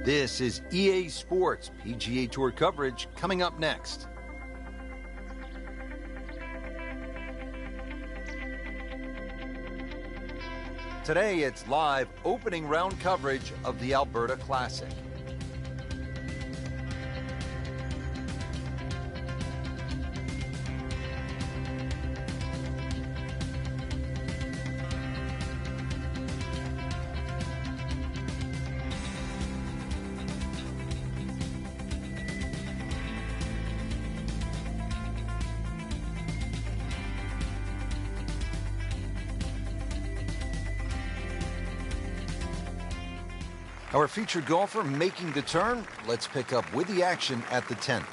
This is EA Sports PGA Tour coverage coming up next. Today it's live opening round coverage of the Alberta Classic. Our featured golfer making the turn. Let's pick up with the action at the 10th.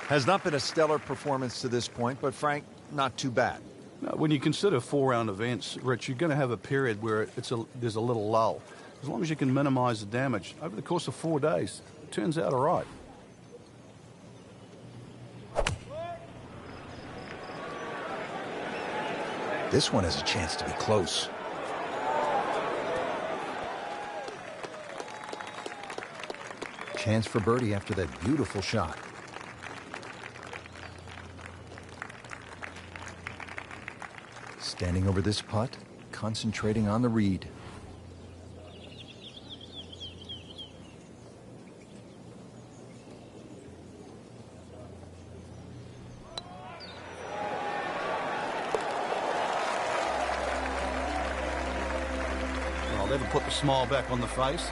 Has not been a stellar performance to this point, but Frank, not too bad. Now, when you consider 4-round events, Rich, you're going to have a period where there's a little lull. As long as you can minimize the damage over the course of 4 days, it turns out all right. This one has a chance to be close. Chance for birdie after that beautiful shot. Standing over this putt, concentrating on the read. I'll never put the smile back on the face.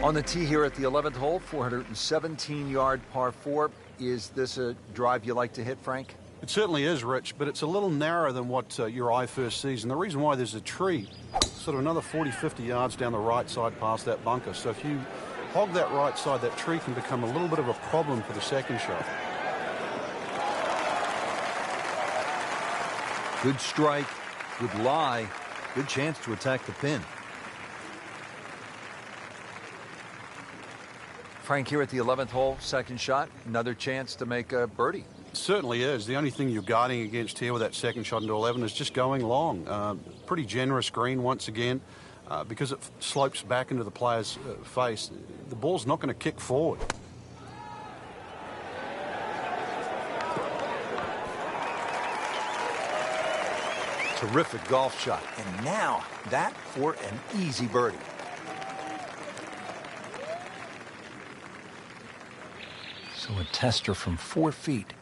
On the tee here at the 11th hole, 417-yard par 4. Is this a drive you like to hit, Frank? It certainly is, Rich, but it's a little narrower than what your eye first sees. And the reason why, there's a tree sort of another 40, 50 yards down the right side past that bunker. So if you hog that right side, that tree can become a little bit of a problem for the second shot. Good strike, good lie, good chance to attack the pin. Frank here at the 11th hole, second shot, another chance to make a birdie. Certainly is. The only thing you're guarding against here with that second shot into 11 is just going long. Pretty generous green once again. Because it slopes back into the player's face, the ball's not going to kick forward. Terrific golf shot. And now that for an easy birdie. So a tester from 4 feet.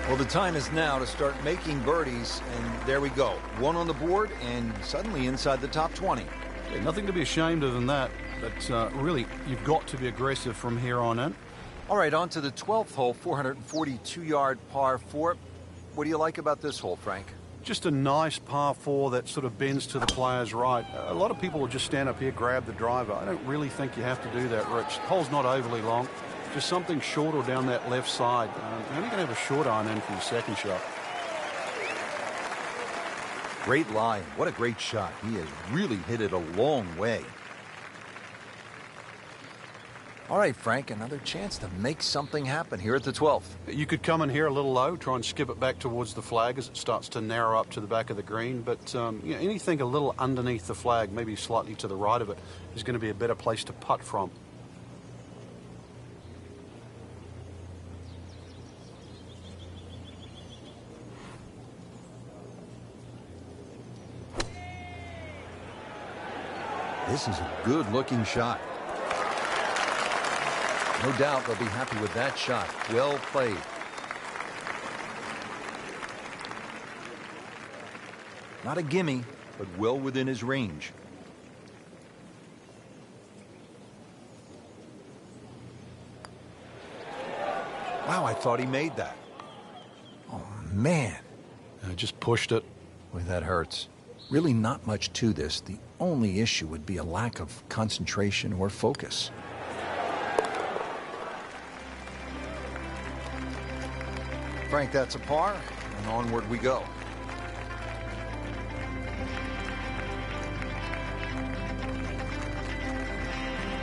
Well, the time is now to start making birdies, and there we go. One on the board, and suddenly inside the top 20. Yeah, nothing to be ashamed of in that, but really, you've got to be aggressive from here on in. All right, on to the 12th hole, 442-yard par 4. What do you like about this hole, Frank? Just a nice par 4 that sort of bends to the player's right. A lot of people will just stand up here, grab the driver. I don't really think you have to do that, Rich. The hole's not overly long. Just something short or down that left side. You're only going to have a short iron in for your second shot. Great lie. What a great shot. He has really hit it a long way. All right, Frank, another chance to make something happen here at the 12th. You could come in here a little low, try and skip it back towards the flag as it starts to narrow up to the back of the green. But anything a little underneath the flag, maybe slightly to the right of it, is going to be a better place to putt from. This is a good-looking shot. No doubt they'll be happy with that shot. Well played. Not a gimme, but well within his range. Wow, I thought he made that. Oh, man. I just pushed it. Boy, that hurts. Really not much to this. The only issue would be a lack of concentration or focus. Frank, that's a par, and onward we go.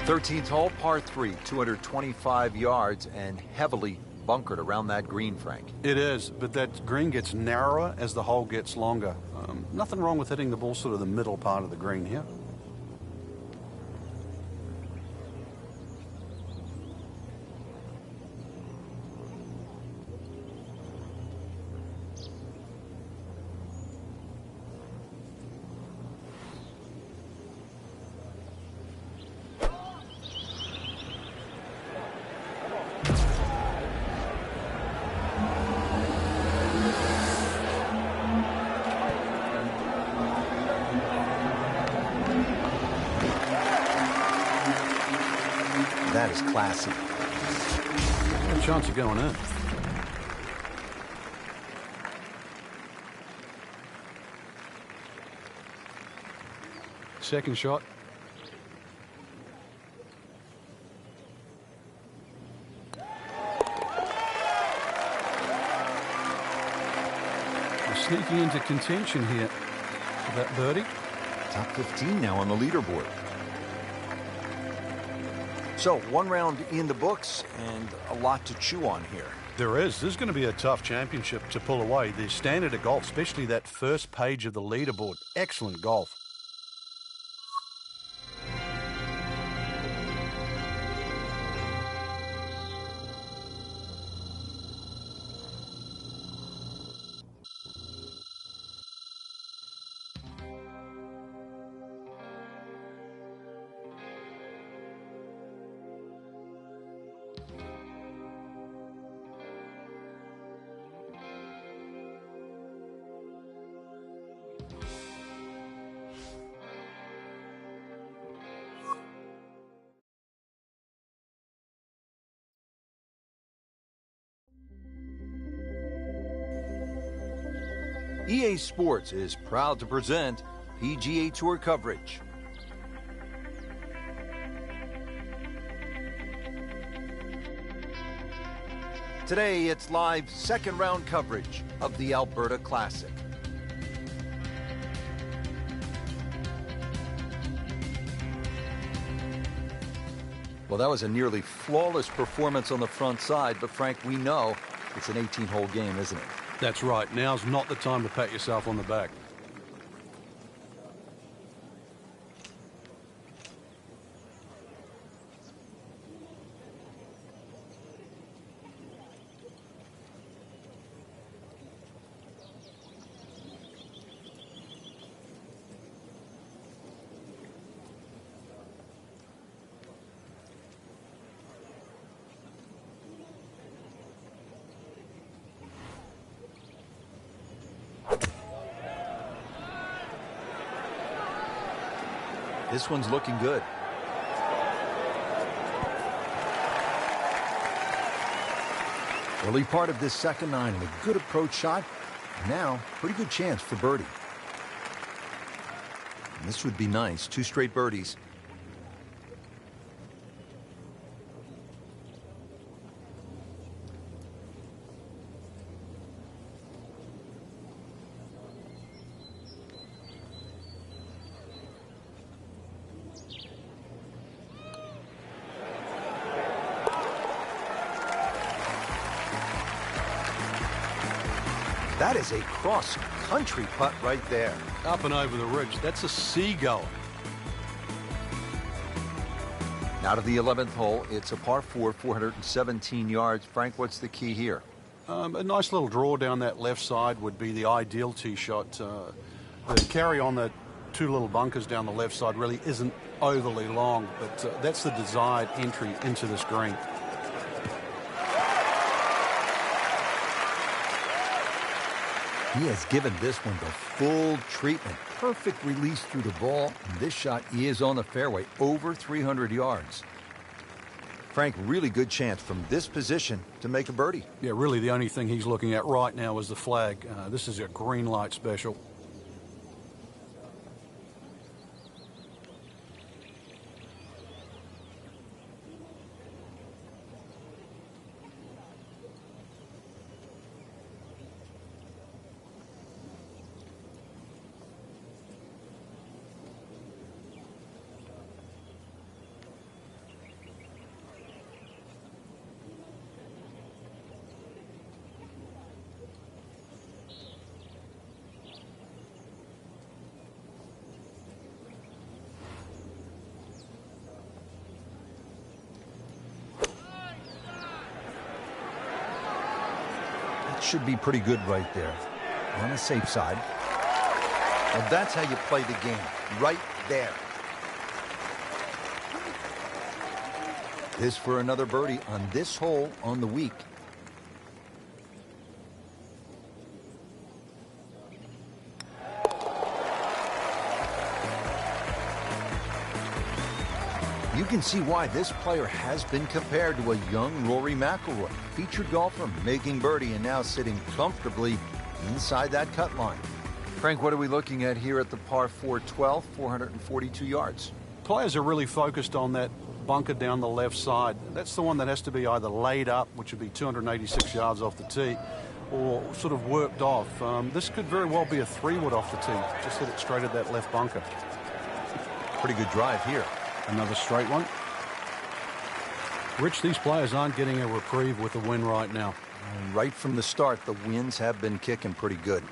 13th hole, par 3, 225 yards and heavily bunkered around that green, Frank. It is, but that green gets narrower as the hole gets longer. Nothing wrong with hitting the ball sort of the middle part of the green here. That is classy. No chance of going in. Second shot. We're sneaking into contention here for that birdie. Top 15 now on the leaderboard. So, one round in the books and a lot to chew on here. There is. This is going to be a tough championship to pull away. The standard of golf, especially that first page of the leaderboard. Excellent golf. EA Sports is proud to present PGA Tour coverage. Today, it's live second round coverage of the Alberta Classic. Well, that was a nearly flawless performance on the front side, but Frank, we know it's an 18-hole game, isn't it? That's right. Now's not the time to pat yourself on the back. This one's looking good. Early part of this second nine and a good approach shot. Now, pretty good chance for birdie. And this would be nice. 2 straight birdies. That is a cross-country putt right there. Up and over the ridge. That's a seagull. Now to the 11th hole. It's a par 4, 417 yards. Frank, what's the key here? A nice little draw down that left side would be the ideal tee shot. The carry on the 2 little bunkers down the left side really isn't overly long, but that's the desired entry into this green. He has given this one the full treatment. Perfect release through the ball. And this shot is on the fairway, over 300 yards. Frank, really good chance from this position to make a birdie. Yeah, really the only thing he's looking at right now is the flag. This is a green light special. should be pretty good right there. On the safe side. Well, that's how you play the game. Right there. This for another birdie on this hole on the week. You can see why this player has been compared to a young Rory McIlroy, featured golfer making birdie and now sitting comfortably inside that cut line. Frank, what are we looking at here at the par 4-12, 442 yards? Players are really focused on that bunker down the left side. That's the one that has to be either laid up, which would be 286 yards off the tee, or sort of worked off. This could very well be a 3-wood off the tee. Just hit it straight at that left bunker. Pretty good drive here. Another straight one. Rich, these players aren't getting a reprieve with the wind right now. And right from the start, the winds have been kicking pretty good.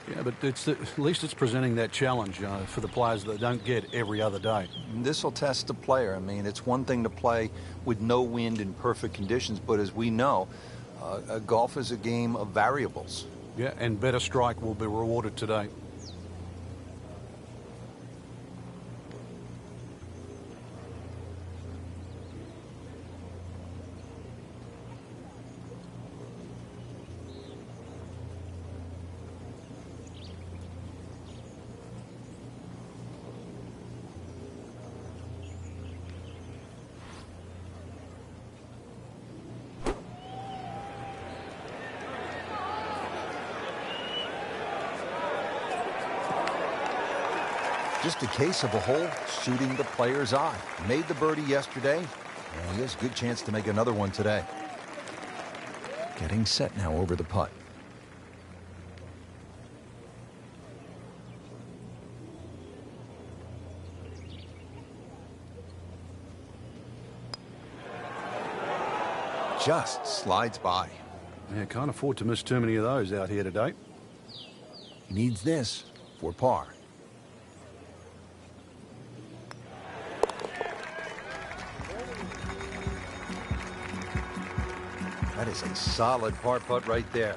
Yeah, but at least it's presenting that challenge for the players that don't get every other day. This will test the player. I mean, it's one thing to play with no wind in perfect conditions, but as we know, golf is a game of variables. Yeah, and better strike will be rewarded today. Just a case of a hole suiting the player's eye. Made the birdie yesterday, and he has a good chance to make another one today. Getting set now over the putt. Just slides by. Yeah, can't afford to miss too many of those out here today. He needs this for par. That is a solid par putt right there.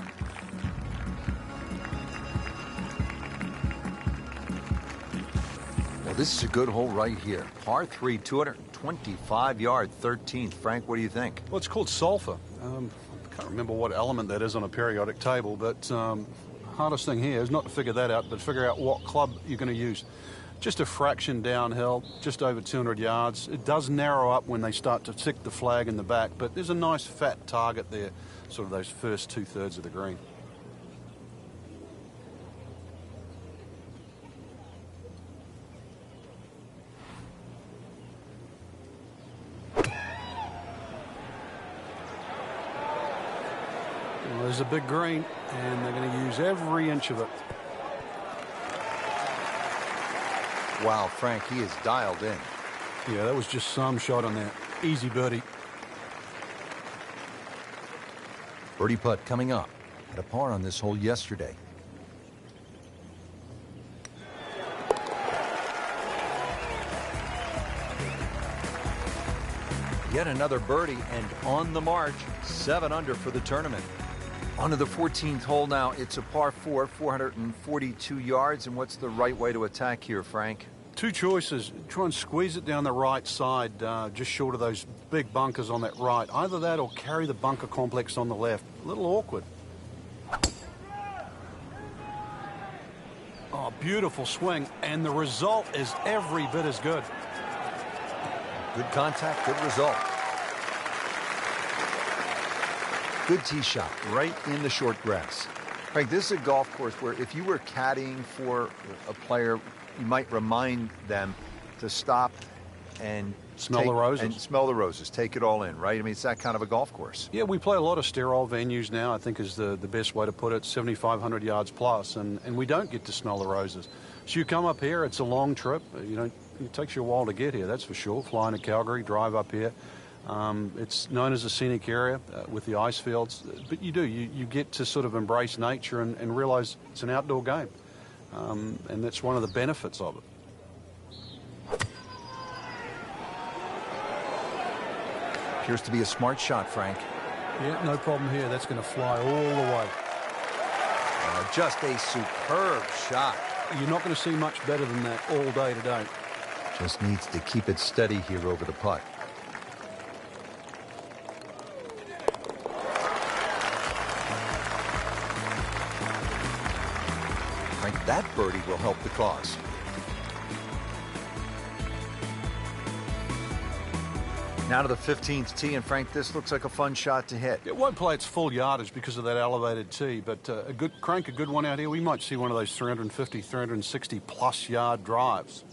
Well, this is a good hole right here. Par 3, 225 yard, 13th. Frank, what do you think? Well, it's called sulfur. I can't remember what element that is on a periodic table, but hardest thing here is not to figure that out, but figure out what club you're going to use. Just a fraction downhill, just over 200 yards. It does narrow up when they start to tick the flag in the back, but there's a nice fat target there, sort of those first 2/3 of the green. Well, there's a big green, and they're going to use every inch of it. Wow, Frank, he is dialed in. Yeah, that was just some shot on that. Easy birdie. Birdie putt coming up. Had a par on this hole yesterday. Yet another birdie, and on the march, 7 under for the tournament. On to the 14th hole now. It's a par 4, 442 yards. And what's the right way to attack here, Frank? Two choices. Try and squeeze it down the right side, just short of those big bunkers on that right. Either that or carry the bunker complex on the left. A little awkward. Oh, beautiful swing. And the result is every bit as good. Good contact, good result. Good tee shot right in the short grass. Frank, this is a golf course where if you were caddying for a player, you might remind them to stop and smell the roses. And smell the roses. Take it all in, right? I mean, it's that kind of a golf course. Yeah, we play a lot of sterile venues now, I think is the best way to put it, 7,500 yards plus, and we don't get to smell the roses. So you come up here, it's a long trip. It takes you a while to get here, that's for sure. Flying to Calgary, drive up here. It's known as a scenic area with the ice fields, but you get to sort of embrace nature and realize it's an outdoor game. And that's one of the benefits of it. Appears to be a smart shot, Frank. Yeah, no problem here. That's going to fly all the way. Just a superb shot. You're not going to see much better than that all day today. Just needs to keep it steady here over the putt. Frank, that birdie will help the cause. Now to the 15th tee, and Frank, this looks like a fun shot to hit. It won't play its full yardage because of that elevated tee, but a good one out here. We might see one of those 350, 360 plus yard drives.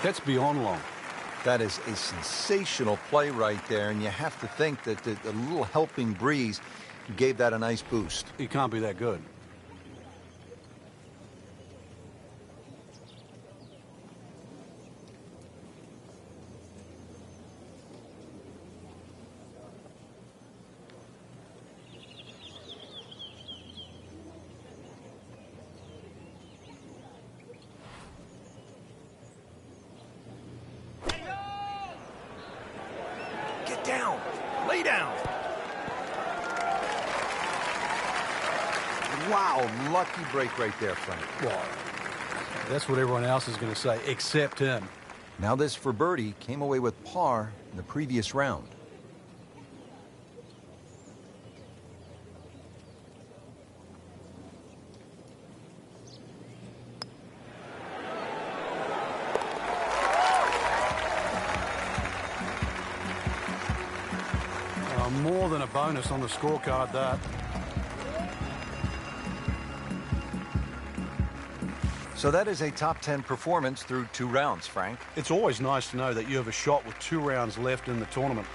That's beyond long. That is a sensational play right there, and you have to think that the little helping breeze gave that a nice boost. He can't be that good. Down. Lay down. Wow, lucky break right there, Frank. Well, that's what everyone else is going to say, except him. Now this for birdie came away with par in the previous round. More than a bonus on the scorecard, that. So that is a top 10 performance through 2 rounds, Frank. It's always nice to know that you have a shot with 2 rounds left in the tournament.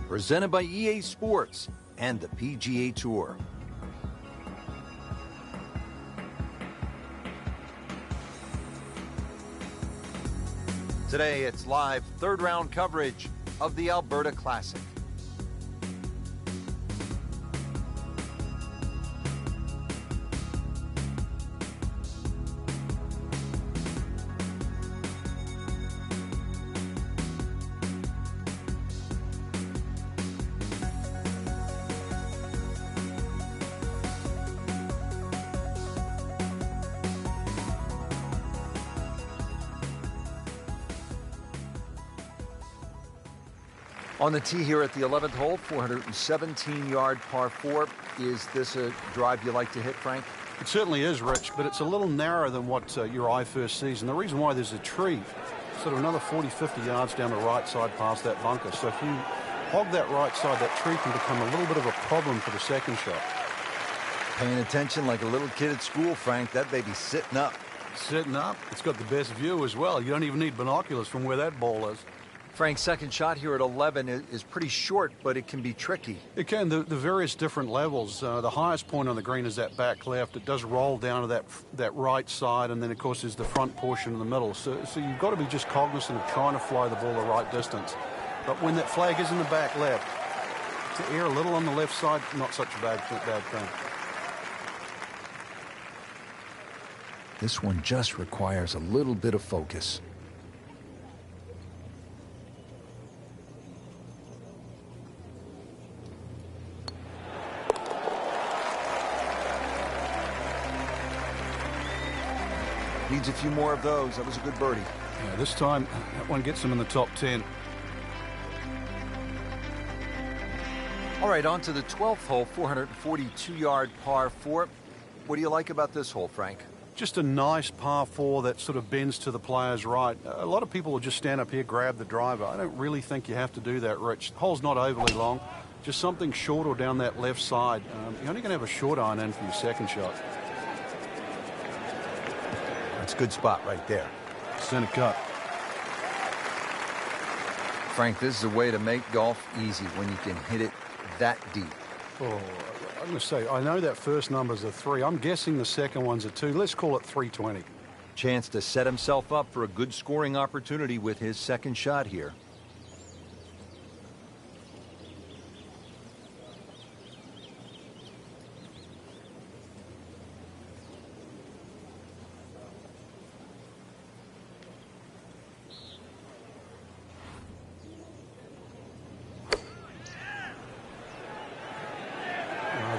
Presented by EA Sports and the PGA Tour. Today, it's live third-round coverage of the Alberta Classic. On the tee here at the 11th hole, 417-yard par 4. Is this a drive you like to hit, Frank? It certainly is, Rich, but it's a little narrower than what your eye first sees. And the reason why, there's a tree sort of another 40, 50 yards down the right side past that bunker. So if you hog that right side, that tree can become a little bit of a problem for the second shot. Paying attention like a little kid at school, Frank. That baby's sitting up. Sitting up? It's got the best view as well. You don't even need binoculars from where that ball is. Frank's second shot here at 11 is pretty short, but it can be tricky. It can. The various different levels. The highest point on the green is that back left. It does roll down to that right side, and then, of course, is the front portion in the middle. So you've got to be just cognizant of trying to fly the ball the right distance. But when that flag is in the back left, to err a little on the left side, not such a bad thing. This one just requires a little bit of focus. Needs a few more of those. That was a good birdie. Yeah, this time, that one gets him in the top 10. All right, on to the 12th hole, 442-yard par 4. What do you like about this hole, Frank? Just a nice par 4 that sort of bends to the player's right. A lot of people will just stand up here, grab the driver. I don't really think you have to do that, Rich. The hole's not overly long. Just something short or down that left side. You're only going to have a short iron in for your second shot. That's a good spot right there. Center cut. Frank, this is a way to make golf easy when you can hit it that deep. Oh, I'm going to say, I know that first number's a 3. I'm guessing the second one's a 2. Let's call it 320. Chance to set himself up for a good scoring opportunity with his second shot here.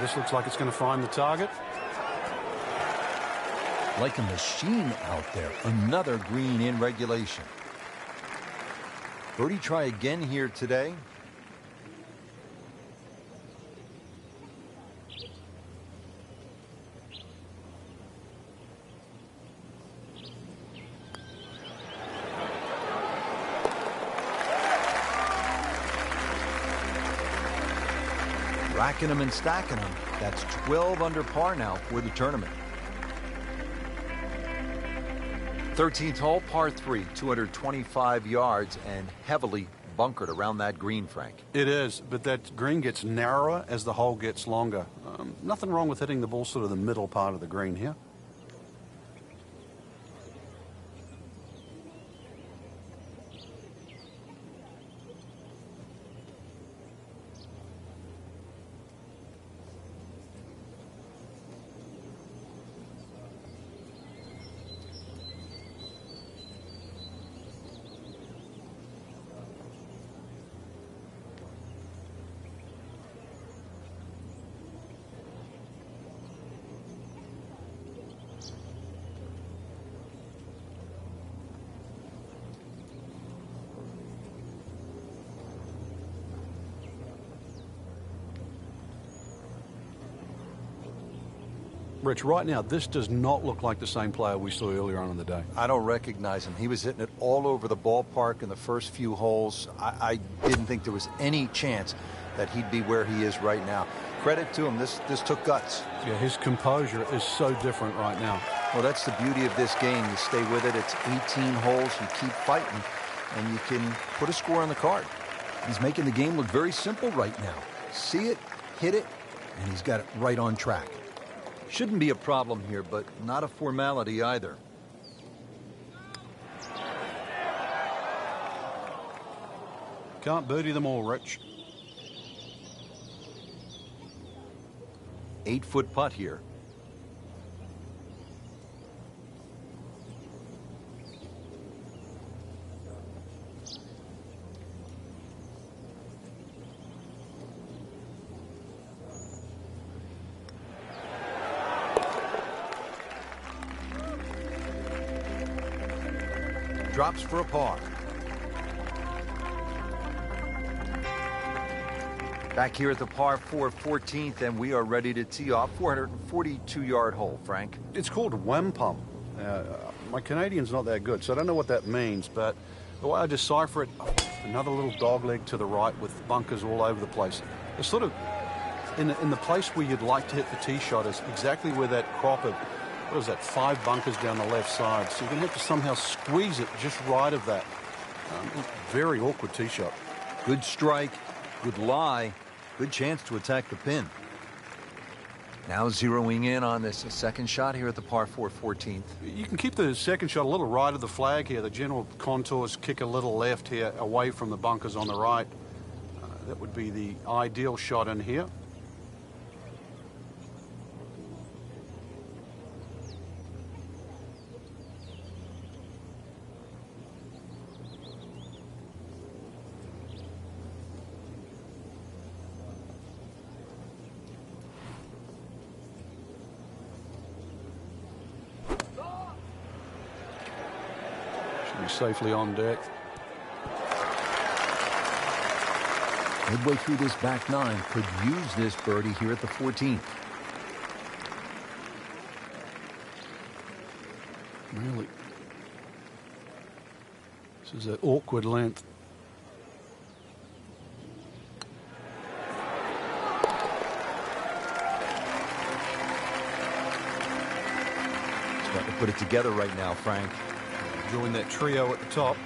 This looks like it's going to find the target. Like a machine out there. Another green in regulation. Birdie try again here today. Racking them and stacking them. That's 12 under par now for the tournament. 13th hole, par 3, 225 yards and heavily bunkered around that green, Frank. It is, but that green gets narrower as the hole gets longer. Nothing wrong with hitting the ball sort of the middle part of the green here. Rich, right now, this does not look like the same player we saw earlier on in the day. I don't recognize him. He was hitting it all over the ballpark in the first few holes. I didn't think there was any chance that he'd be where he is right now. Credit to him. This took guts. Yeah, his composure is so different right now. Well, that's the beauty of this game. You stay with it. It's 18 holes. You keep fighting, and you can put a score on the card. He's making the game look very simple right now. See it, hit it, and he's got it right on track. Shouldn't be a problem here, but not a formality either. Can't birdie them all, Rich. 8-foot putt here. Drops for a par. Back here at the par 4 14th, and we are ready to tee off. 442-yard hole, Frank. It's called wampum. My Canadian's not that good, so I don't know what that means, but the way I decipher it, another little dog leg to the right with bunkers all over the place. It's sort of in the place where you'd like to hit the tee shot is exactly where that crop of, what is that, 5 bunkers down the left side. So you're going to have to somehow squeeze it just right of that. Very awkward tee shot. Good strike, good lie, good chance to attack the pin. Now zeroing in on this second shot here at the par 4 14th. You can keep the second shot a little right of the flag here. The general contours kick a little left here away from the bunkers on the right. That would be the ideal shot in here. Safely on deck. Midway through this back nine, could use this birdie here at the 14th. Really? This is an awkward length. Starting to put it together right now, Frank. Enjoying that trio at the top.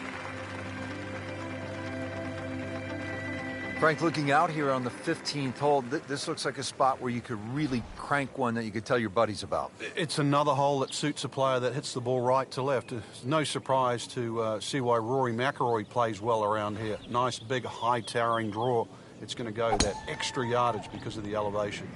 Frank, looking out here on the 15th hole, this looks like a spot where you could really crank one that you could tell your buddies about. It's another hole that suits a player that hits the ball right to left. It's no surprise to see why Rory McIlroy plays well around here. Nice, big, high towering draw. It's going to go that extra yardage because of the elevation.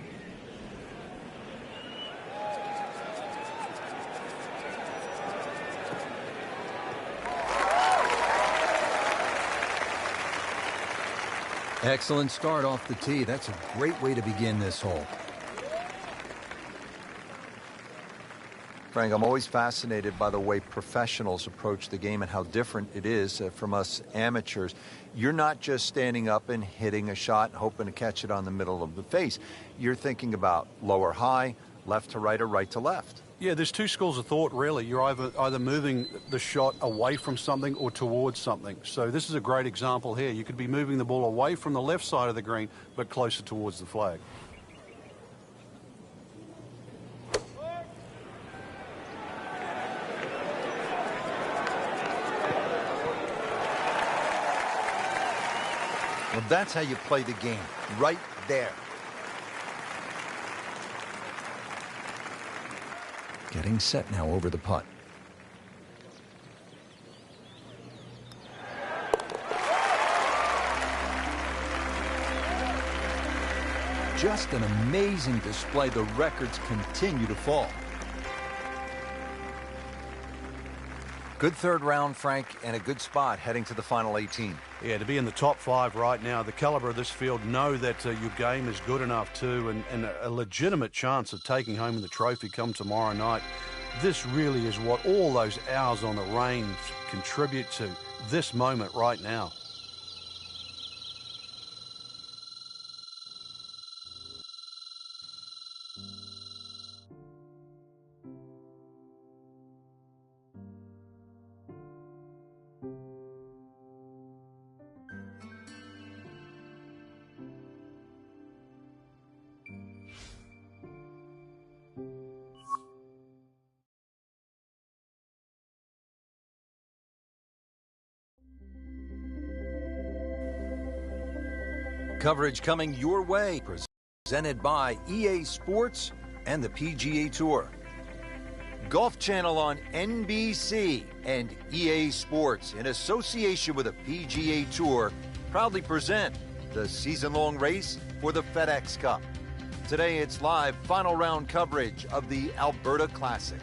Excellent start off the tee. That's a great way to begin this hole. Frank, I'm always fascinated by the way professionals approach the game and how different it is from us amateurs. You're not just standing up and hitting a shot and hoping to catch it on the middle of the face. You're thinking about lower high, left to right, or right to left. Yeah, there's two schools of thought, really. You're either moving the shot away from something or towards something. So this is a great example here. You could be moving the ball away from the left side of the green, but closer towards the flag. Well, that's how you play the game, right there. Getting set now over the putt. Just an amazing display. The records continue to fall. Good third round, Frank, and a good spot heading to the final 18. Yeah, to be in the top 5 right now, the caliber of this field, know that your game is good enough too, and a legitimate chance of taking home the trophy come tomorrow night. This really is what all those hours on the range contribute to, this moment right now. Coverage coming your way, presented by EA Sports and the PGA Tour. Golf Channel on NBC and EA Sports, in association with the PGA Tour, proudly present the season-long race for the FedEx Cup. Today it's live final round coverage of the Alberta Classic.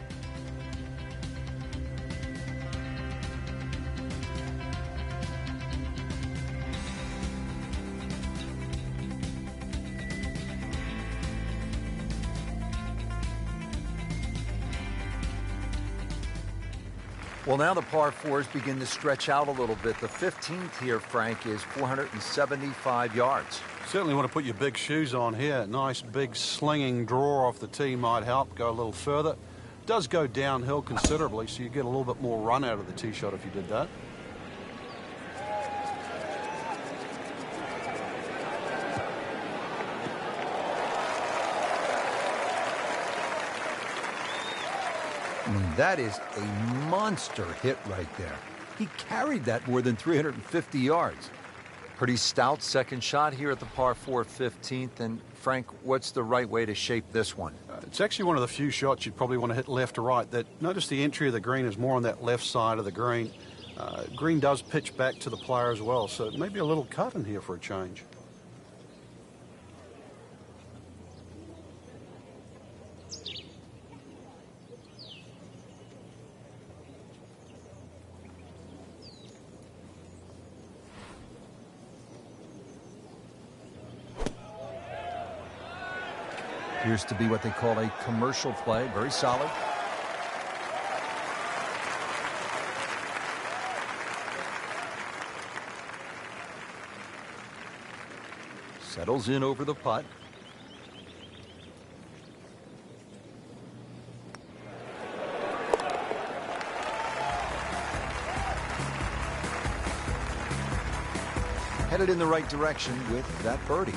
Well, now the par fours begin to stretch out a little bit. The 15th here, Frank, is 475 yards. Certainly want to put your big shoes on here. Nice big slinging draw off the tee might help go a little further. Does go downhill considerably, so you get a little bit more run out of the tee shot if you did that. I mean, that is a monster hit right there. He carried that more than 350 yards. Pretty stout second shot here at the par 4 15th. And Frank, what's the right way to shape this one? It's actually one of the few shots you'd probably want to hit left to right. Notice the entry of the green is more on that left side of the green. Green does pitch back to the player as well, so maybe a little cut in here for a change. Appears to be what they call a commercial play. Very solid. Settles in over the putt. Headed in the right direction with that birdie.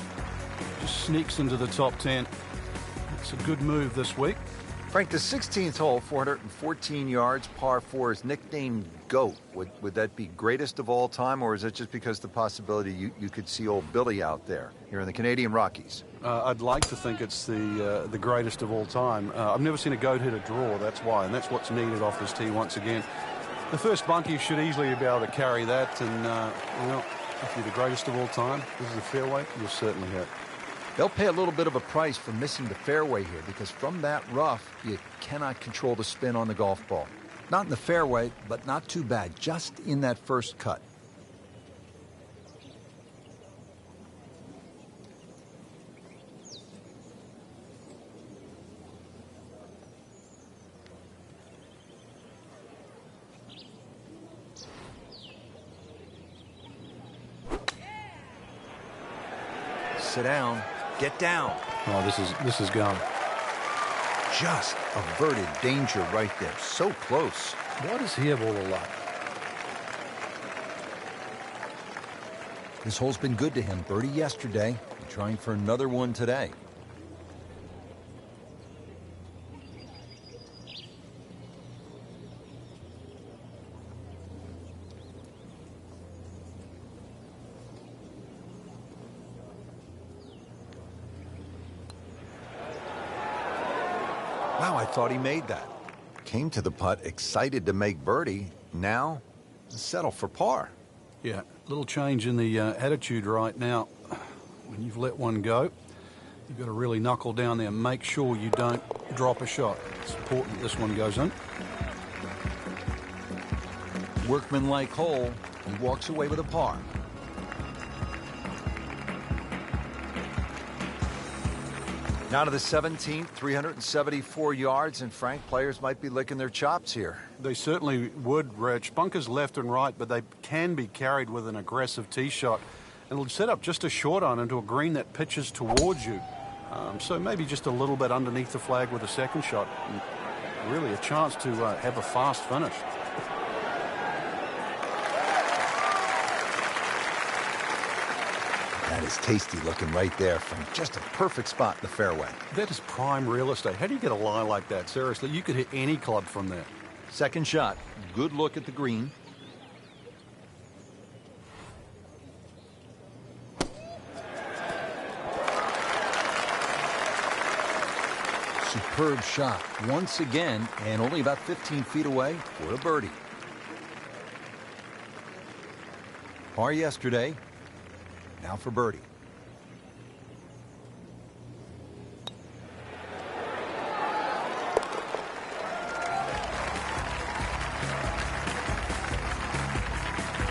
Just sneaks into the top 10. It's a good move this week. Frank, the 16th hole, 414 yards, par 4, is nicknamed GOAT. Would that be greatest of all time, or is it just because the possibility you could see old Billy out there here in the Canadian Rockies? I'd like to think it's the greatest of all time. I've never seen a GOAT hit a draw, that's why, and that's what's needed off this tee once again. The first bunkie should easily be able to carry that, and, well, if you're the greatest of all time, this is a fairway, you'll certainly hit. They'll pay a little bit of a price for missing the fairway here, because from that rough, you cannot control the spin on the golf ball. Not in the fairway, but not too bad, just in that first cut. Sit down. Get down. Oh, this is gone. Just averted danger right there. So close. Why does he have all the luck? This hole's been good to him. Birdie yesterday. And trying for another one today. Wow, I thought he made that. Came to the putt, excited to make birdie. Now, settle for par. Yeah, little change in the attitude right now. When you've let one go, you've got to really knuckle down there and make sure you don't drop a shot. It's important this one goes in. Workmanlike hole. He walks away with a par. Now to the 17th, 374 yards, and Frank, players might be licking their chops here. They certainly would, Rich. Bunkers left and right, but they can be carried with an aggressive tee shot. And it'll set up just a short iron into a green that pitches towards you. So maybe just a little bit underneath the flag with a second shot. And really a chance to have a fast finish. That is tasty looking right there, Frank. Just a perfect spot in the fairway. That is prime real estate. How do you get a lie like that? Seriously, you could hit any club from there. Second shot. Good look at the green. Superb shot once again, and only about 15 feet away for a birdie. Par yesterday. Now for birdie.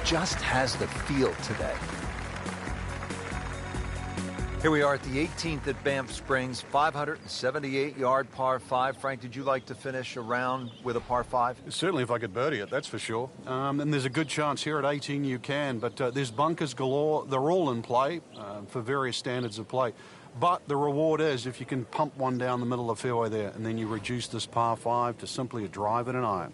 Just has the feel today. Here we are at the 18th at Banff Springs, 578-yard par 5. Frank, did you like to finish a round with a par 5? Certainly if I could birdie it, that's for sure. And there's a good chance here at 18 you can, but there's bunkers galore. They're all in play for various standards of play. But the reward is if you can pump one down the middle of the fairway there, and then you reduce this par 5 to simply a drive and an iron.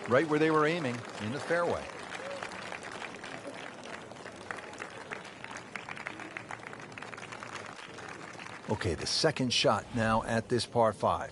Right where they were aiming, in the fairway. Okay, the second shot now at this par 5.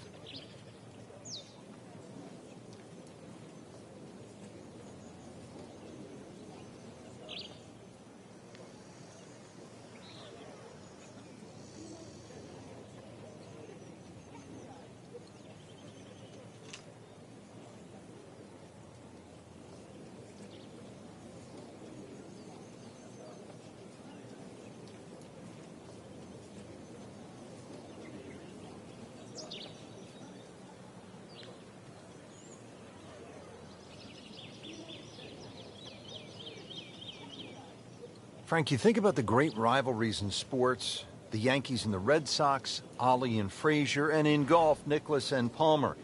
Frank, you think about the great rivalries in sports, The Yankees and the Red Sox, Ollie and Frazier, and in golf, Nicklaus and Palmer.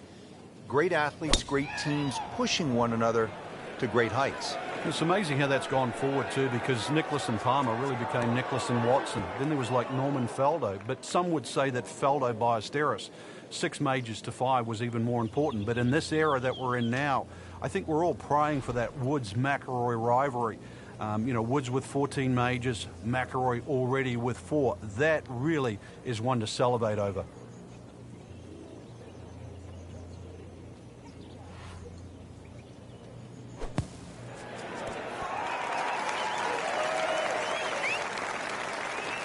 Great athletes, great teams pushing one another to great heights. It's amazing how that's gone forward too, because Nicklaus and Palmer really became Nicklaus and Watson. Then there was like Norman Faldo, but some would say that Faldo Ballesteros, 6 majors to 5, was even more important. But in this era that we're in now, I think we're all praying for that Woods-McIlroy rivalry. Woods with 14 majors, McIlroy already with 4. That really is one to salivate over.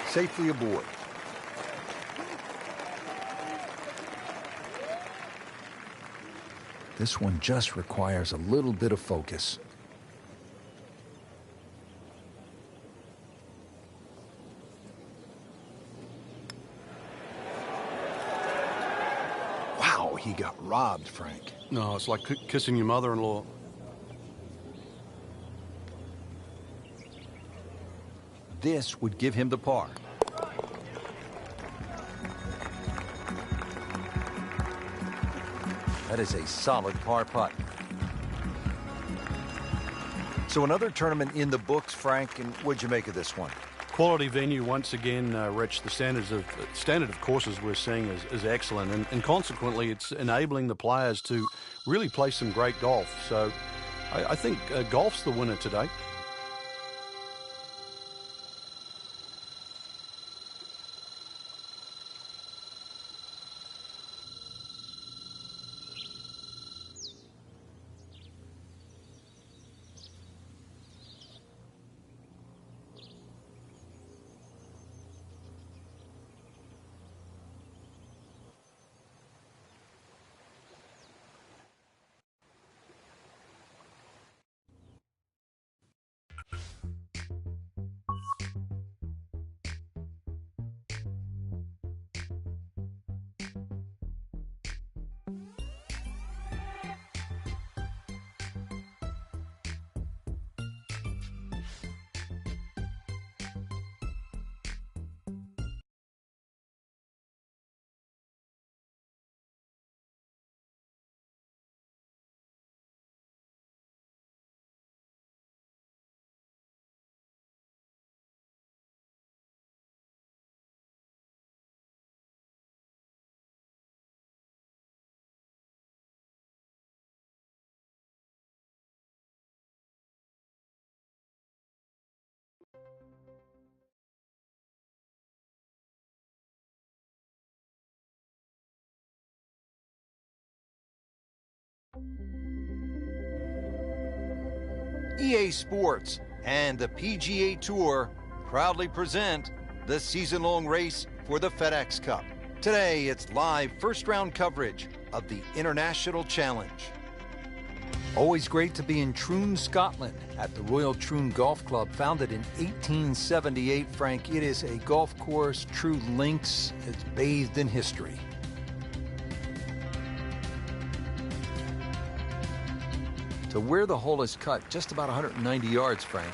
Safely aboard. This one just requires a little bit of focus. Wow, he got robbed, Frank. No, it's like kissing your mother-in-law. This would give him the par. That is a solid par putt. So another tournament in the books, Frank, and what'd you make of this one? Quality venue once again, Rich. The standard of courses we're seeing is excellent, and consequently it's enabling the players to really play some great golf. So I think golf's the winner today. EA Sports and the PGA Tour proudly present the season-long race for the FedEx Cup. Today, it's live first-round coverage of the International Challenge. Always great to be in Troon, Scotland, at the Royal Troon Golf Club, founded in 1878. Frank, it is a golf course, true links. It's bathed in history. To where the hole is cut, just about 190 yards, Frank.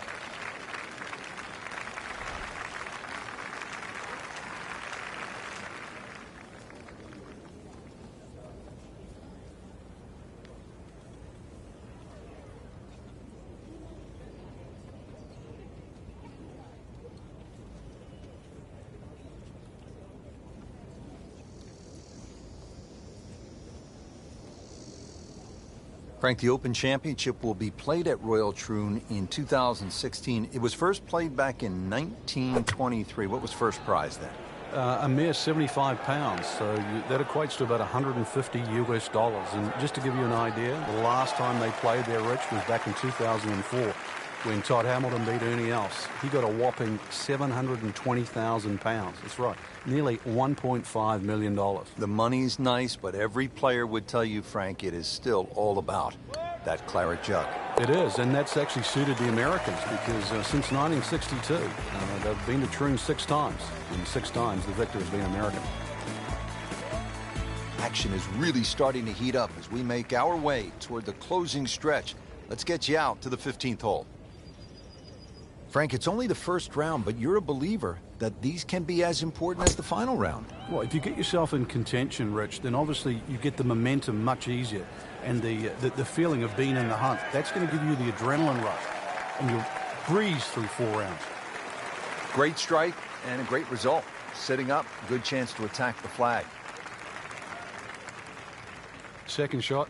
Frank, the Open Championship will be played at Royal Troon in 2016. It was first played back in 1923. What was first prize then? A mere 75 pounds, so that equates to about 150 US dollars. And just to give you an idea, the last time they played there, Rich, was back in 2004 when Todd Hamilton beat Ernie Els. He got a whopping 720,000 pounds. That's right, nearly $1.5 million. The money's nice, but every player would tell you, Frank, it is still all about that claret jug. It is, and that's actually suited the Americans because since 1962, they've been to Troon 6 times, and 6 times the victor has been American. Action is really starting to heat up as we make our way toward the closing stretch. Let's get you out to the 15th hole. Frank, it's only the first round, but you're a believer that these can be as important as the final round. Well, if you get yourself in contention, Rich, then obviously you get the momentum much easier, and the feeling of being in the hunt. That's going to give you the adrenaline rush, and you'll breeze through 4 rounds. Great strike and a great result. Sitting up, good chance to attack the flag. Second shot.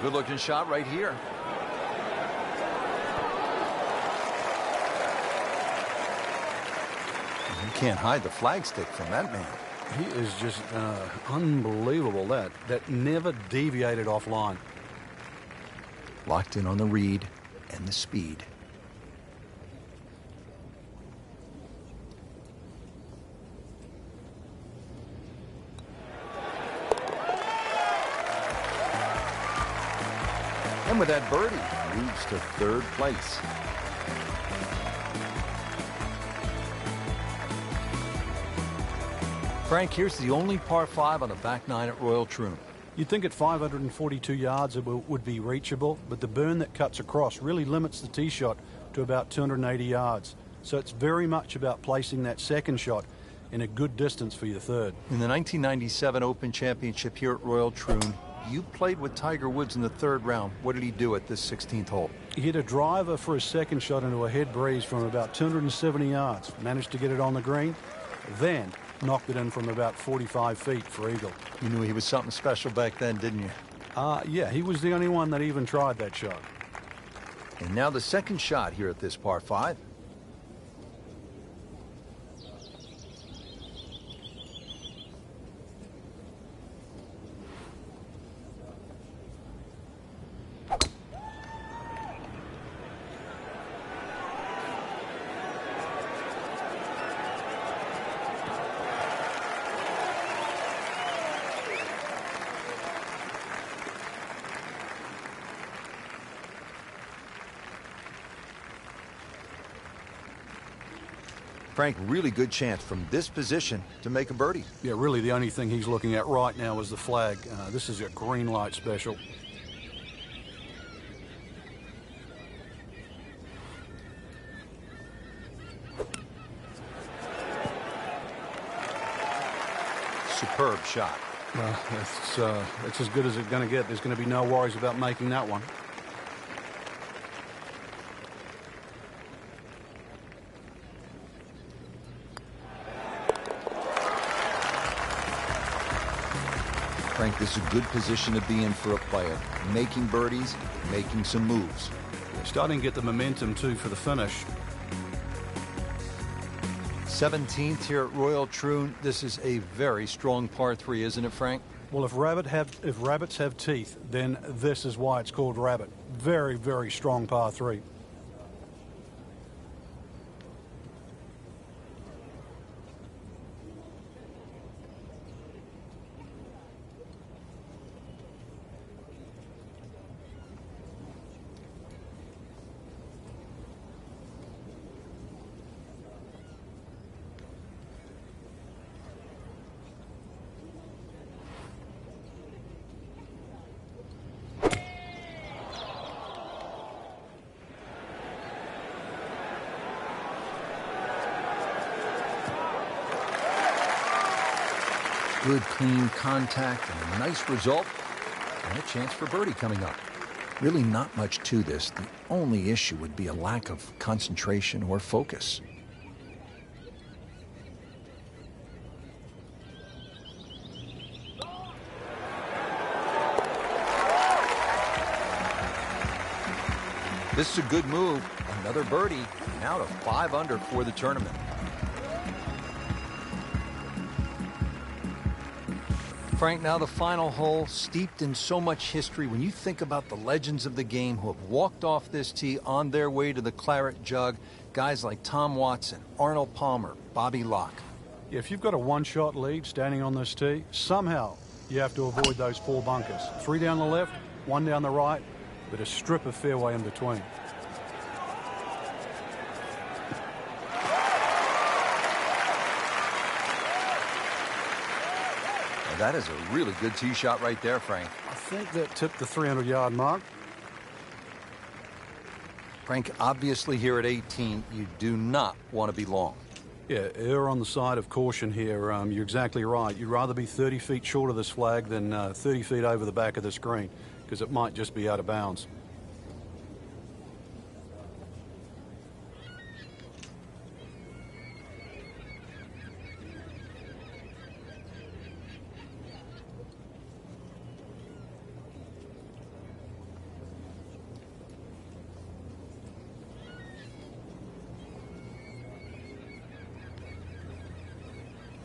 Good-looking shot right here. You can't hide the flagstick from that man. He is just unbelievable. That never deviated offline. Locked in on the read and the speed. And with that birdie, moves to 3rd place. Frank, here's the only par 5 on the back 9 at Royal Troon. You'd think at 542 yards it would be reachable, but the burn that cuts across really limits the tee shot to about 280 yards. So it's very much about placing that second shot in a good distance for your third. In the 1997 Open Championship here at Royal Troon, you played with Tiger Woods in the 3rd round. What did he do at this 16th hole? He hit a driver for his second shot into a head breeze from about 270 yards. Managed to get it on the green, then knocked it in from about 45 feet for eagle. You knew he was something special back then, didn't you? Yeah, he was the only one that even tried that shot. And now the second shot here at this par 5. Frank, really good chance from this position to make a birdie. Yeah, really the only thing he's looking at right now is the flag. This is a green light special. Superb shot. Well, it's as good as it's going to get. There's going to be no worries about making that one. Frank, this is a good position to be in for a player. Making birdies, making some moves. Starting to get the momentum, too, for the finish. 17th here at Royal Troon. This is a very strong par 3, isn't it, Frank? Well, if rabbits have teeth, then this is why it's called rabbit. Very, very strong par 3. Good, clean contact and a nice result, and a chance for birdie coming up. Really not much to this. The only issue would be a lack of concentration or focus. This is a good move. Another birdie. Now to 5 under for the tournament. Frank, now the final hole, steeped in so much history. When you think about the legends of the game who have walked off this tee on their way to the claret jug, guys like Tom Watson, Arnold Palmer, Bobby Locke. Yeah, if you've got a one-shot lead standing on this tee, somehow you have to avoid those 4 bunkers. 3 down the left, 1 down the right, with a strip of fairway in between. Well, that is a really good tee shot right there, Frank. I think that tipped the 300-yard mark. Frank, obviously here at 18, you do not want to be long. Yeah, err on the side of caution here. You're exactly right. You'd rather be 30 feet short of this flag than 30 feet over the back of the screen, because it might just be out of bounds.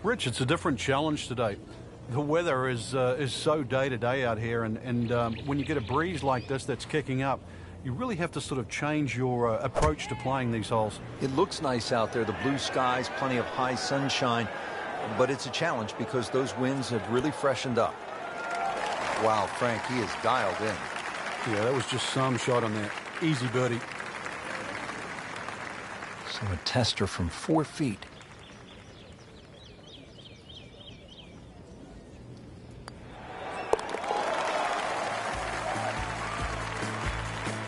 Rich, it's a different challenge today. The weather is so day-to-day out here, and when you get a breeze like this that's kicking up, you really have to sort of change your approach to playing these holes. It looks nice out there, the blue skies, plenty of high sunshine, but it's a challenge because those winds have really freshened up. Wow, Frank, he is dialed in. Yeah, that was just some shot on there. Easy birdie. So a tester from 4 feet.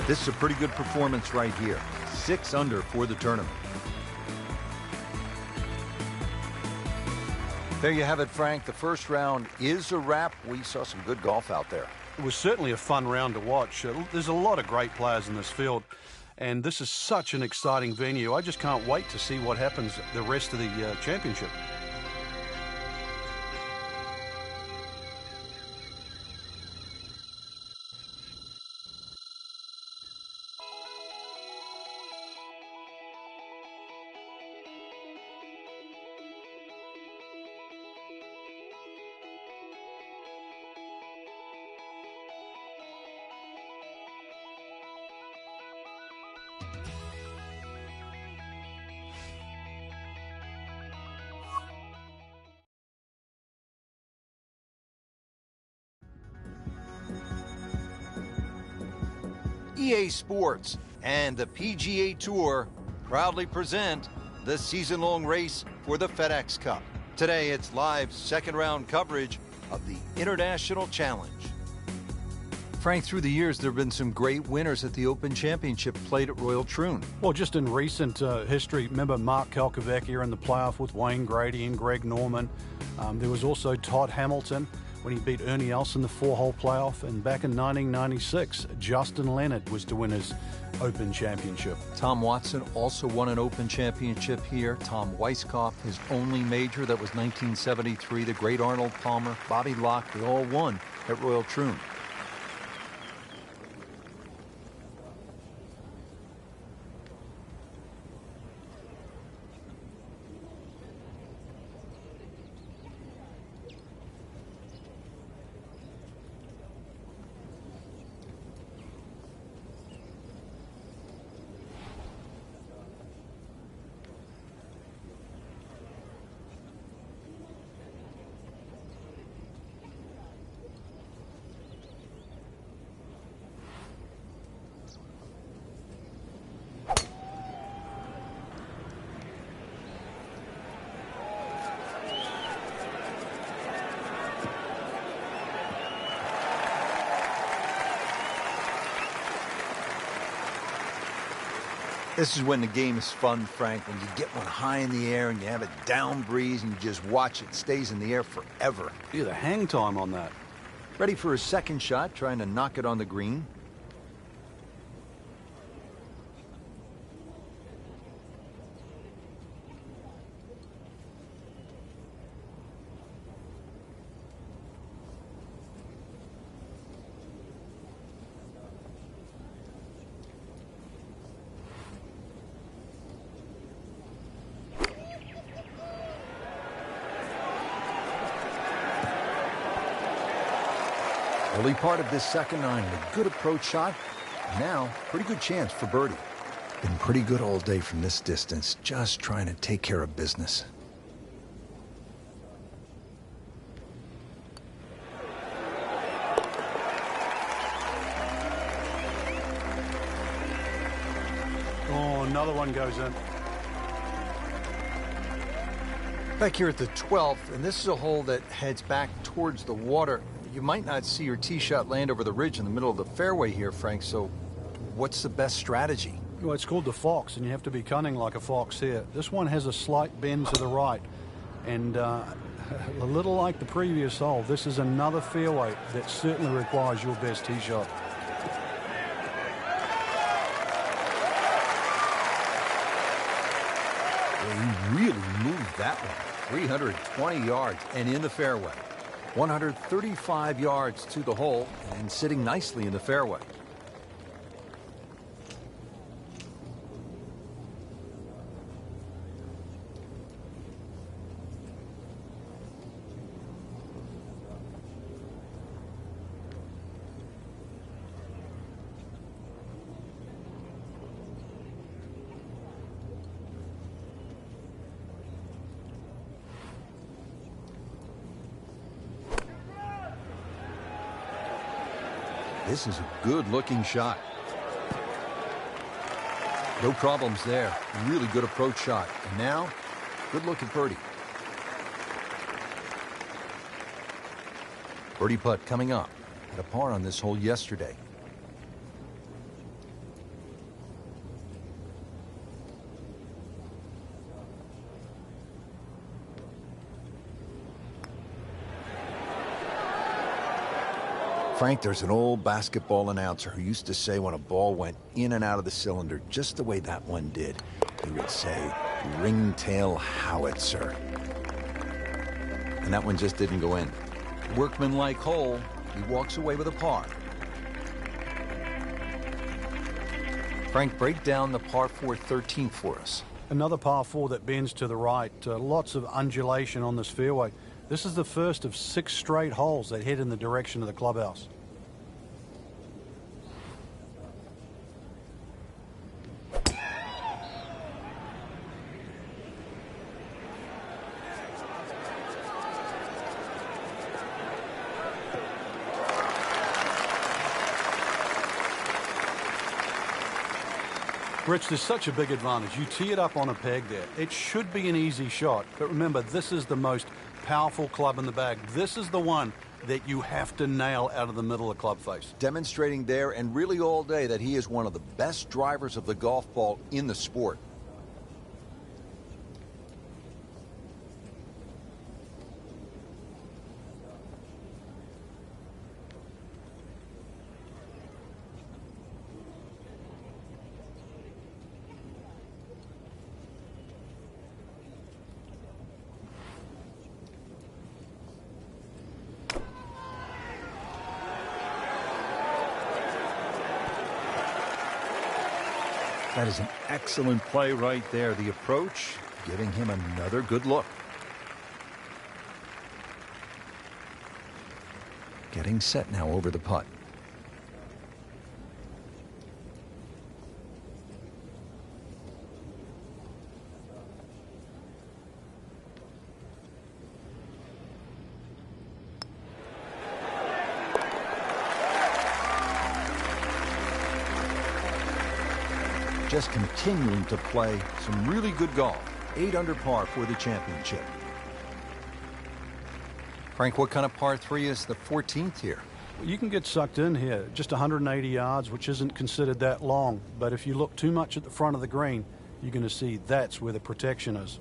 This is a pretty good performance right here. 6 under for the tournament. There you have it, Frank. The first round is a wrap. We saw some good golf out there. It was certainly a fun round to watch. There's a lot of great players in this field, and this is such an exciting venue. I just can't wait to see what happens the rest of the championship. EA Sports and the PGA Tour proudly present the season-long race for the FedEx Cup. Today, it's live second-round coverage of the International Challenge. Frank, through the years, there have been some great winners at the Open Championship played at Royal Troon. Well, just in recent history, remember Mark Kalkovecchia in the playoff with Wayne Grady and Greg Norman. There was also Todd Hamilton when he beat Ernie Els in the 4-hole playoff. And back in 1996, Justin Leonard was to win his Open Championship. Tom Watson also won an Open Championship here. Tom Weiskopf, his only major, that was 1973. The great Arnold Palmer, Bobby Locke, they all won at Royal Troon. This is when the game is fun, Frank, when you get one high in the air and you have a down breeze and you just watch it. Stays in the air forever. Yeah, the hang time on that. Ready for his second shot, trying to knock it on the green. Early part of this second nine, a good approach shot. Now, pretty good chance for birdie. Been pretty good all day from this distance, just trying to take care of business. Oh, another one goes in. Back here at the 12th, and this is a hole that heads back towards the water. You might not see your tee shot land over the ridge in the middle of the fairway here, Frank, so what's the best strategy? Well, it's called the fox, and you have to be cunning like a fox here. This one has a slight bend to the right, and a little like the previous hole, this is another fairway that certainly requires your best tee shot. He really moved that one. 320 yards and in the fairway. 135 yards to the hole and sitting nicely in the fairway. This is a good-looking shot. No problems there. Really good approach shot. And now, good look at birdie. Birdie putt coming up. Had a par on this hole yesterday. Frank, there's an old basketball announcer who used to say when a ball went in and out of the cylinder just the way that one did, he would say, ringtail howitzer. And that one just didn't go in. Workmanlike hole, he walks away with a par. Frank, break down the par 4 13th for us. Another par 4 that bends to the right. Lots of undulation on this fairway. This is the first of 6 straight holes that head in the direction of the clubhouse. Rich, there's such a big advantage. You tee it up on a peg there. It should be an easy shot. But remember, this is the most powerful club in the bag. This is the one that you have to nail out of the middle of club face. Demonstrating there and really all day that he is one of the best drivers of the golf ball in the sport. That is an excellent play right there. The approach, giving him another good look. Getting set now over the putt. Just continuing to play some really good golf. 8 under par for the championship. Frank, what kind of par 3 is the 14th here? You can get sucked in here. Just 180 yards, which isn't considered that long. But if you look too much at the front of the green, you're going to see that's where the protection is.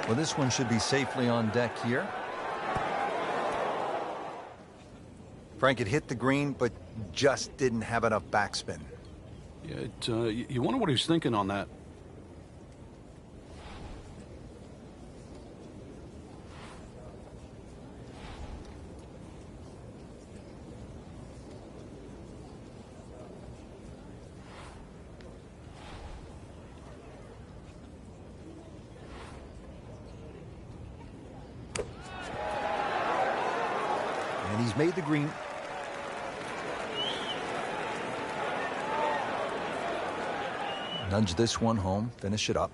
Well, this one should be safely on deck here. Frank, it hit the green, but just didn't have enough backspin. Yeah, you wonder what he's thinking on that. And he's made the green. Nudge this one home, finish it up.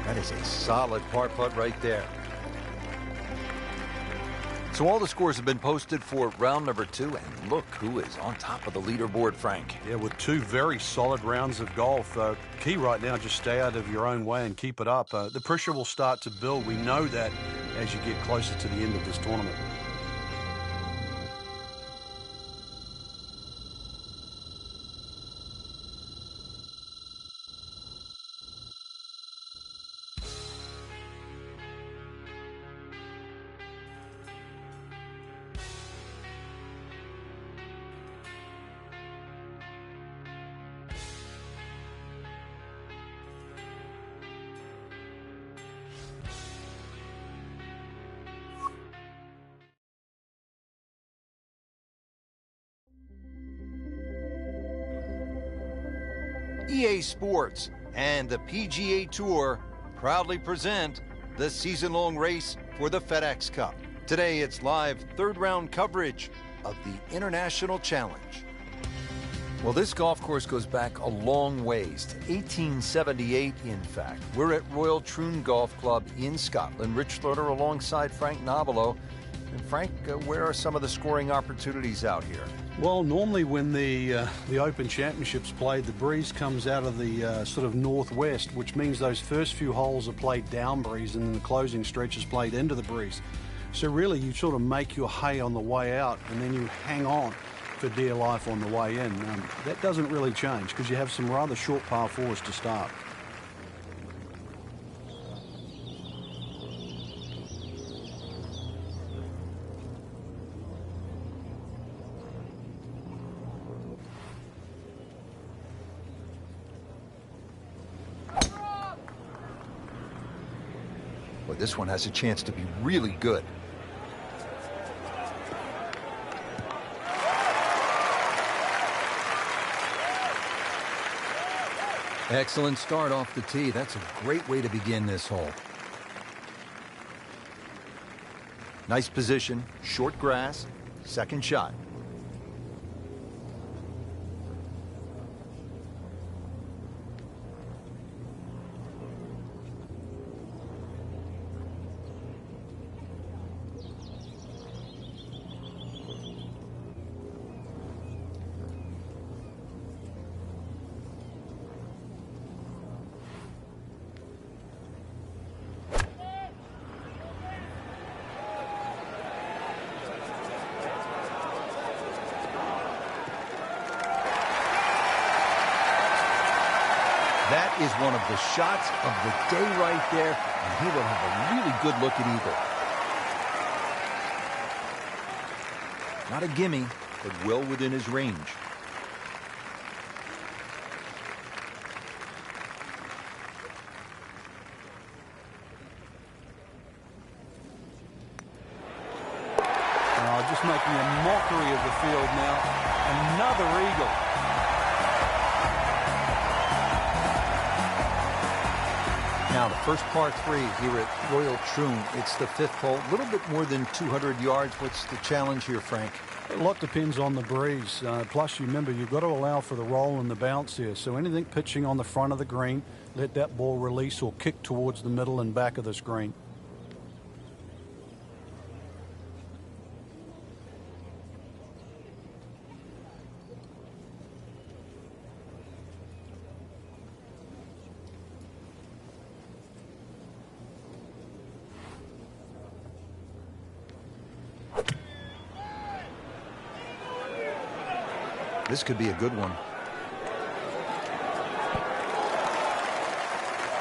That is a solid par putt right there. So all the scores have been posted for round number 2, and look who is on top of the leaderboard, Frank. Yeah, with 2 very solid rounds of golf. Key right now, just stay out of your own way and keep it up. The pressure will start to build. We know that as you get closer to the end of this tournament. EA Sports and the PGA Tour proudly present the season-long race for the FedEx Cup. Today, it's live third-round coverage of the International Challenge. Well, this golf course goes back a long ways, to 1878, in fact. We're at Royal Troon Golf Club in Scotland. Rich Slaughter alongside Frank Nobilo. And Frank, where are some of the scoring opportunities out here? Well, normally when the Open Championships played, the breeze comes out of the sort of northwest, which means those first few holes are played down breeze and then the closing stretch is played into the breeze. So really you sort of make your hay on the way out and then you hang on for dear life on the way in. That doesn't really change because you have some rather short par 4s to start. Well, this one has a chance to be really good. Excellent start off the tee. That's a great way to begin this hole. Nice position, short grass, second shot. That is one of the shots of the day right there, and he will have a really good-looking eagle. Not a gimme, but well within his range. Just making a mockery of the field now. Another eagle. Now, the first par 3 here at Royal Troon, it's the 5th hole, a little bit more than 200 yards. What's the challenge here, Frank? A lot depends on the breeze. Plus, you remember, you've got to allow for the roll and the bounce here. So anything pitching on the front of the green, let that ball release or kick towards the middle and back of this green. This could be a good one.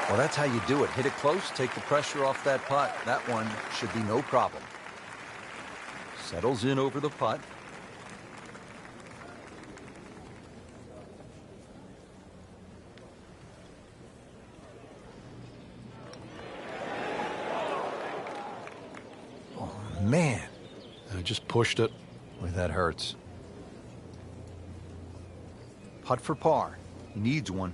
Well, that's how you do it. Hit it close, take the pressure off that putt. That one should be no problem. Settles in over the putt. Oh, man. I just pushed it. Boy, that hurts. Putt for par. He needs one.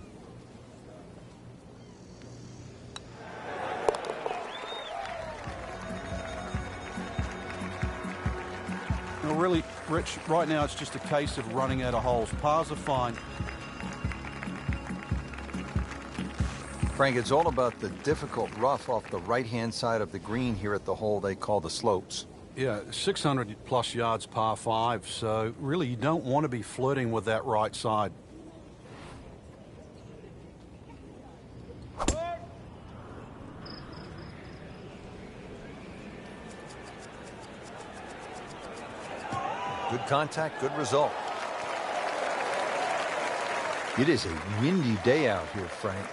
Well, really, Rich, right now it's just a case of running out of holes. Pars are fine. Frank, it's all about the difficult rough off the right-hand side of the green here at the hole they call the slopes. Yeah, 600 plus yards par 5, so really you don't want to be flirting with that right side. Good contact, good result. It is a windy day out here, Frank.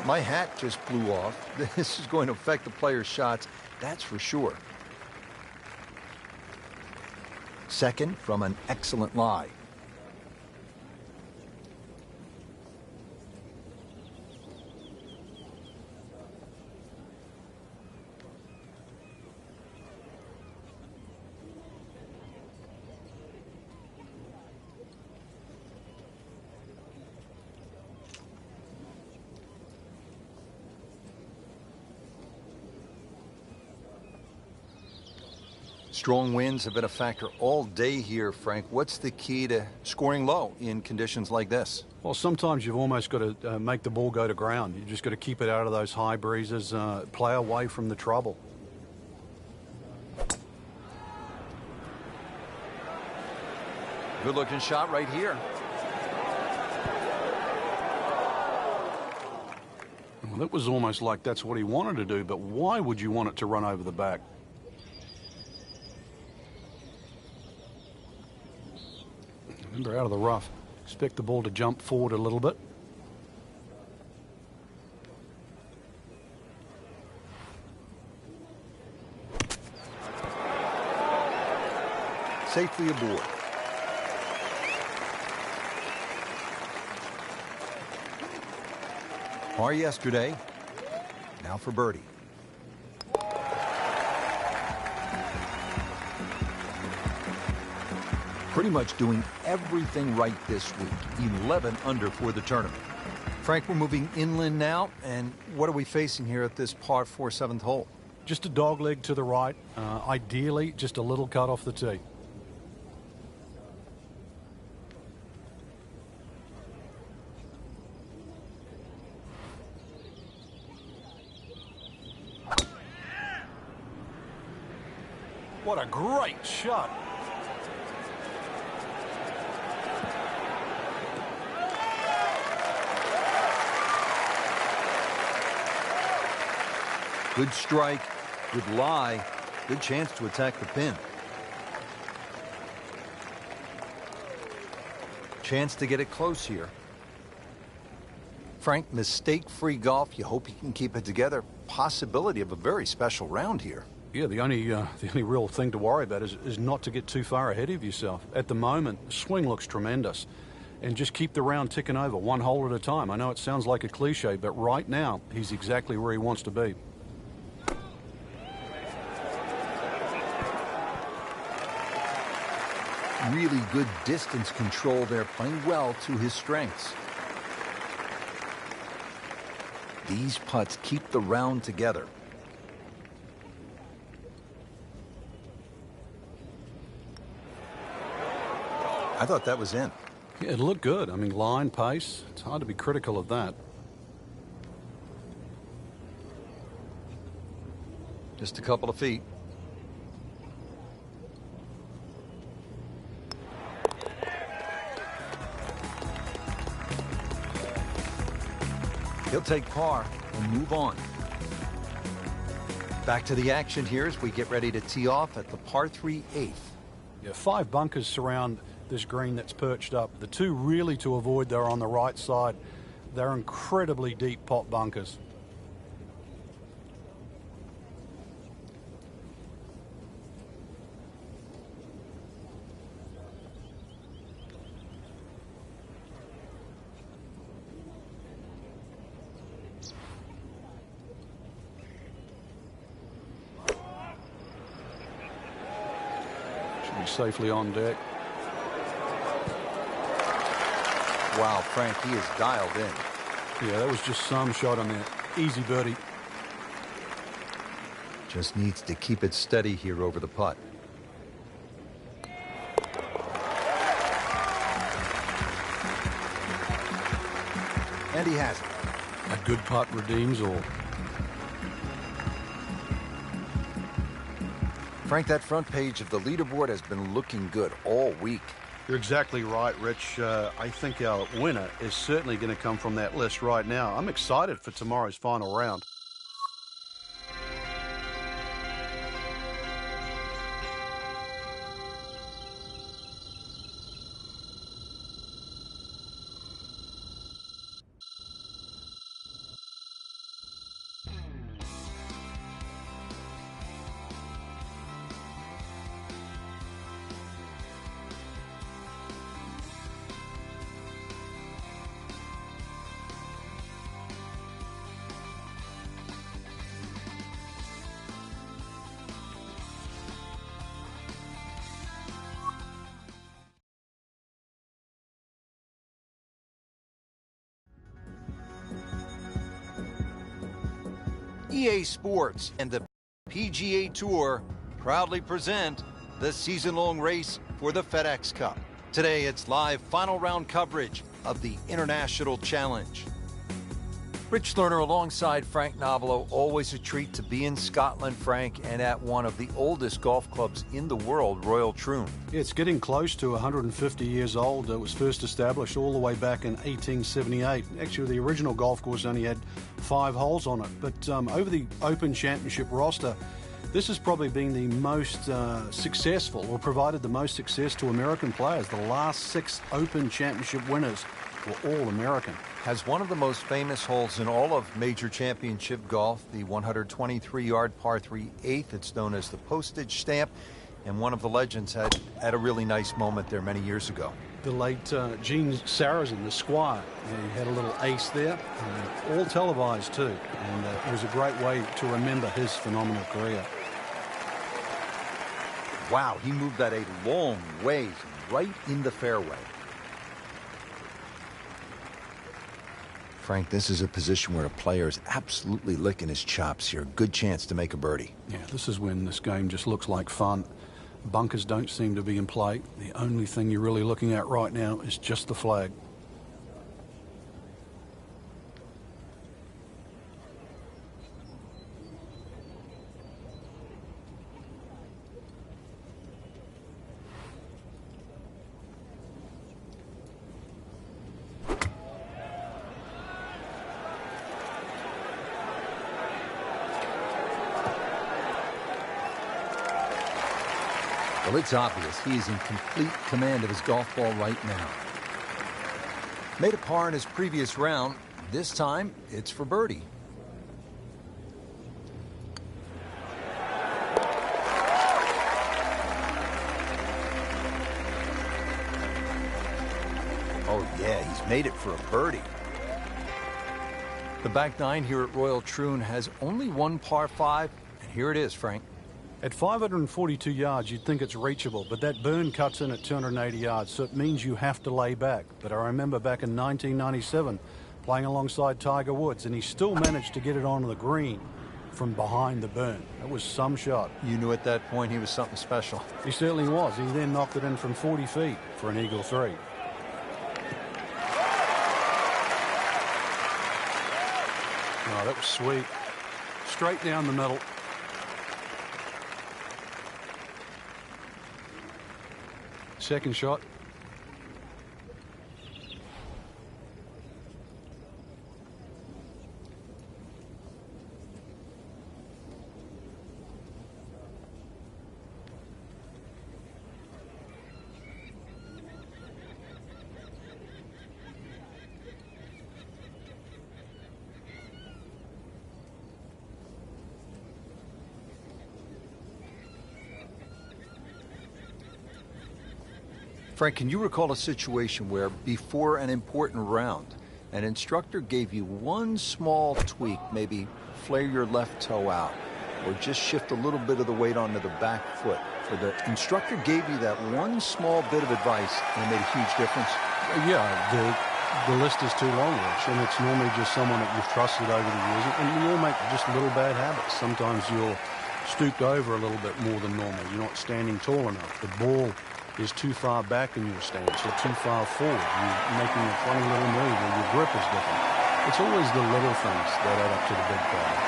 My hat just blew off. This is going to affect the players' shots, that's for sure. Second from an excellent lie. Strong winds have been a factor all day here, Frank. What's the key to scoring low in conditions like this? Well, sometimes you've almost got to make the ball go to ground. You've just got to keep it out of those high breezes, play away from the trouble. Good-looking shot right here. Well, it was almost like that's what he wanted to do, but why would you want it to run over the back? Remember, out of the rough. Expect the ball to jump forward a little bit. Safely aboard. Par yesterday, now for birdie. Pretty much doing everything right this week. 11 under for the tournament. Frank, we're moving inland now, and what are we facing here at this par 4 7th hole? Just a dog leg to the right. Ideally, just a little cut off the tee. What a great shot. Good strike, good lie, good chance to attack the pin. Chance to get it close here. Frank, mistake-free golf. You hope you can keep it together. Possibility of a very special round here. Yeah, the only real thing to worry about is not to get too far ahead of yourself. At the moment, the swing looks tremendous. And just keep the round ticking over, one hole at a time. I know it sounds like a cliche, but right now, he's exactly where he wants to be. Really good distance control there, playing well to his strengths. These putts keep the round together. I thought that was in. Yeah, it looked good. I mean, line, pace, it's hard to be critical of that. Just a couple of feet. He'll take par and move on. Back to the action here as we get ready to tee off at the par 3 8th. Yeah, 5 bunkers surround this green that's perched up. The two really to avoid, they're on the right side. They're incredibly deep pot bunkers. he's safely on deck. Wow, Frank, he is dialed in. Yeah, that was just some shot on that. Easy birdie. Just needs to keep it steady here over the putt. And he has it. A good putt redeems all. Frank, that front page of the leaderboard has been looking good all week. You're exactly right, Rich. I think our winner is certainly going to come from that list right now. I'm excited for tomorrow's final round. EA Sports and the PGA Tour proudly present the season-long race for the FedEx Cup. Today, it's live final round coverage of the International Challenge. Rich Lerner alongside Frank Novelo. Always a treat to be in Scotland, Frank, and at one of the oldest golf clubs in the world, Royal Troon. It's getting close to 150 years old. It was first established all the way back in 1878. Actually, the original golf course only had 5 holes on it. But over the Open Championship roster, this has probably been the most successful, or provided the most success to American players. The last 6 Open Championship winners were all American. Has one of the most famous holes in all of major championship golf, the 123-yard par 3 8th. It's known as the postage stamp, and one of the legends had a really nice moment there many years ago. The late Gene Sarazen, the Squire, he had a little ace there, all televised too, and it was a great way to remember his phenomenal career. Wow, he moved that a long ways right in the fairway. Frank, this is a position where a player is absolutely licking his chops here. Good chance to make a birdie. Yeah, this is when this game just looks like fun. Bunkers don't seem to be in play. The only thing you're really looking at right now is just the flag. Well, it's obvious he is in complete command of his golf ball right now. Made a par in his previous round. This time, it's for birdie. Oh, yeah, he's made it for a birdie. The back nine here at Royal Troon has only one par 5, and here it is, Frank. At 542 yards, you'd think it's reachable, but that burn cuts in at 280 yards, so it means you have to lay back. But I remember back in 1997 playing alongside Tiger Woods, and he still managed to get it onto the green from behind the burn. That was some shot. You knew at that point he was something special. He certainly was. He then knocked it in from 40 feet for an eagle 3. Oh, that was sweet. Straight down the middle. Second shot. Frank, can you recall a situation where before an important round, an instructor gave you one small tweak, maybe flare your left toe out, or just shift a little bit of the weight onto the back foot where the instructor gave you that one small bit of advice and it made a huge difference? Yeah, the list is too long, Rich, and it's normally just someone that you've trusted over the years, and we all make just little bad habits. Sometimes you're stooped over a little bit more than normal. You're not standing tall enough. The ball is too far back in your stance. You're too far forward. You're making a funny little move, or your grip is different. It's always the little things that add up to the big problem.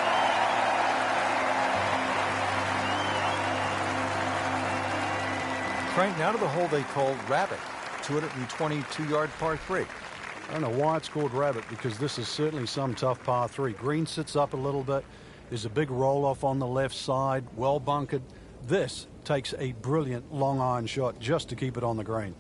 Frank, now to the hole they call Rabbit, 222-yard par 3. I don't know why it's called Rabbit, because this is certainly some tough par 3. Green sits up a little bit. There's a big roll-off on the left side, well bunkered. This takes a brilliant long iron shot just to keep it on the green.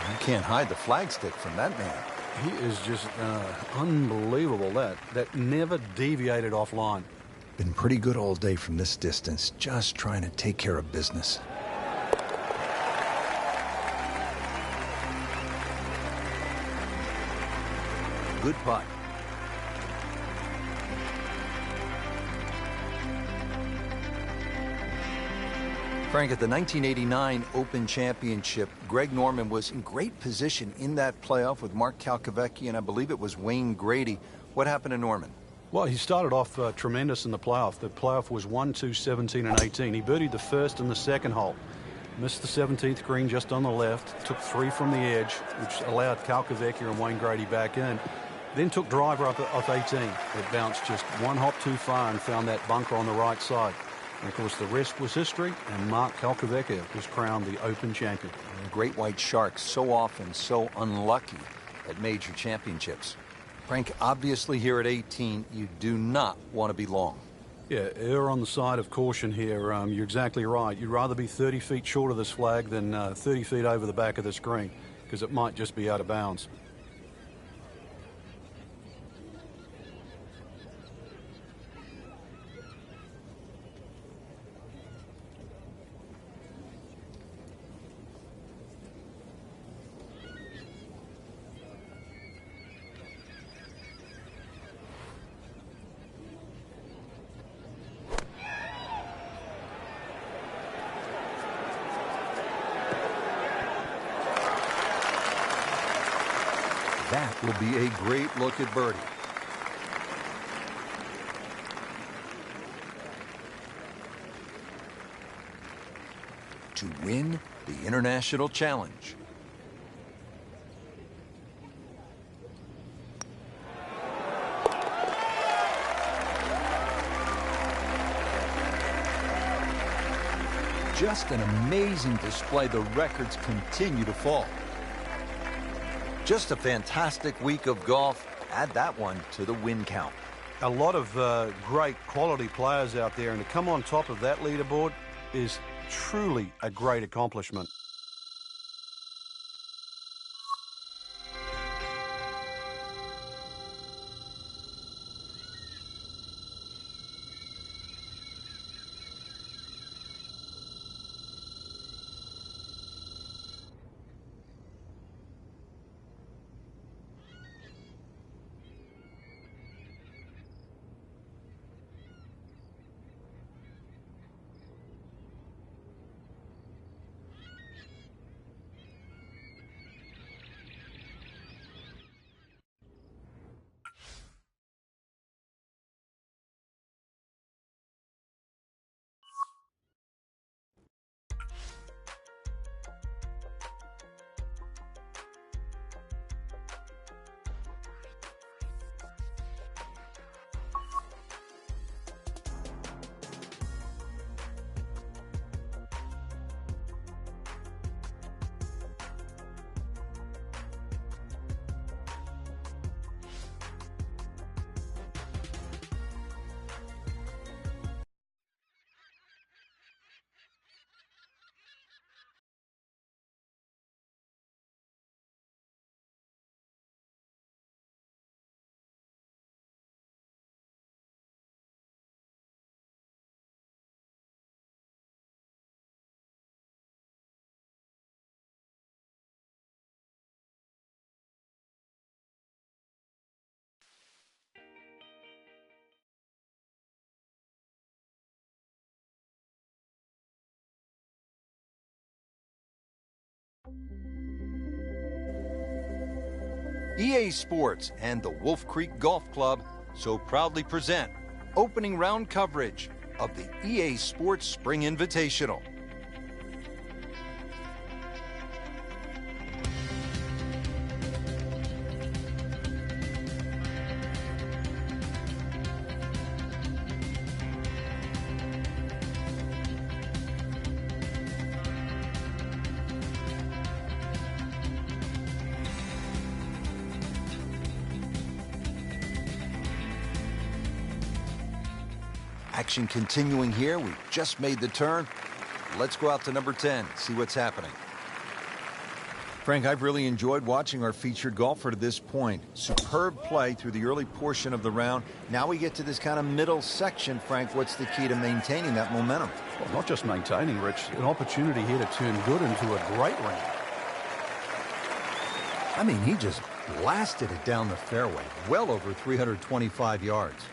You can't hide the flagstick from that man. He is just unbelievable. That never deviated offline. Been pretty good all day from this distance, just trying to take care of business. Good putt. Frank, at the 1989 Open Championship, Greg Norman was in great position in that playoff with Mark Calcavecchi, and I believe it was Wayne Grady. What happened to Norman? Well, he started off tremendous in the playoff. The playoff was 1, 2, 17, and 18. He birdied the first and the second hole. Missed the 17th green just on the left. Took 3 from the edge, which allowed Calcavecchi and Wayne Grady back in. Then took driver up off 18. It bounced just one hop too far and found that bunker on the right side. And, of course, the rest was history, and Mark Calcavecchi was crowned the Open champion. And great white sharks so often so unlucky at major championships. Frank, obviously here at 18, you do not want to be long. Yeah, err on the side of caution here. You're exactly right. You'd rather be 30 feet short of this flag than 30 feet over the back of the screen, because it might just be out of bounds. That will be a great look at birdie. To win the International Challenge. Just an amazing display. The records continue to fall. Just a fantastic week of golf. Add that one to the win count. A lot of great quality players out there, and to come on top of that leaderboard is truly a great accomplishment. EA Sports and the Wolf Creek Golf Club so proudly present opening round coverage of the EA Sports Spring Invitational. Action continuing here. We just made the turn. Let's go out to number 10, see what's happening. Frank, I've really enjoyed watching our featured golfer to this point. Superb play through the early portion of the round. Now we get to this kind of middle section. Frank, what's the key to maintaining that momentum? Well, not just maintaining, Rich. An opportunity here to turn good into a great round. I mean, he just blasted it down the fairway, well over 325 yards.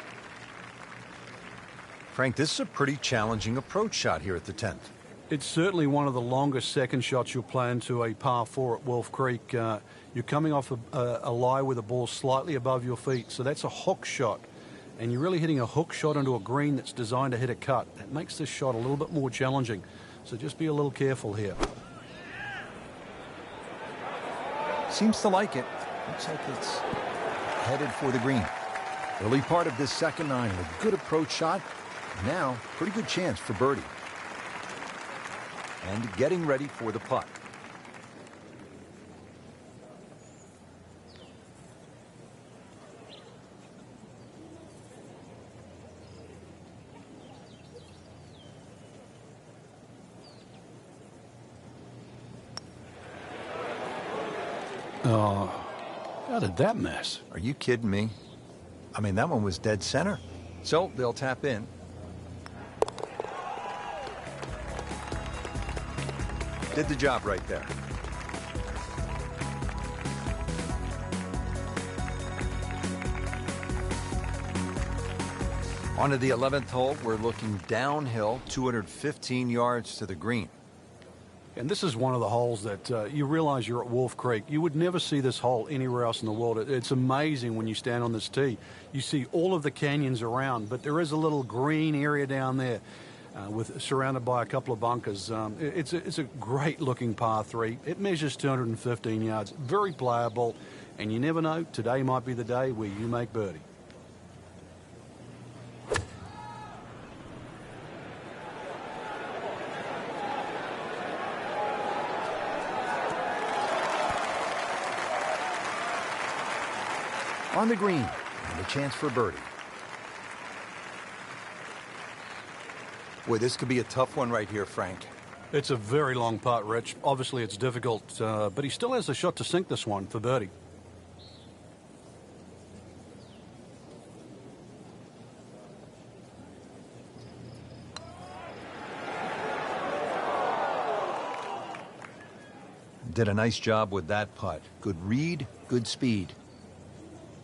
Frank, this is a pretty challenging approach shot here at the 10th. It's certainly one of the longest second shots you'll play into a par 4 at Wolf Creek. You're coming off a lie with a ball slightly above your feet, so that's a hook shot. And you're really hitting a hook shot into a green that's designed to hit a cut. That makes this shot a little bit more challenging. So just be a little careful here. Seems to like it. Looks like it's headed for the green. Early part of this second nine, a good approach shot. Now, pretty good chance for birdie. And getting ready for the putt. Oh, how did that miss? Are you kidding me? I mean, that one was dead center. So they'll tap in. Did the job right there. On to the 11th hole. We're looking downhill, 215 yards to the green. And this is one of the holes that you realize you're at Wolf Creek. You would never see this hole anywhere else in the world. It's amazing when you stand on this tee. You see all of the canyons around, but there is a little green area down there surrounded by a couple of bunkers. It's a great-looking par 3. It measures 215 yards, very playable, and you never know, today might be the day where you make birdie. On the green, and a chance for birdie. Boy, this could be a tough one right here, Frank. It's a very long putt, Rich. Obviously, it's difficult, but he still has a shot to sink this one for birdie. Did a nice job with that putt. Good read, good speed.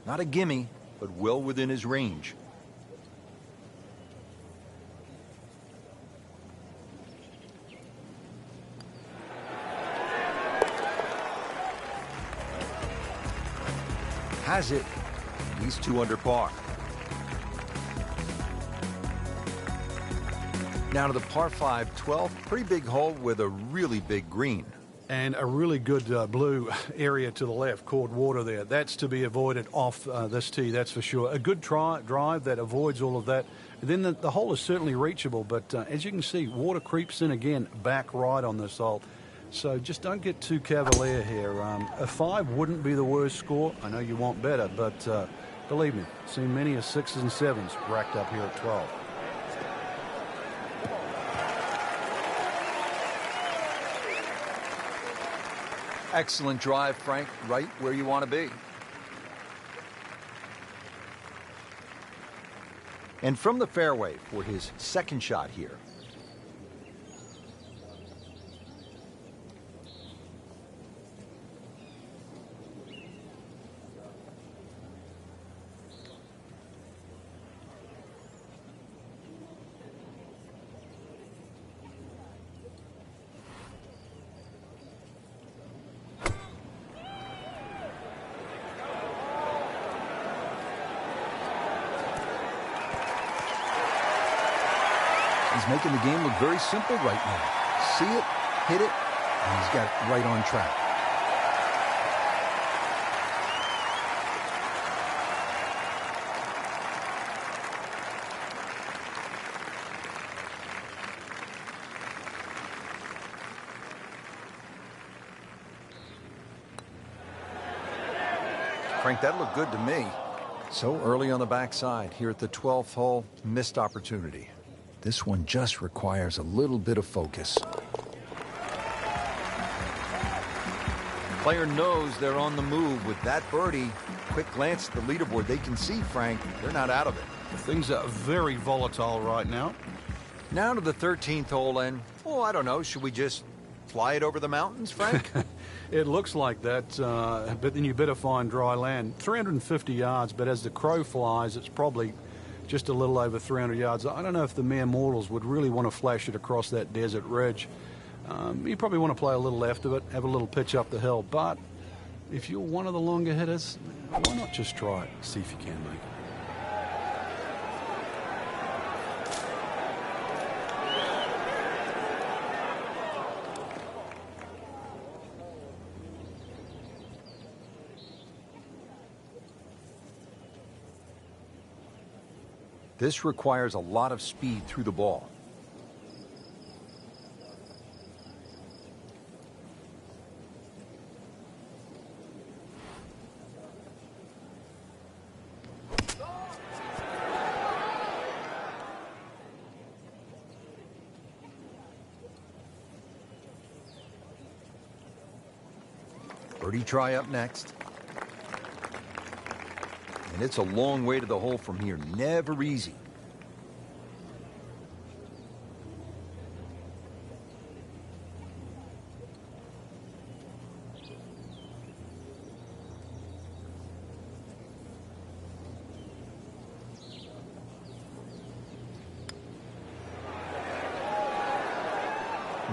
Not a gimme, but well within his range. Has it. He's 2 under par. Now to the par 5, 12th. Pretty big hole with a really big green. And a really good blue area to the left, called water there. That's to be avoided off this tee, that's for sure. A good drive that avoids all of that. And then the hole is certainly reachable, but as you can see, water creeps in again, back right on this hole. So just don't get too cavalier here. A 5 wouldn't be the worst score. I know you want better, but believe me, seen many as 6s and 7s racked up here at 12. Excellent drive, Frank. Right where you want to be. And from the fairway for his second shot here. making the game look very simple right now. See it, hit it, and he's got it right on track. Frank, that looked good to me. So early on the backside here at the 12th hole, missed opportunity. This one just requires a little bit of focus. Player knows they're on the move with that birdie. Quick glance at the leaderboard. They can see, Frank, they're not out of it. Things are very volatile right now. Now to the 13th hole, and, oh, I don't know, should we just fly it over the mountains, Frank? It looks like that, but then you better find dry land. 350 yards, but as the crow flies, it's probably just a little over 300 yards. I don't know if the mere mortals would really want to flash it across that desert ridge. You probably want to play a little left of it, have a little pitch up the hill, but if you're one of the longer hitters, why not just try it, see if you can make it. This requires a lot of speed through the ball. Birdie try up next. And it's a long way to the hole from here. Never easy.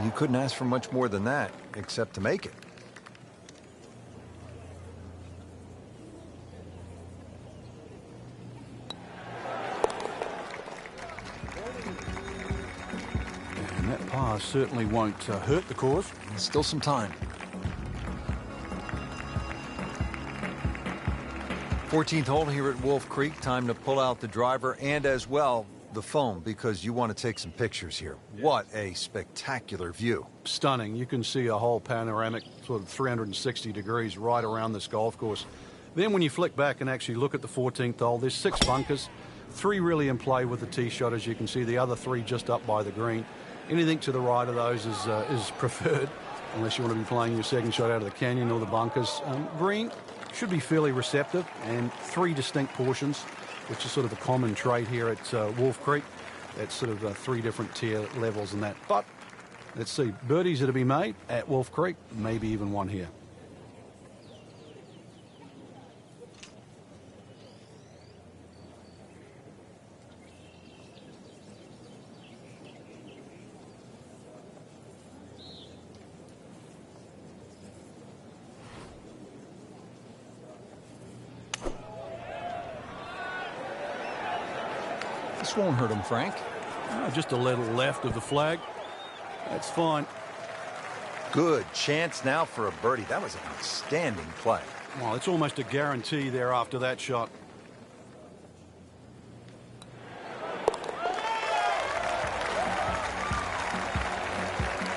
You couldn't ask for much more than that, except to make it. Certainly won't hurt the cause. There's still some time. 14th hole here at Wolf Creek. Time to pull out the driver and as well the phone because you want to take some pictures here. What a spectacular view. Stunning. You can see a whole panoramic sort of 360 degrees right around this golf course. Then when you flick back and actually look at the 14th hole, there's 6 bunkers, 3 really in play with the tee shot, as you can see, the other 3 just up by the green. Anything to the right of those is preferred, unless you want to be playing your second shot out of the canyon or the bunkers. Green should be fairly receptive, and 3 distinct portions, which is sort of the common trait here at Wolf Creek. That's sort of 3 different tier levels in that. But let's see, birdies are to be made at Wolf Creek, maybe even one here. This won't hurt him, Frank. Just a little left of the flag. That's fine. Good chance now for a birdie. That was an outstanding play. Well, it's almost a guarantee there after that shot.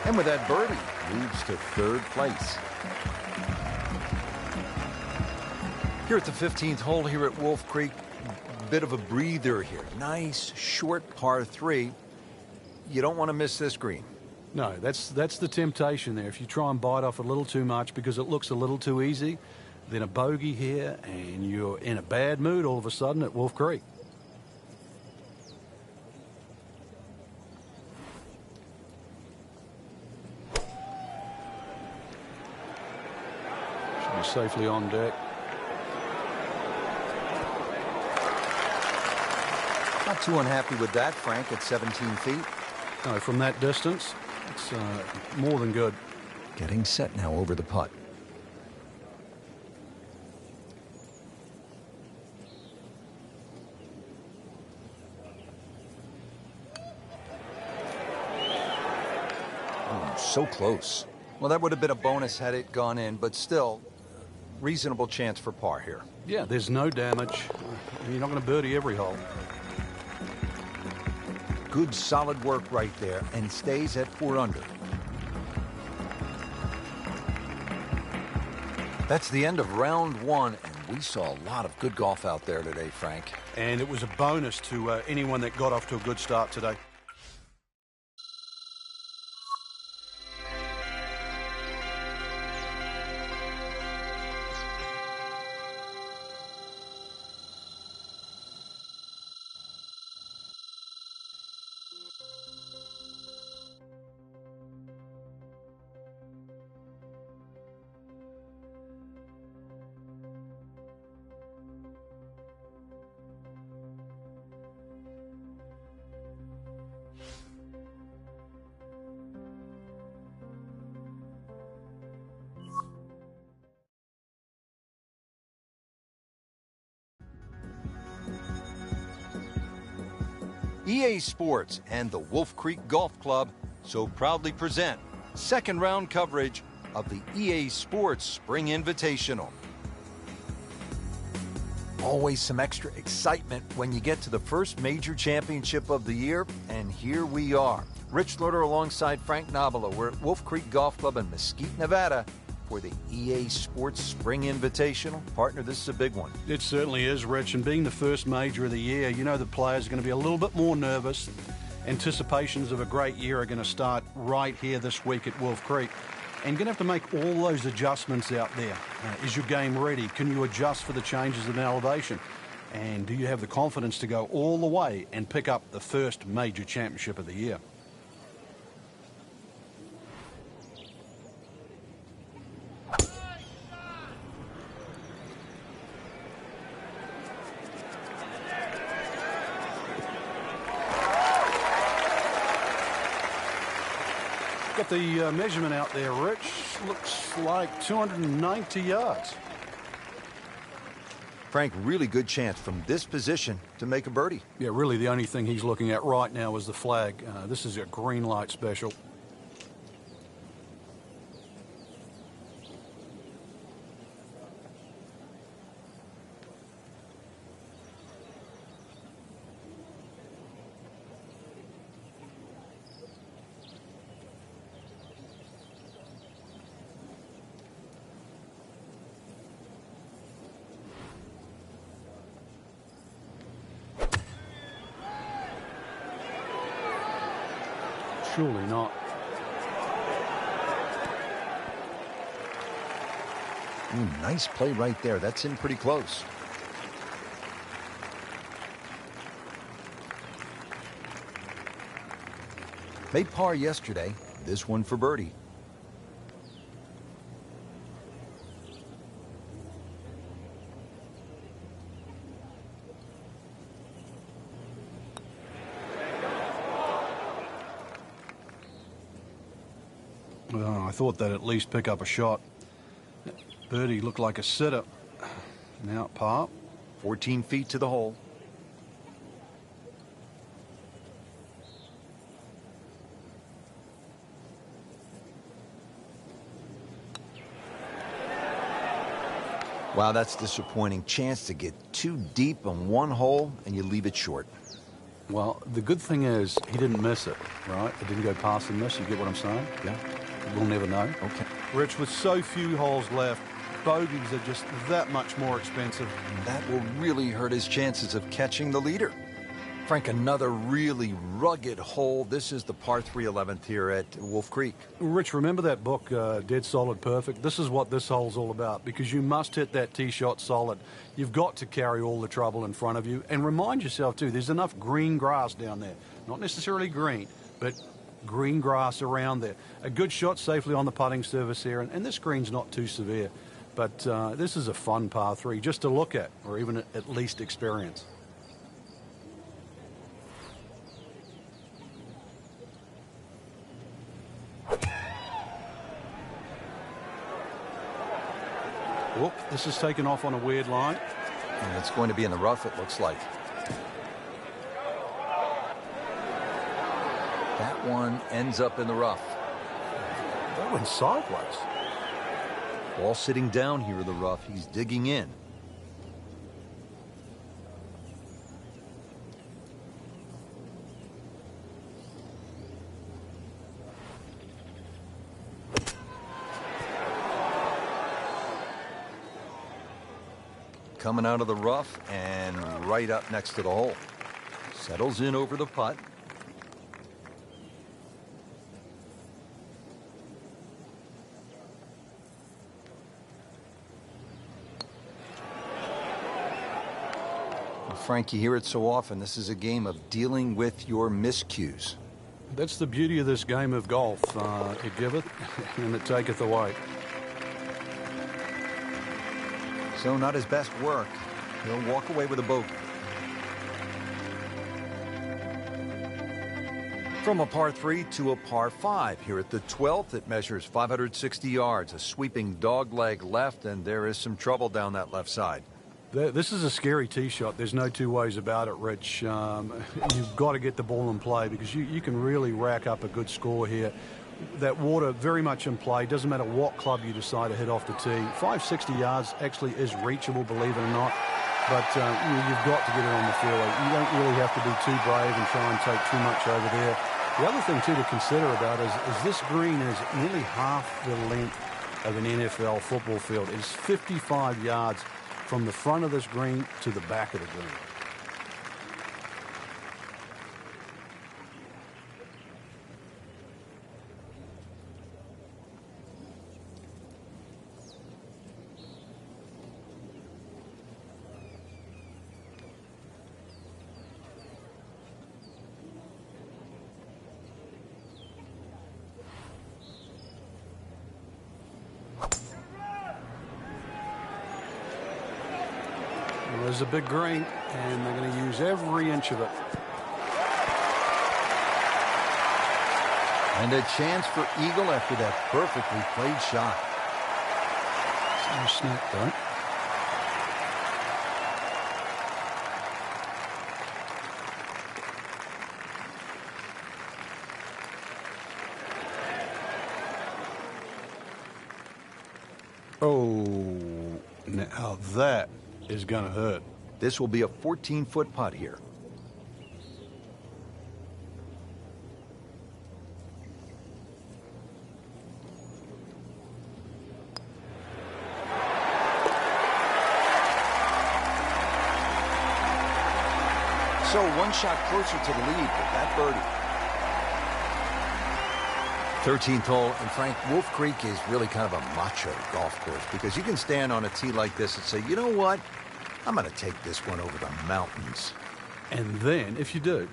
And with that birdie, moves to 3rd place. Here at the 15th hole here at Wolf Creek, bit of a breather here. Nice, short par 3. You don't want to miss this green. No, that's the temptation there. If you try and bite off a little too much because it looks a little too easy, then a bogey here and you're in a bad mood all of a sudden at Wolf Creek. Should be safely on deck. Not too unhappy with that, Frank, at 17 feet. No, from that distance, it's more than good. Getting set now over the putt. Ooh, so close. Well, that would have been a bonus had it gone in, but still, reasonable chance for par here. Yeah, there's no damage. You're not going to birdie every hole. Good solid work right there, and stays at 4 under. That's the end of round 1, and we saw a lot of good golf out there today, Frank. And it was a bonus to anyone that got off to a good start today. EA Sports and the Wolf Creek Golf Club so proudly present second round coverage of the EA Sports Spring Invitational. Always some extra excitement when you get to the first major championship of the year, and here we are. Rich Loader alongside Frank Nobilo. We're at Wolf Creek Golf Club in Mesquite, Nevada for the EA Sports Spring Invitational. Partner, this is a big one. It certainly is, Rich, and being the first major of the year, you know the players are going to be a little bit more nervous. Anticipations of a great year are going to start right here this week at Wolf Creek. And you're going to have to make all those adjustments out there. Is your game ready? Can you adjust for the changes in elevation? And do you have the confidence to go all the way and pick up the first major championship of the year? Got the measurement out there, Rich. Looks like 290 yards. Frank, really good chance from this position to make a birdie. Yeah, really the only thing he's looking at right now is the flag. This is a green light special. Surely not. Ooh, nice play right there. That's in pretty close. Made par yesterday. This one for birdie. Oh, I thought they'd at least pick up a shot. Birdie looked like a sitter. Now at par. 14 feet to the hole. Wow, that's disappointing. Chance to get too deep on one hole, and you leave it short. Well, the good thing is he didn't miss it, right? It didn't go past the miss. You get what I'm saying? Yeah. We'll never know. Okay. Rich, with so few holes left, bogeys are just that much more expensive. That will really hurt his chances of catching the leader. Frank, another really rugged hole. This is the par 3 11th here at Wolf Creek. Rich, remember that book, Dead Solid Perfect? This is what this hole's all about, because you must hit that tee shot solid. You've got to carry all the trouble in front of you. And remind yourself, too, there's enough green grass down there. Not necessarily green, but green grass around there. A good shot safely on the putting surface here, and this green's not too severe. But this is a fun par 3 just to look at, or even at least experience. Whoop, this is taken off on a weird line. And it's going to be in the rough, it looks like. That one ends up in the rough. That went sideways. Ball sitting down here in the rough. He's digging in. Coming out of the rough and right up next to the hole. Settles in over the putt. Well, Frank, you hear it so often. This is a game of dealing with your miscues. That's the beauty of this game of golf. It giveth and it taketh away. So not his best work. He'll walk away with a bogey. From a par 3 to a par 5 here at the 12th. It measures 560 yards, a sweeping dogleg left, and there is some trouble down that left side. This is a scary tee shot. There's no two ways about it, Rich. You've got to get the ball in play because you can really rack up a good score here. That water very much in play. Doesn't matter what club you decide to hit off the tee. 560 yards actually is reachable, believe it or not. But you've got to get it on the fairway. You don't really have to be too brave and try and take too much over there. The other thing, too, to consider about is this green is nearly half the length of an NFL football field. It's 55 yards from the front of this green to the back of the green. There's a big green, and they're going to use every inch of it. And a chance for eagle after that perfectly played shot. No snap, though. Oh, now that is going to hurt. This will be a 14-foot putt here. So one shot closer to the lead with that birdie. 13th hole, and Frank, Wolf Creek is really kind of a macho golf course because you can stand on a tee like this and say, you know what? I'm going to take this one over the mountains. And then, if you do,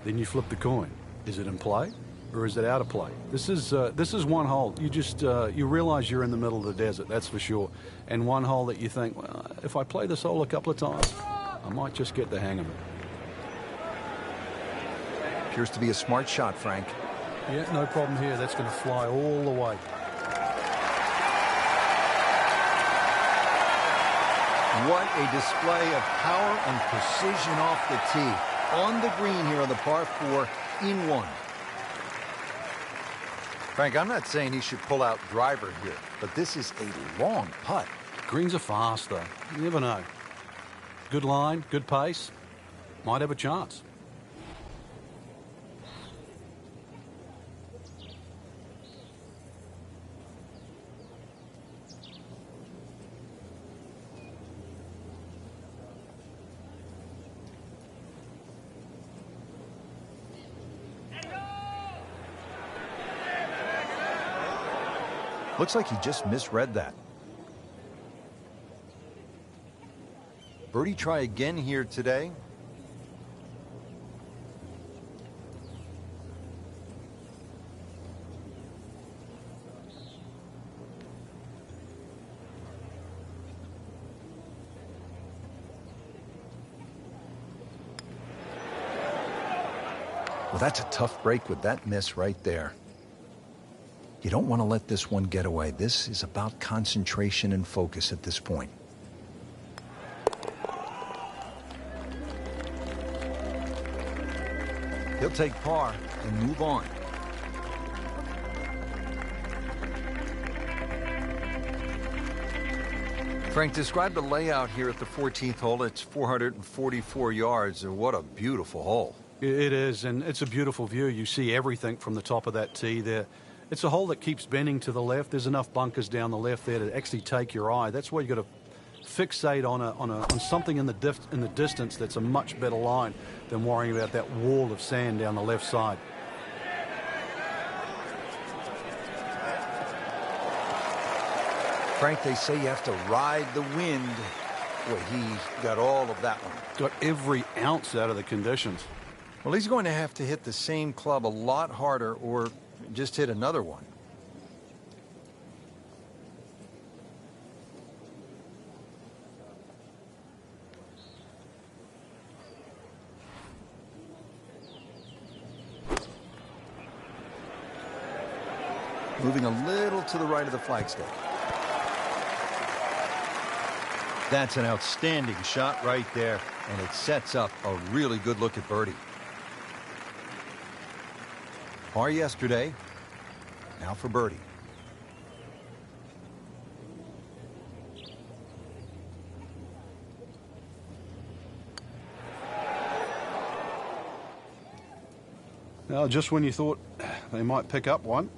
then you flip the coin. Is it in play or is it out of play? This is one hole. You just you realize you're in the middle of the desert, that's for sure. And one hole that you think, well, if I play this hole a couple of times, I might just get the hang of it. Appears to be a smart shot, Frank. Yeah, no problem here. That's going to fly all the way. What a display of power and precision off the tee. On the green here on the par 4 in one. Frank, I'm not saying he should pull out driver here, but this is a long putt. Greens are fast, though. You never know. Good line, good pace. Might have a chance. Looks like he just misread that. Birdie try again here today. Well, that's a tough break with that miss right there. You don't want to let this one get away. This is about concentration and focus at this point. He'll take par and move on. Frank, describe the layout here at the 14th hole. It's 444 yards. What a beautiful hole. It is, and it's a beautiful view. You see everything from the top of that tee there. It's a hole that keeps bending to the left. There's enough bunkers down the left there to actually take your eye. That's why you got to fixate on something in the distance that's a much better line than worrying about that wall of sand down the left side. Frank, they say you have to ride the wind. Boy, he's got all of that one. Got every ounce out of the conditions. Well, he's going to have to hit the same club a lot harder or just hit another one. Moving a little to the right of the flagstick. That's an outstanding shot right there, and it sets up a really good look at birdie. Par yesterday, now for birdie. Now, just when you thought they might pick up one,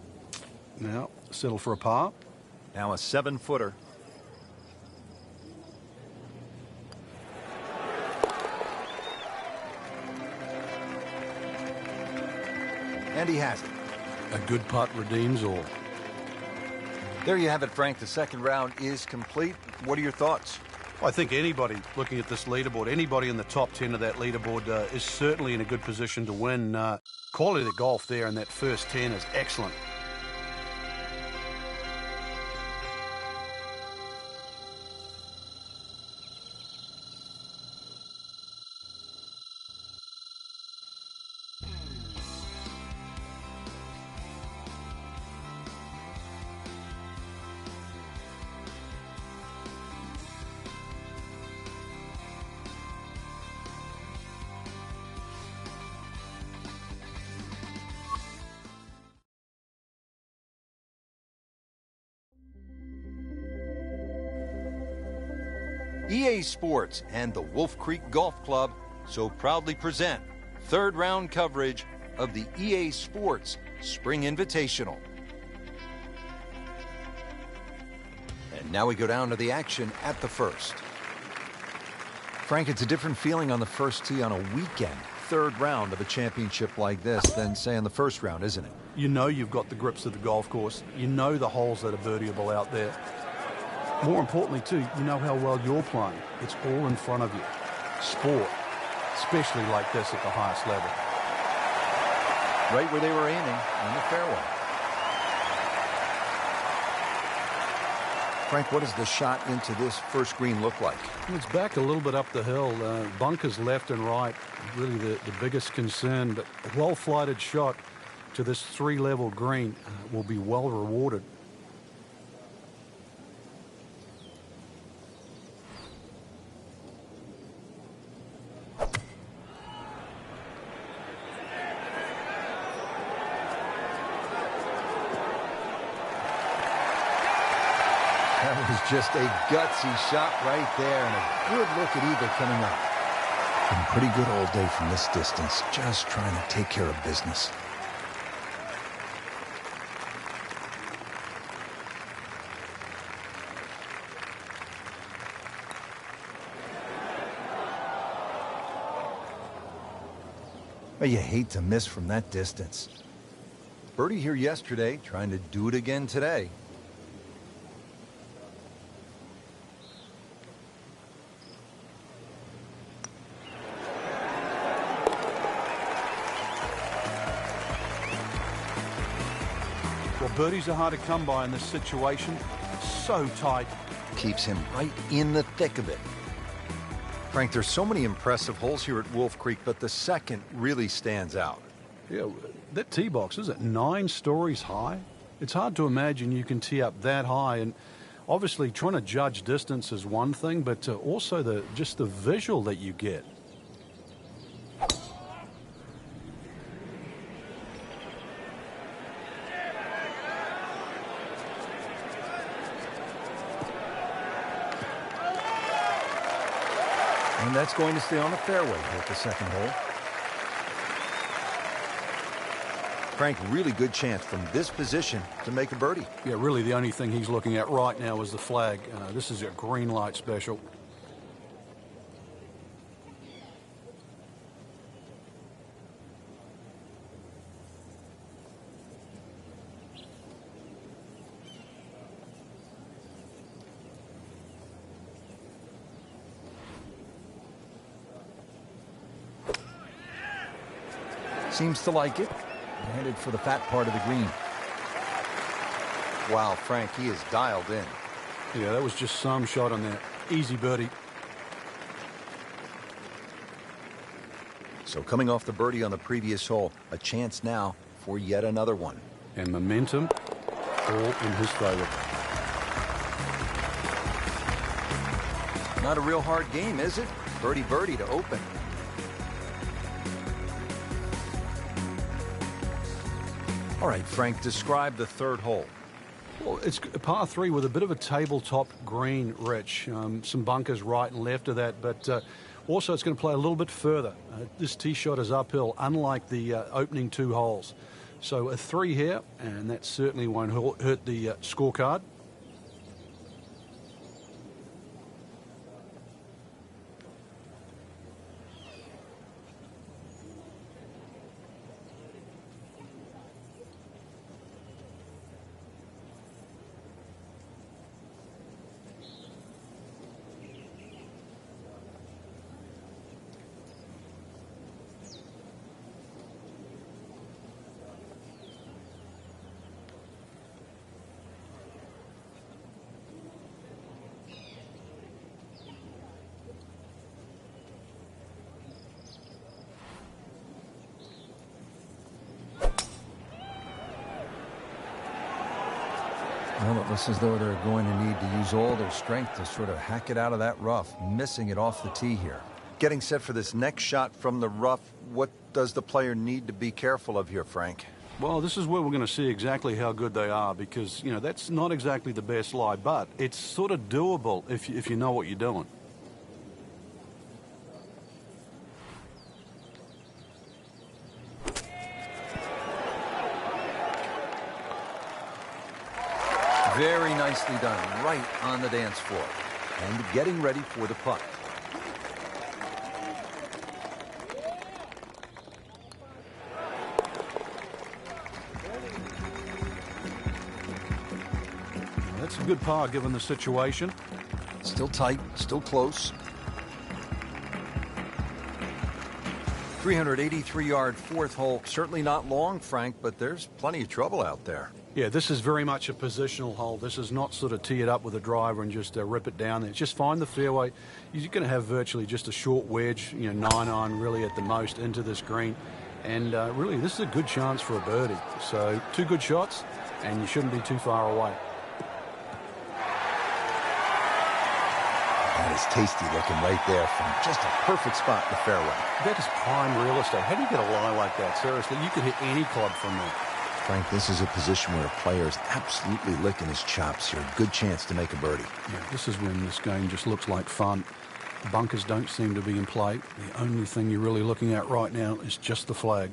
now settle for a par. Now a 7-footer. And he has it. A good putt redeems all. There you have it, Frank. The second round is complete. What are your thoughts? I think anybody looking at this leaderboard, anybody in the top 10 of that leaderboard is certainly in a good position to win. Quality of the golf there in that first 10 is excellent. EA Sports and the Wolf Creek Golf Club so proudly present third round coverage of the EA Sports Spring Invitational. And now we go down to the action at the first. Frank, it's a different feeling on the first tee on a weekend, third round of a championship like this than, say, on the first round, isn't it? You know you've got the grips of the golf course. You know the holes that are birdieable out there. More importantly, too, you know how well you're playing. It's all in front of you. Sport, especially like this at the highest level. Right where they were aiming, on the fairway. Frank, what does the shot into this first green look like? It's back a little bit up the hill. Bunkers left and right, really the biggest concern. But a well-flighted shot to this three-level green will be well rewarded. That was just a gutsy shot right there, and a good look at eagle coming up. Been pretty good all day from this distance, just trying to take care of business. Well, you hate to miss from that distance. Birdie here yesterday, trying to do it again today. Well, birdies are hard to come by in this situation. So tight. Keeps him right in the thick of it. Frank, there's so many impressive holes here at Wolf Creek, but the second really stands out. Yeah, that tee box, is it 9 stories high? It's hard to imagine you can tee up that high, and obviously trying to judge distance is one thing, but also just the visual that you get. And that's going to stay on the fairway here at the second hole. Frank, really good chance from this position to make a birdie. Yeah, really the only thing he's looking at right now is the flag. This is a green light special. Seems to like it. Headed for the fat part of the green. Wow, Frank, he is dialed in. Yeah, that was just some shot on that. Easy birdie. So coming off the birdie on the previous hole, a chance now for yet another one. And momentum all in his favor. Not a real hard game, is it? Birdie to open. All right, Frank, describe the third hole. Well, it's a par 3 with a bit of a tabletop green, Rich. Some bunkers right and left of that, but also it's going to play a little bit further. This tee shot is uphill, unlike the opening 2 holes. So a 3 here, and that certainly won't hurt the scorecard. Well, it looks as though they're going to need to use all their strength to sort of hack it out of that rough, missing it off the tee here. Getting set for this next shot from the rough, what does the player need to be careful of here, Frank? Well, this is where we're going to see exactly how good they are because, you know, that's not exactly the best lie, but it's sort of doable if you know what you're doing. Very nicely done, right on the dance floor. And getting ready for the putt. That's a good par given the situation. Still tight, still close. 383-yard fourth hole. Certainly not long, Frank, but there's plenty of trouble out there. Yeah, this is very much a positional hole. This is not sort of tee it up with a driver and just rip it down there. Just find the fairway. You're going to have virtually just a short wedge, 9-iron really at the most into this green. And really, this is a good chance for a birdie. So 2 good shots, and you shouldn't be too far away. That is tasty looking right there from just a perfect spot in the fairway. That is prime real estate. How do you get a lie like that? Seriously, you could hit any club from there. Frank, this is a position where a player is absolutely licking his chops here. Good chance to make a birdie. Yeah, this is when this game just looks like fun. The bunkers don't seem to be in play. The only thing you're really looking at right now is just the flag.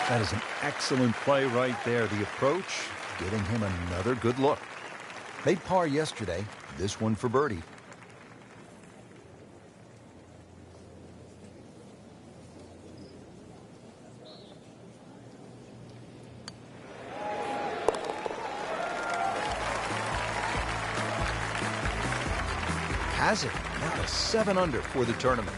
That is an excellent play right there. The approach, getting him another good look. Made par yesterday, this one for birdie. Has it. Now a 7 under for the tournament.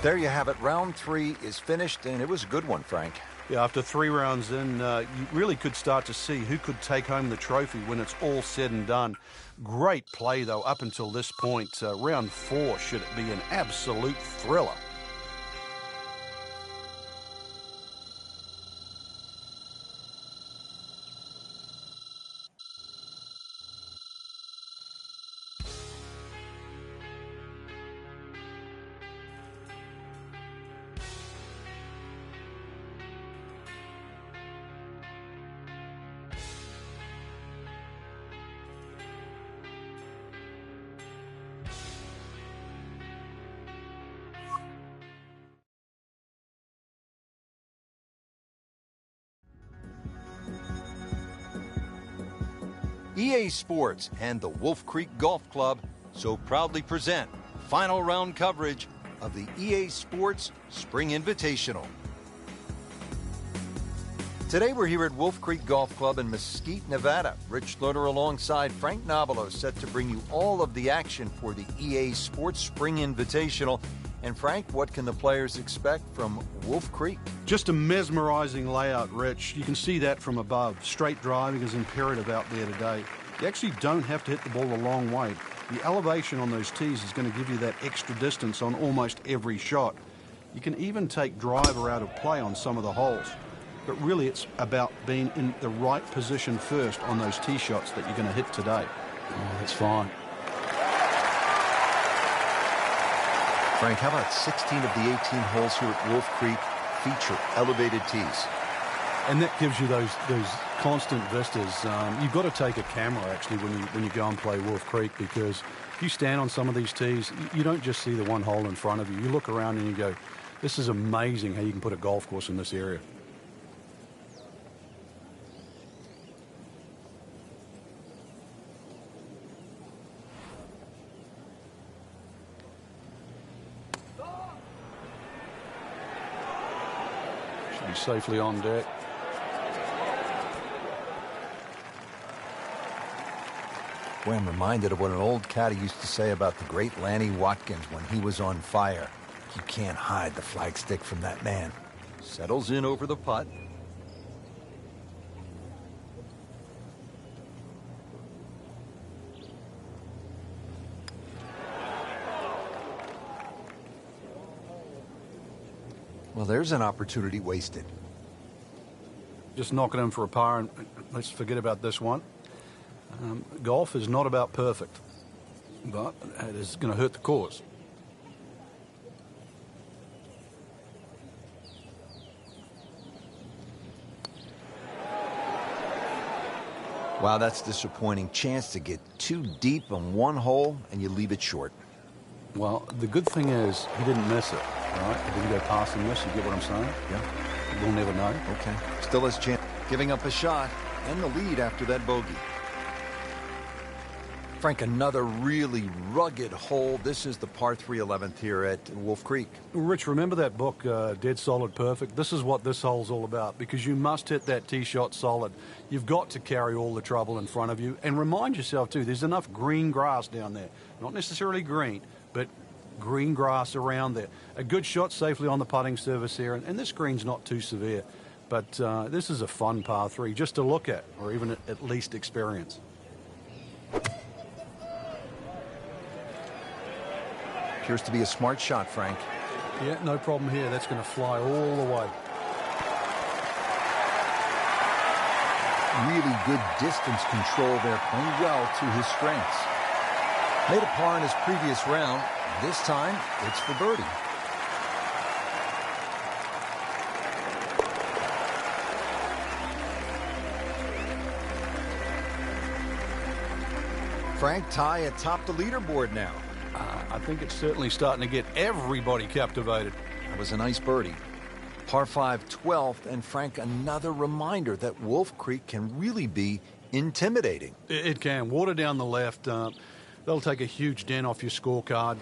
There you have it. Round 3 is finished, and it was a good one, Frank. Yeah, after 3 rounds in, you really could start to see who could take home the trophy when it's all said and done. Great play, though, up until this point. Round 4 should be an absolute thriller. EA Sports and the Wolf Creek Golf Club so proudly present final round coverage of the EA Sports Spring Invitational. Today we're here at Wolf Creek Golf Club in Mesquite, Nevada. Rich Lerner alongside Frank Nobilo set to bring you all of the action for the EA Sports Spring Invitational. And Frank, what can the players expect from Wolf Creek? Just a mesmerizing layout, Rich. You can see that from above. Straight driving is imperative out there today. You actually don't have to hit the ball a long way. The elevation on those tees is going to give you that extra distance on almost every shot. You can even take driver out of play on some of the holes. But really it's about being in the right position first on those tee shots that you're going to hit today. Oh, that's fine. Frank, how about 16 of the 18 holes here at Wolf Creek feature elevated tees? And that gives you those constant vistas. You've got to take a camera, actually, when you go and play Wolf Creek, because if you stand on some of these tees, you don't just see the one hole in front of you. You look around and you go, this is amazing how you can put a golf course in this area. Be safely on deck. Boy, I'm reminded of what an old caddy used to say about the great Lanny Watkins when he was on fire. You can't hide the flagstick from that man. Settles in over the putt. Well, there's an opportunity wasted. Just knock it in for a par, and let's forget about this one. Golf is not about perfect, but it is going to hurt the cause. Wow, that's disappointing. Chance to get too deep on one hole, and you leave it short. Well, the good thing is he didn't miss it. All right, he didn't go past the miss. You get what I'm saying? Yeah. We'll never know. Okay. Still has chance. Giving up a shot and the lead after that bogey. Frank, another really rugged hole. This is the par 3 11th here at Wolf Creek. Rich, remember that book, Dead Solid Perfect? This is what this hole's all about, because you must hit that tee shot solid. You've got to carry all the trouble in front of you. And remind yourself, too, there's enough green grass down there. Not necessarily green, but green grass around there. A good shot safely on the putting surface here, and this green's not too severe. But this is a fun par 3 just to look at, or even at least experience. Appears to be a smart shot, Frank. Yeah, no problem here. That's going to fly all the way. Really good distance control there, playing well to his strengths. Made a par in his previous round. This time, it's for birdie. Frank, tie atop the leaderboard now. I think it's certainly starting to get everybody captivated. That was a nice birdie. Par 5, 12th, and Frank, another reminder that Wolf Creek can really be intimidating. It can. Water down the left. They'll take a huge dent off your scorecard.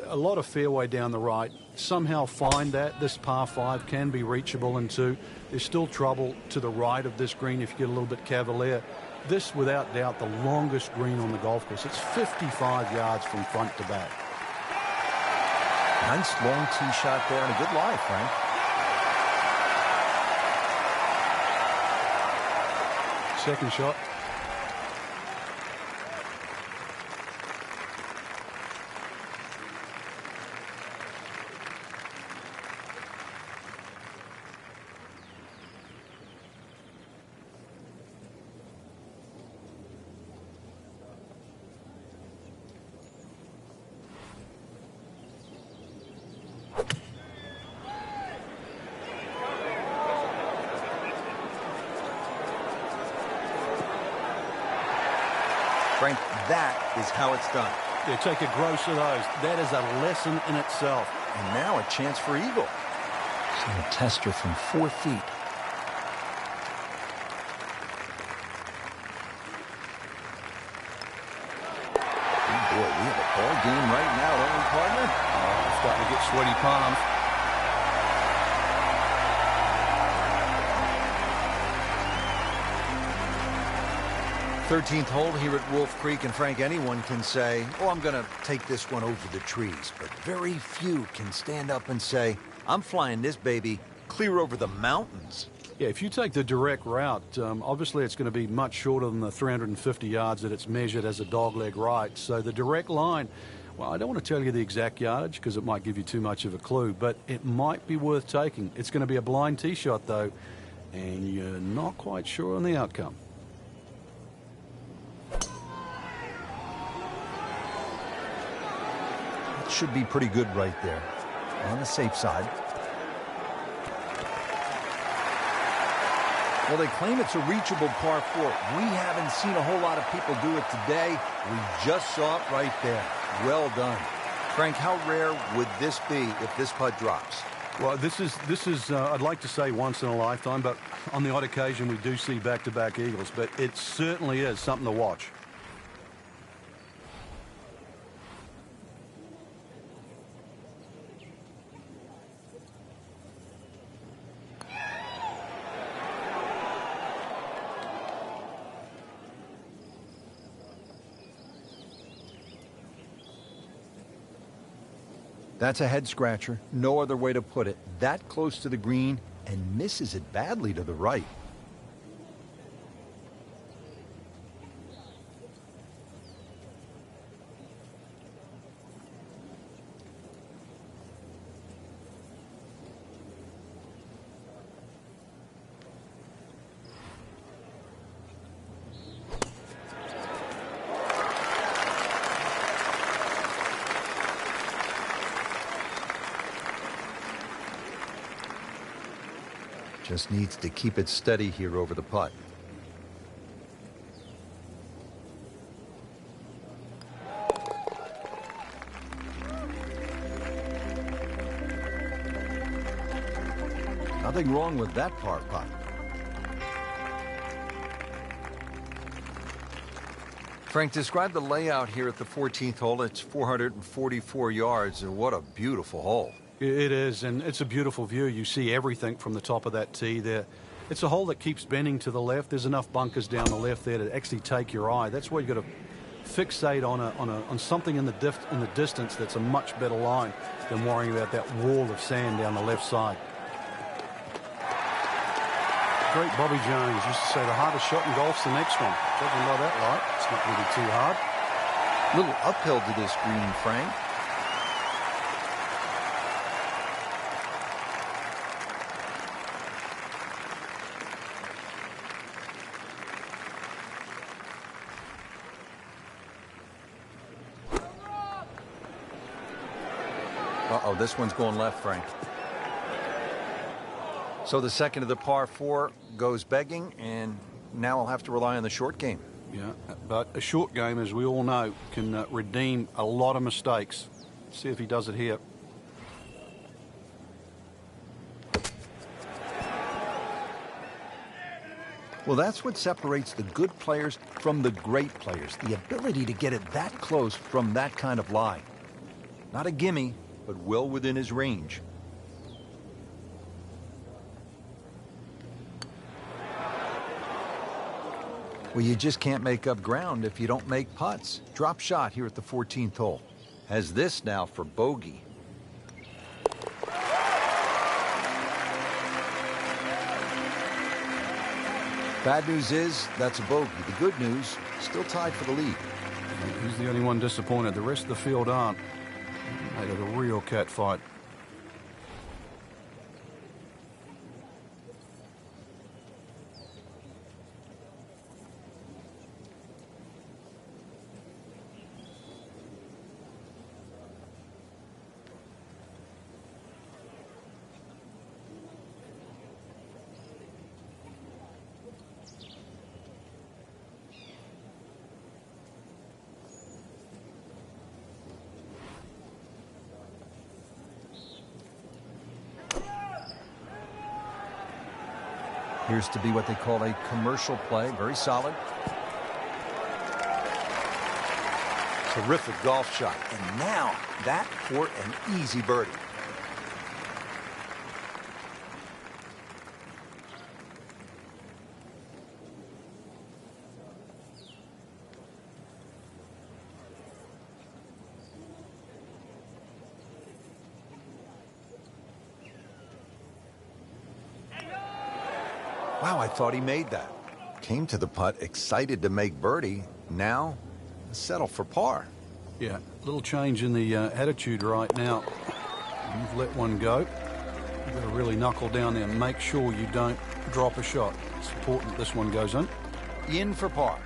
A lot of fairway down the right. Somehow find that. This par 5 can be reachable in 2. There's still trouble to the right of this green if you get a little bit cavalier. This, without doubt, the longest green on the golf course. It's 55 yards from front to back. Nice long tee shot there and a good lie, Frank. Second shot. Frank, that is how it's done. Yeah, take a gross of those. That is a lesson in itself. And now a chance for eagle. So a tester from 4 feet. Ball game right now, don't we, partner? Oh, I'm starting to get sweaty palms. Thirteenth hole here at Wolf Creek, and Frank, anyone can say, oh, I'm going to take this one over the trees. But very few can stand up and say, I'm flying this baby clear over the mountains. Yeah, if you take the direct route, obviously it's going to be much shorter than the 350 yards that it's measured as a dogleg right. So the direct line, well, I don't want to tell you the exact yardage because it might give you too much of a clue, but it might be worth taking. It's going to be a blind tee shot, though, and you're not quite sure on the outcome. That should be pretty good right there. On the safe side. Well, they claim it's a reachable par 4. We haven't seen a whole lot of people do it today. We just saw it right there. Well done. Frank, how rare would this be if this putt drops? Well, this is I'd like to say once in a lifetime, but on the odd occasion we do see back-to-back eagles, but it certainly is something to watch. That's a head scratcher. No other way to put it. That close to the green and misses it badly to the right. Just needs to keep it steady here over the putt. Nothing wrong with that par putt. Frank, describe the layout here at the 14th hole. It's 444 yards, and what a beautiful hole. It is, and it's a beautiful view. You see everything from the top of that tee there. It's a hole that keeps bending to the left. There's enough bunkers down the left there to actually take your eye. That's why you've got to fixate on something in the distance that's a much better line than worrying about that wall of sand down the left side. Great Bobby Jones used to say the hardest shot in golf's the next one. Talking about that, right? It's not going to be too hard. Little uphill to this green, Frank. Uh-oh, this one's going left, Frank. So the second of the par 4 goes begging, and now I'll have to rely on the short game. Yeah, but a short game, as we all know, can redeem a lot of mistakes. See if he does it here. Well, that's what separates the good players from the great players, the ability to get it that close from that kind of lie. Not a gimme, but well within his range. Well, you just can't make up ground if you don't make putts. Drop shot here at the 14th hole. Has this now for bogey. Bad news is, that's a bogey. The good news, still tied for the lead. He's the only one disappointed. The rest of the field aren't. Made it a real cat fight. Appears to be what they call a commercial play. Very solid. Terrific golf shot. And now that for an easy birdie. Wow, I thought he made that. Came to the putt excited to make birdie. Now, settle for par. Yeah, a little change in the attitude right now. You've let one go. You've got to really knuckle down there and make sure you don't drop a shot. It's important this one goes in. In for par.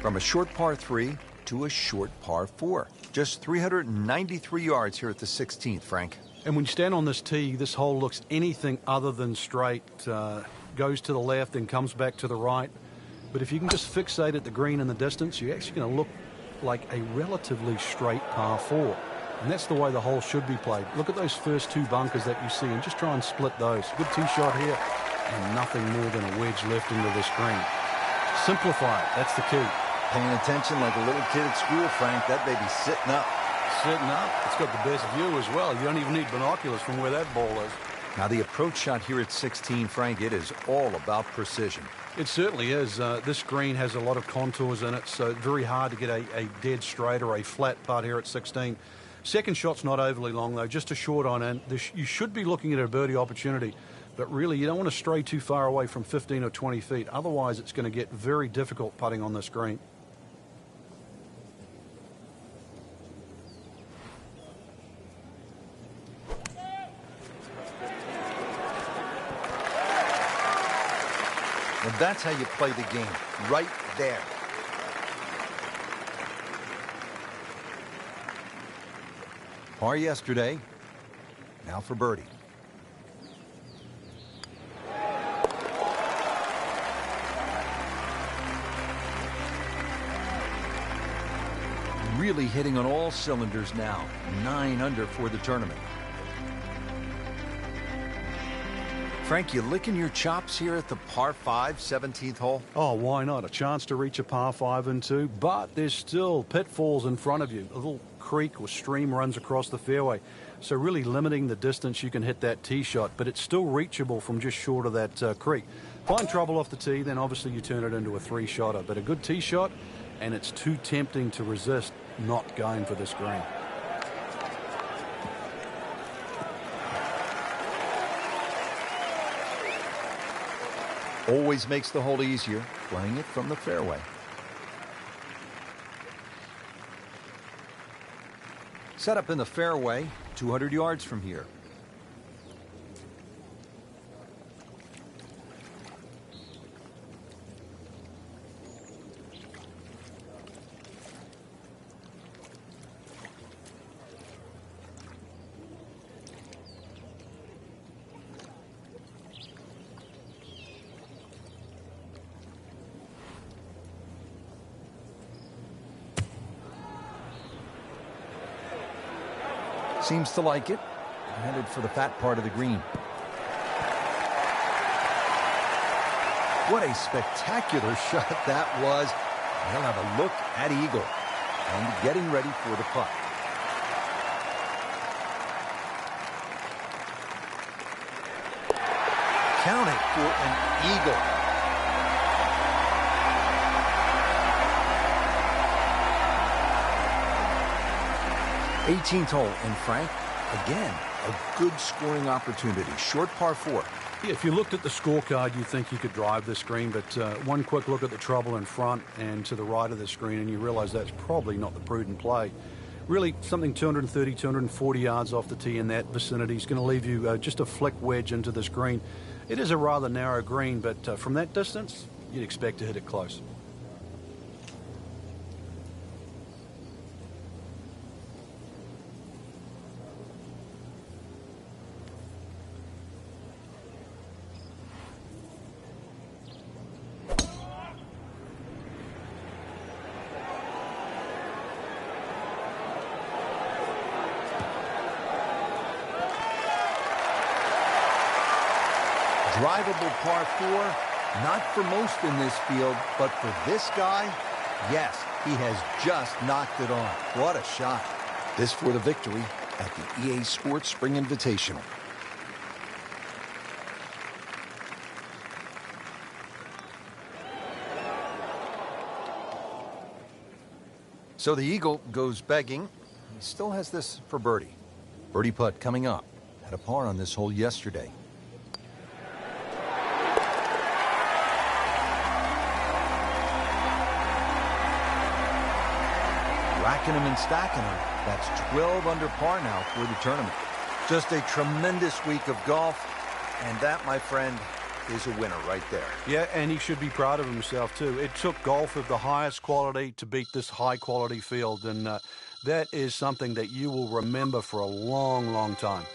From a short par 3 to a short par 4. Just 393 yards here at the 16th, Frank. And when you stand on this tee, this hole looks anything other than straight. Goes to the left and comes back to the right. But if you can just fixate at the green in the distance, you're actually going to look like a relatively straight par 4. And that's the way the hole should be played. Look at those first two bunkers that you see and just try and split those. Good tee shot here and nothing more than a wedge left into this green. Simplify it. That's the key. Paying attention like a little kid at school, Frank. That baby's sitting up. Sitting up. It's got the best view as well. You don't even need binoculars from where that ball is. Now, the approach shot here at 16, Frank, it is all about precision. It certainly is. This green has a lot of contours in it, so very hard to get a dead straight or a flat putt here at 16. Second shot's not overly long, though, just a short on in. You should be looking at a birdie opportunity, but really you don't want to stray too far away from 15 or 20 feet. Otherwise, it's going to get very difficult putting on this green. Well, that's how you play the game, right there. Par yesterday, now for birdie. Really hitting on all cylinders now, 9 under for the tournament. Frank, you licking your chops here at the par 5, 17th hole? Oh, why not? A chance to reach a par 5 and 2, but there's still pitfalls in front of you. A little creek or stream runs across the fairway, so really limiting the distance you can hit that tee shot, but it's still reachable from just short of that creek. Find trouble off the tee, then obviously you turn it into a 3-shotter, but a good tee shot, and it's too tempting to resist not going for this green. Always makes the hole easier, playing it from the fairway. Set up in the fairway, 200 yards from here. Seems to like it. Headed for the fat part of the green. What a spectacular shot that was. He'll have a look at eagle and getting ready for the putt. Count it for an eagle. 18th hole, and Frank, again, a good scoring opportunity. Short par 4. Yeah, if you looked at the scorecard, you'd think you could drive this green, but one quick look at the trouble in front and to the right of the screen, and you realize that's probably not the prudent play. Really, something 230, 240 yards off the tee in that vicinity is going to leave you just a flick wedge into this green. It is a rather narrow green, but from that distance, you'd expect to hit it close. Drivable par 4, not for most in this field, but for this guy, yes, He has just knocked it on. What a shot. This for the victory at the EA Sports Spring Invitational. So the Eagle goes begging. He still has this for birdie. Birdie putt coming up. Had a par on this hole yesterday. Racking him and stacking him. That's 12 under par now for the tournament. Just a tremendous week of golf. And that, my friend, is a winner right there. Yeah, and he should be proud of himself, too. It took golf of the highest quality to beat this high-quality field, and that is something that you will remember for a long, long time.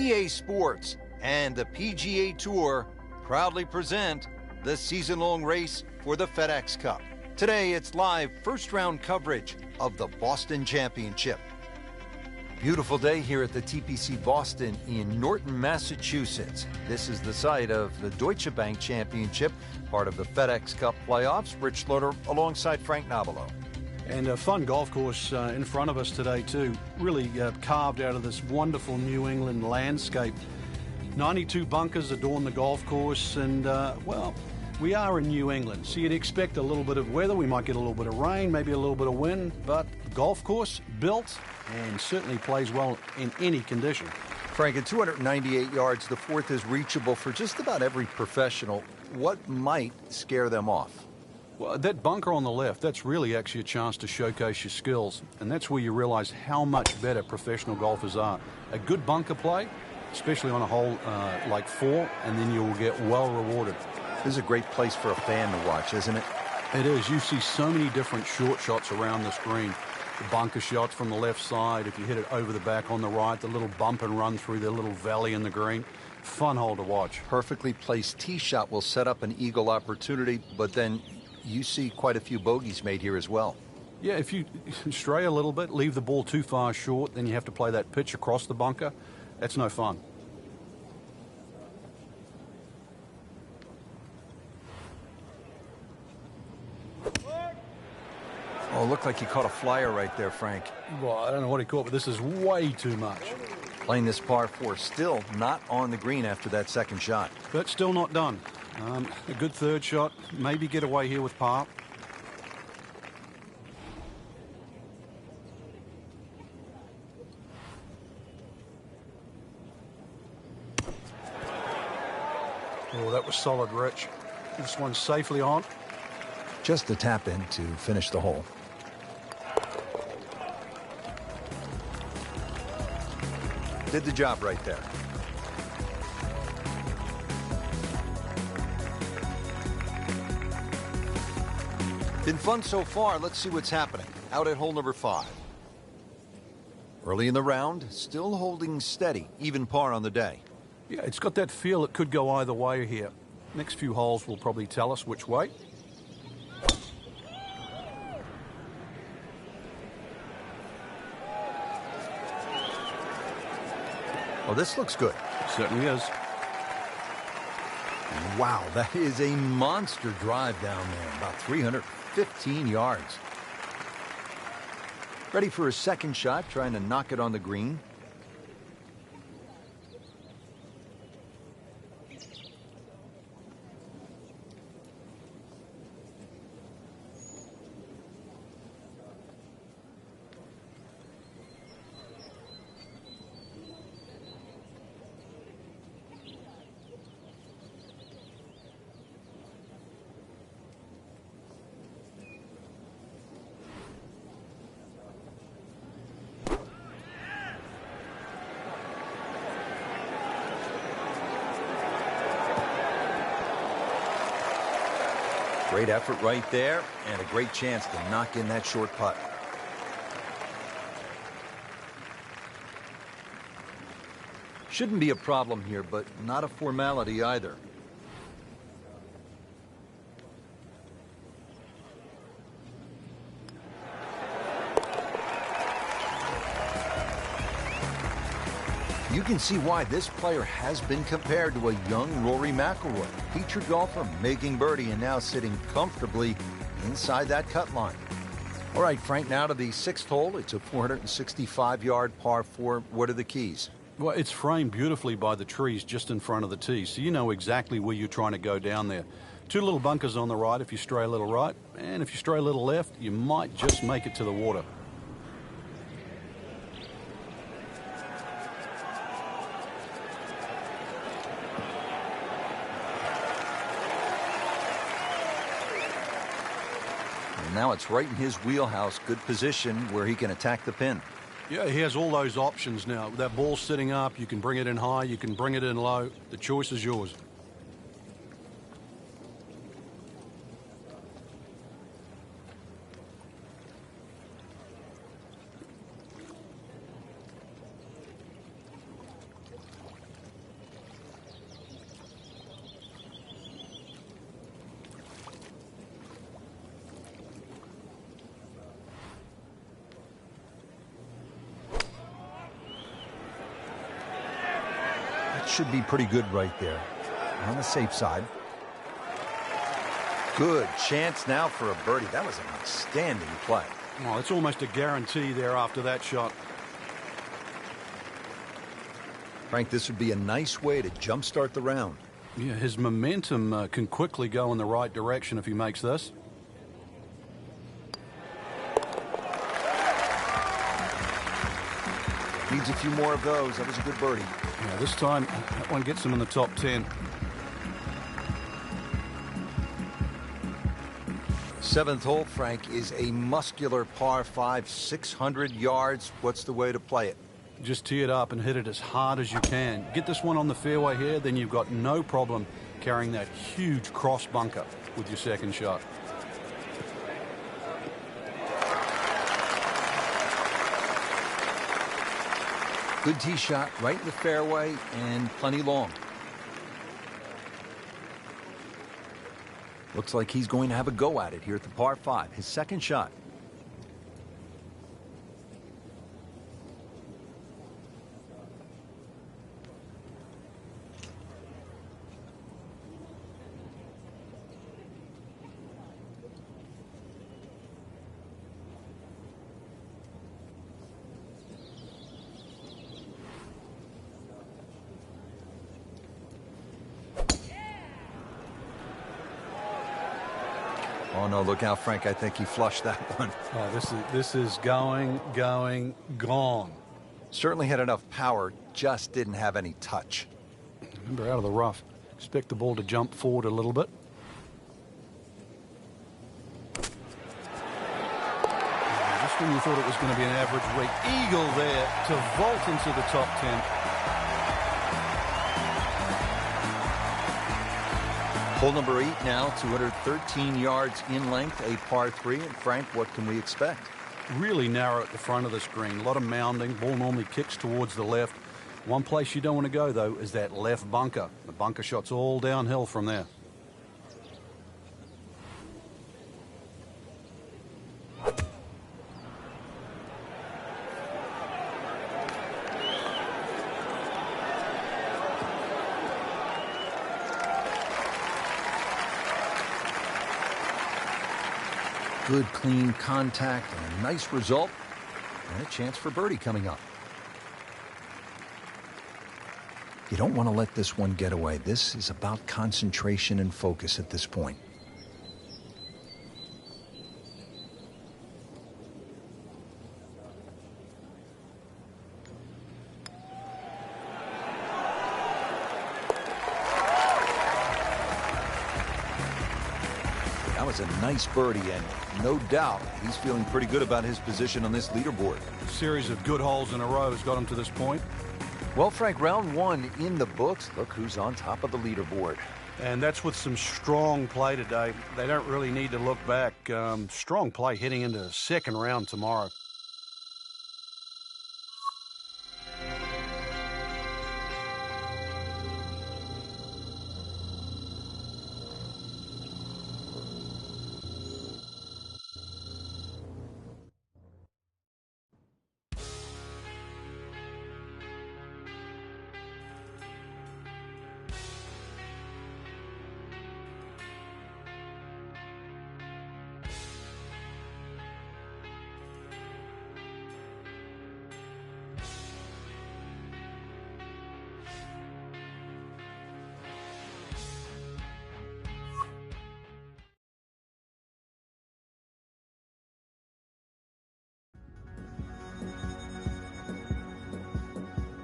EA Sports and the PGA Tour proudly present the season-long race for the FedEx Cup. Today, it's live first-round coverage of the Boston Championship. Beautiful day here at the TPC Boston in Norton, Massachusetts. This is the site of the Deutsche Bank Championship, part of the FedEx Cup playoffs. Rich Slaughter alongside Frank Nobilo. And a fun golf course in front of us today too. Really carved out of this wonderful New England landscape. 92 bunkers adorn the golf course, and well, we are in New England, so you'd expect a little bit of weather. We might get a little bit of rain, maybe a little bit of wind, but golf course built and certainly plays well in any condition. Frank, at 298 yards, the fourth is reachable for just about every professional. What might scare them off? Well, that bunker on the left, that's really actually a chance to showcase your skills, and that's where you realize how much better professional golfers are. A good bunker play, especially on a hole like 4, and then you will get well rewarded. This is a great place for a fan to watch, isn't it? It is. You see so many different short shots around this green. The bunker shots from the left side, if you hit it over the back on the right, the little bump and run through the little valley in the green. Fun hole to watch. Perfectly placed tee shot will set up an eagle opportunity, but then you see quite a few bogeys made here as well. Yeah, if you stray a little bit, leave the ball too far short, then you have to play that pitch across the bunker. That's no fun. Oh, looked like he caught a flyer right there, Frank. Well, I don't know what he caught, but this is way too much. Playing this par 4, still not on the green after that second shot. But still not done. A good third shot, maybe get away here with par. Oh, that was solid, Rich. This one's safely on. Just a tap in to finish the hole. Did the job right there. Been fun so far. Let's see what's happening out at hole number 5. Early in the round, still holding steady, even par on the day. Yeah, it's got that feel it could go either way here. Next few holes will probably tell us which way. Oh, this looks good. It certainly is. Wow, that is a monster drive down there, about 315 yards. Ready for a second shot, trying to knock it on the green. Great effort right there, and a great chance to knock in that short putt. Shouldn't be a problem here, but not a formality either. You can see why this player has been compared to a young Rory McIlroy, featured golfer making birdie and now sitting comfortably inside that cut line. All right, Frank, now to the 6th hole. It's a 465-yard par 4. What are the keys? Well, it's framed beautifully by the trees just in front of the tee, so you know exactly where you're trying to go down there. 2 little bunkers on the right if you stray a little right, and if you stray a little left, you might just make it to the water. Now it's right in his wheelhouse, good position where he can attack the pin. Yeah, he has all those options now. That ball's sitting up, you can bring it in high, you can bring it in low. The choice is yours. should be pretty good right there. On the safe side. Good chance now for a birdie. That was an outstanding play. Well, it's almost a guarantee there after that shot. Frank, this would be a nice way to jumpstart the round. Yeah, his momentum can quickly go in the right direction if he makes this. Needs a few more of those. That was a good birdie. Yeah, this time that one gets him in the top 10. Seventh hole, Frank, is a muscular par 5, 600 yards. What's the way to play it? Just tee it up and hit it as hard as you can. Get this one on the fairway here, then you've got no problem carrying that huge cross bunker with your second shot. Good tee shot right in the fairway and plenty long. Looks like he's going to have a go at it here at the par 5. His second shot. Oh, no, look out, Frank. I think he flushed that one. Oh, this is going, gone. Certainly had enough power, just didn't have any touch. Remember, out of the rough. Expect the ball to jump forward a little bit. Just when you thought it was going to be an average week, eagle there to vault into the top 10. Hole number 8 now, 213 yards in length, a par 3. And Frank, what can we expect? Really narrow at the front of the screen. A lot of mounding. Ball normally kicks towards the left. One place you don't want to go, though, is that left bunker. The bunker shot's all downhill from there. Good, clean contact and a nice result. And a chance for birdie coming up. You don't want to let this one get away. This is about concentration and focus at this point. That was a nice birdie, and no doubt he's feeling pretty good about his position on this leaderboard. A series of good holes in a row has got him to this point. Well, Frank, round 1 in the books. Look who's on top of the leaderboard. And that's with some strong play today. They don't really need to look back. Strong play heading into the second round tomorrow.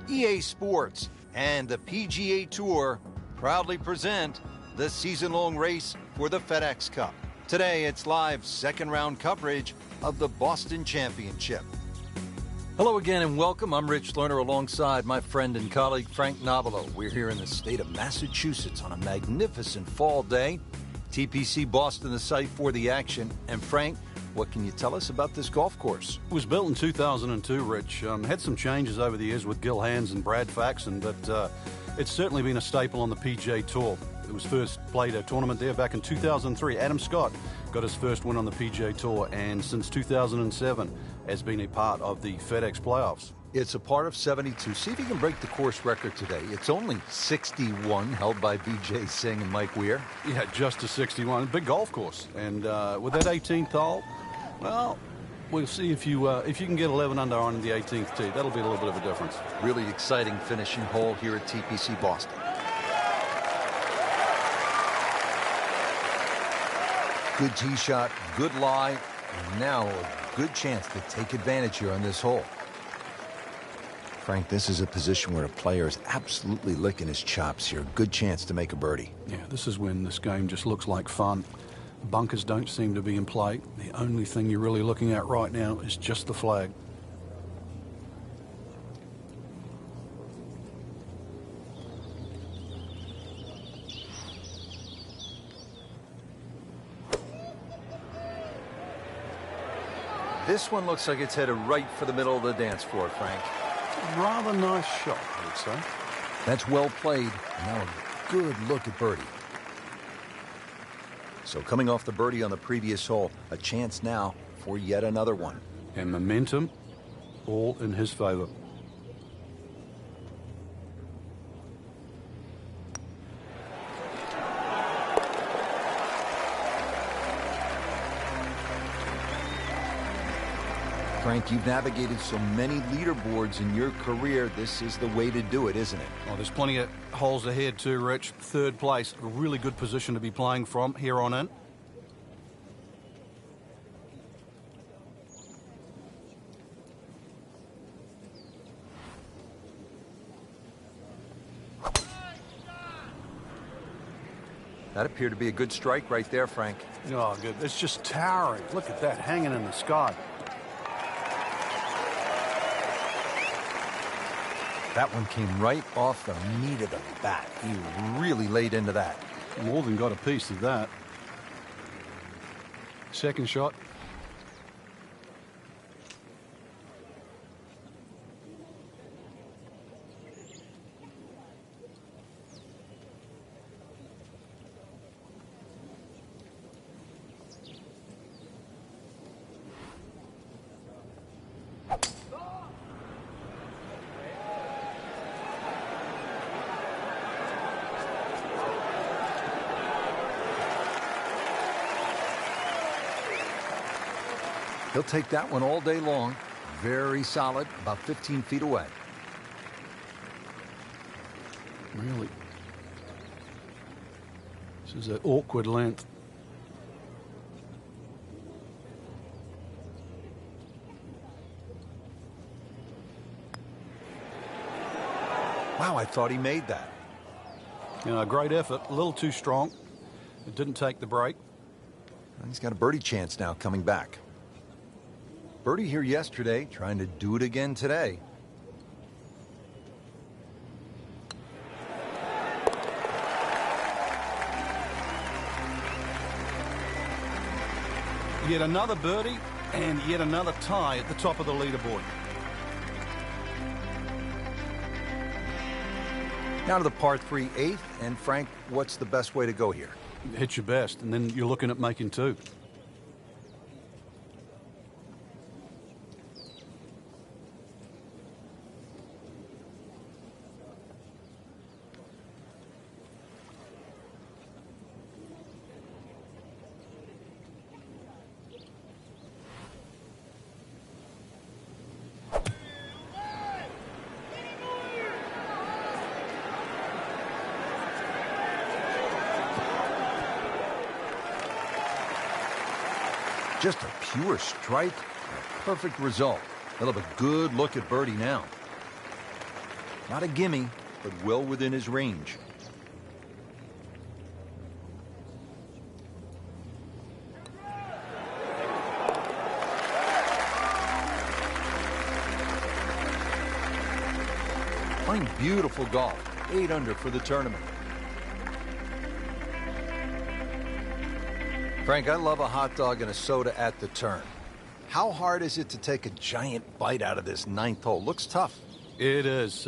EA Sports and the PGA Tour proudly present the season-long race for the FedEx Cup. Today, it's live second-round coverage of the Boston Championship. Hello again and welcome. I'm Rich Lerner alongside my friend and colleague Frank Novello. We're here in the state of Massachusetts on a magnificent fall day. TPC Boston, the site for the action. And Frank, what can you tell us about this golf course? It was built in 2002, Rich. Had some changes over the years with Gil Hands and Brad Faxon, but it's certainly been a staple on the PGA Tour. It was first played a tournament there back in 2003. Adam Scott got his first win on the PGA Tour, and since 2007 has been a part of the FedEx playoffs. It's a par of 72. See if you can break the course record today. It's only 61, held by B.J. Singh and Mike Weir. Yeah, just a 61. Big golf course. And with that 18th hole, well, we'll see if you can get 11 under on the 18th tee. That'll be a little bit of a difference. Really exciting finishing hole here at TPC Boston. Good tee shot, good lie, and now a good chance to take advantage here on this hole. Frank, this is a position where a player is absolutely licking his chops here. Good chance to make a birdie. Yeah, this is when this game just looks like fun. Bunkers don't seem to be in play. The only thing you're really looking at right now is just the flag. This one looks like it's headed right for the middle of the dance floor, Frank. Rather nice shot, I would say. That's well played. Now a good look at birdie. So coming off the birdie on the previous hole, a chance now for yet another one. And momentum all in his favor. Frank, you've navigated so many leaderboards in your career. This is the way to do it, isn't it? Oh, there's plenty of holes ahead too, Rich. Third place, a really good position to be playing from here on in. That appeared to be a good strike right there, Frank. Oh, good. It's just towering. Look at that hanging in the sky. That one came right off the meat of the bat. He really laid into that. More than got a piece of that. Second shot. He'll take that one all day long. Very solid, about 15 feet away. Really? This is an awkward length. Wow, I thought he made that. You know, great effort. A little too strong. It didn't take the break. He's got a birdie chance now coming back. Birdie here yesterday, trying to do it again today. Yet another birdie and yet another tie at the top of the leaderboard. Now to the par 3 8th, and Frank, what's the best way to go here? Hit your best, and then you're looking at making two. Just a pure strike, a perfect result. He'll have a good look at birdie now. Not a gimme, but well within his range. Playing beautiful golf. 8 under for the tournament. Frank, I love a hot dog and a soda at the turn. How hard is it to take a giant bite out of this 9th hole? Looks tough. It is.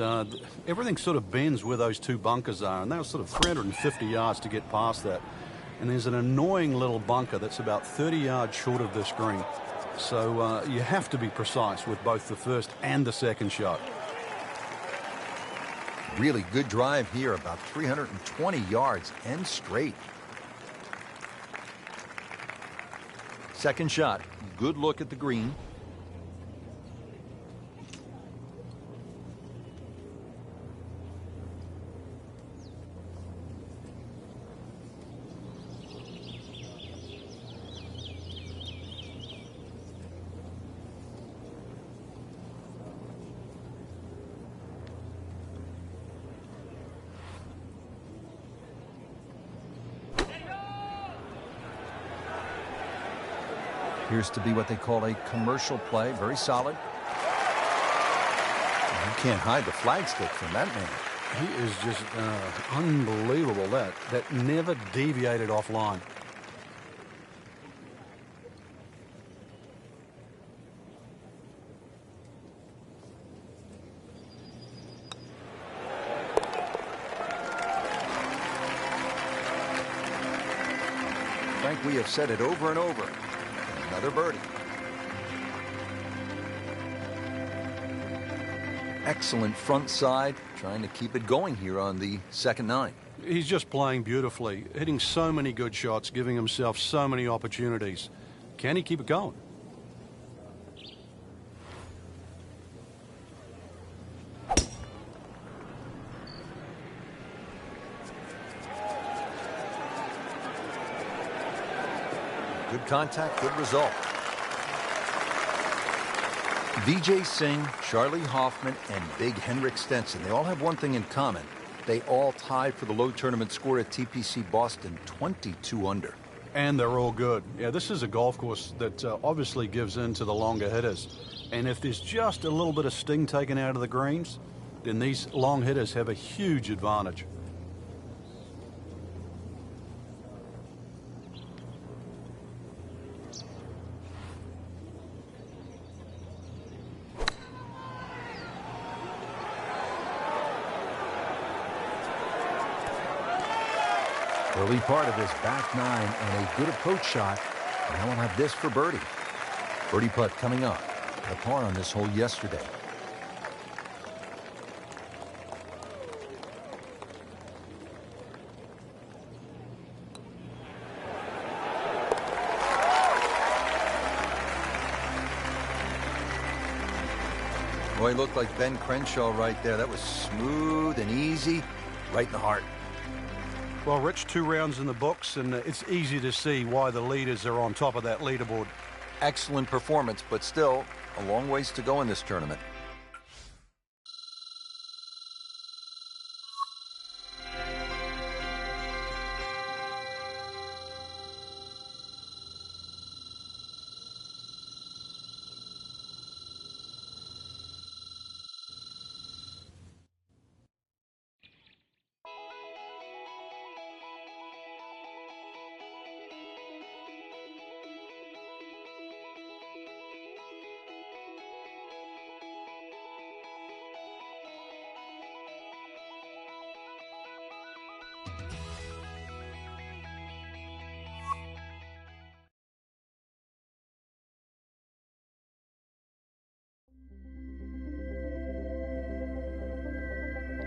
Everything sort of bends where those two bunkers are, and that was sort of 350 yards to get past that. And there's an annoying little bunker that's about 30 yards short of this green. So you have to be precise with both the first and the second shot. Really good drive here, about 320 yards and straight. Second shot, good look at the green. Appears to be what they call a commercial play. Very solid. You can't hide the flagstick from that man. He is just unbelievable. That never deviated offline. Frank, we have said it over and over. Another birdie. Excellent front side, trying to keep it going here on the second nine. He's just playing beautifully, hitting so many good shots, giving himself so many opportunities. Can he keep it going? Good contact, good result. Vijay Singh, Charlie Hoffman, and Big Henrik Stenson, they all have one thing in common. They all tied for the low tournament score at TPC Boston, 22 under. And they're all good. Yeah, this is a golf course that obviously gives in to the longer hitters. And if there's just a little bit of sting taken out of the greens, then these long hitters have a huge advantage. Early part of this back nine and a good approach shot. Now we'll have this for birdie. Birdie putt coming up. A par on this hole yesterday. Boy, looked like Ben Crenshaw right there. That was smooth and easy, right in the heart. Well, Rich, 2 rounds in the books, and it's easy to see why the leaders are on top of that leaderboard. Excellent performance, but still a long ways to go in this tournament.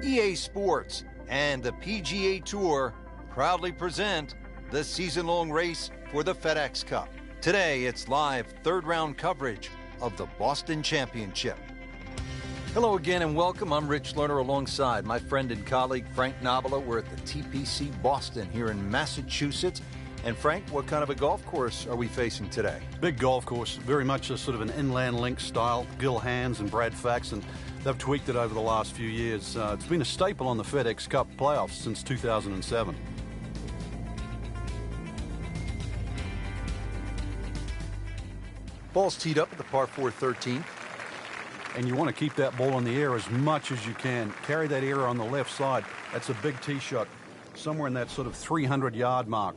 EA Sports and the PGA Tour proudly present the season-long race for the FedEx Cup. Today, it's live third-round coverage of the Boston Championship. Hello again and welcome. I'm Rich Lerner alongside my friend and colleague Frank Nobila. We're at the TPC Boston here in Massachusetts. And Frank, what kind of a golf course are we facing today? Big golf course, very much a sort of an inland link style. Gil Hands and Brad Fax, and they've tweaked it over the last few years. It's been a staple on the FedEx Cup playoffs since 2007. Ball's teed up at the par 4 13th. And you want to keep that ball in the air as much as you can. Carry that air on the left side. That's a big tee shot, somewhere in that sort of 300-yard mark.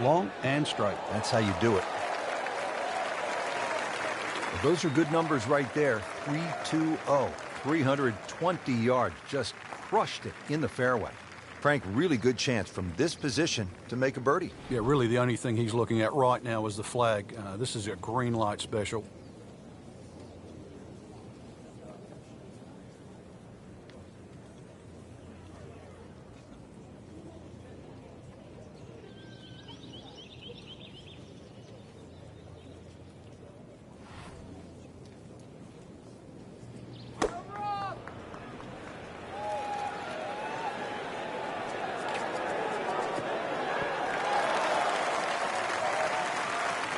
Long and straight. That's how you do it. Well, those are good numbers right there. 320, 320 yards. Just crushed it in the fairway. Frank, really good chance from this position to make a birdie. Yeah, really the only thing he's looking at right now is the flag. This is a green light special.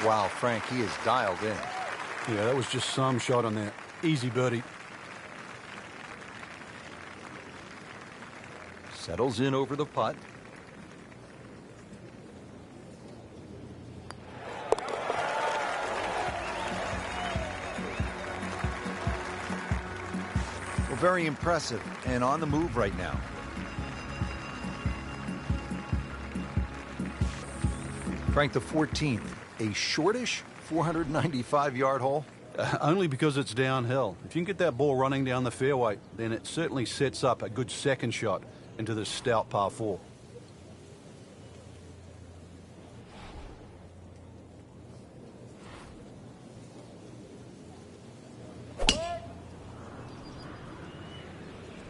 Wow, Frank, he is dialed in. Yeah, that was just some shot on there. Easy birdie. Settles in over the putt. Well, very impressive and on the move right now. Frank, the 14th. A shortish 495-yard hole? Only because it's downhill. If you can get that ball running down the fairway, then it certainly sets up a good second shot into this stout par 4.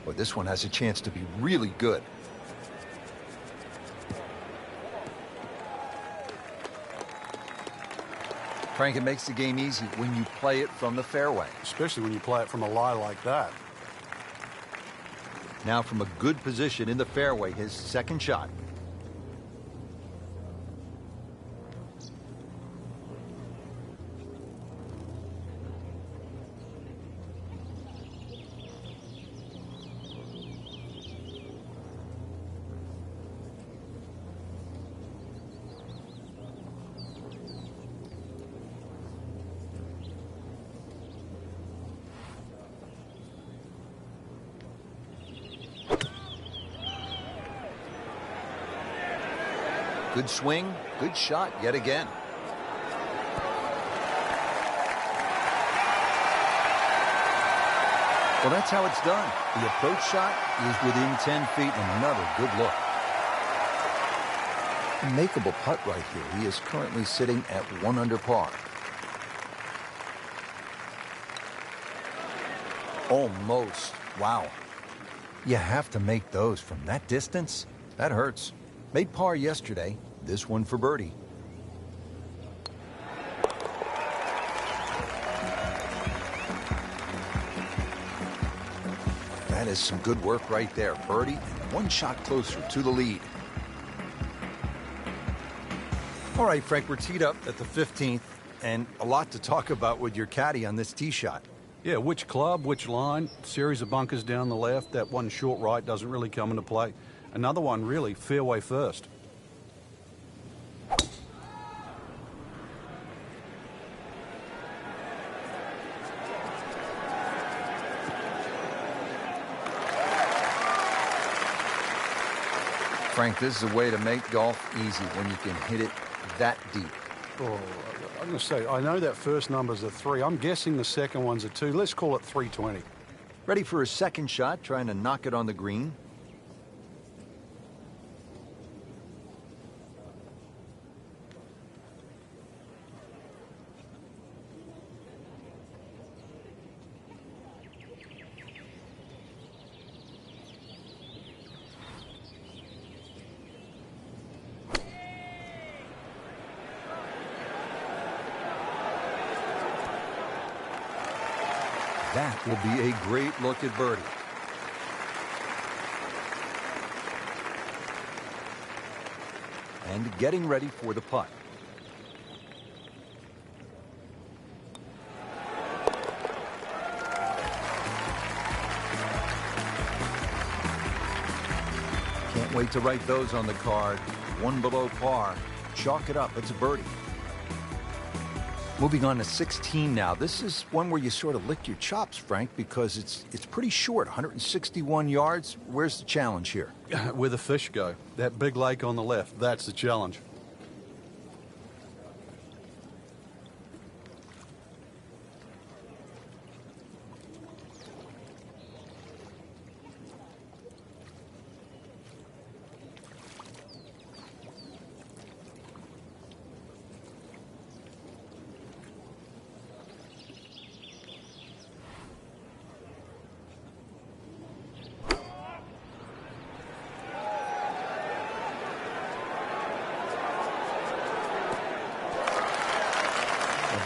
Well, this one has a chance to be really good. Frank, it makes the game easy when you play it from the fairway. Especially when you play it from a lie like that. Now from a good position in the fairway, his second shot. Good swing, good shot yet again. Well, that's how it's done. The approach shot is within 10 feet and another good look. A makeable putt right here. He is currently sitting at 1 under par. Almost. Wow. You have to make those from that distance. That hurts. Made par yesterday. This one for birdie. That is some good work right there. Birdie and 1 shot closer to the lead. All right, Frank, we're teed up at the 15th, and a lot to talk about with your caddy on this tee shot. Yeah, which club, which line, series of bunkers down the left. That one short right doesn't really come into play. Another one, really, fairway first. Frank, this is a way to make golf easy when you can hit it that deep. Oh, I'm going to say, I know that first number's a 3. I'm guessing the second one's a 2. Let's call it 320. Ready for a second shot, trying to knock it on the green. That will be a great look at birdie. And getting ready for the putt. Can't wait to write those on the card. 1 below par. Chalk it up. It's a birdie. Moving on to 16 now. This is one where you sort of lick your chops, Frank, because it's pretty short, 161 yards. Where's the challenge here? Where the fish go. That big lake on the left, that's the challenge.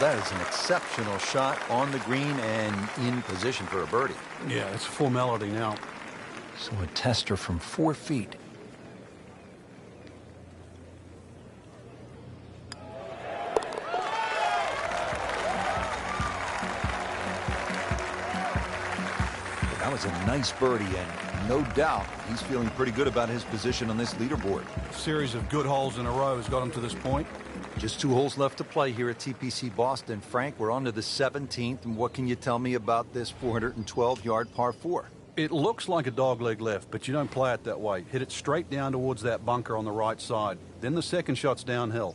that is an exceptional shot on the green and in position for a birdie. Yeah, it's a formality now. So a tester from 4 feet. That was a nice birdie, and no doubt he's feeling pretty good about his position on this leaderboard. A series of good holes in a row has got him to this point. Just 2 holes left to play here at TPC Boston. Frank, we're on to the 17th, and what can you tell me about this 412-yard par 4? It looks like a dogleg left, but you don't play it that way. Hit it straight down towards that bunker on the right side. Then the second shot's downhill.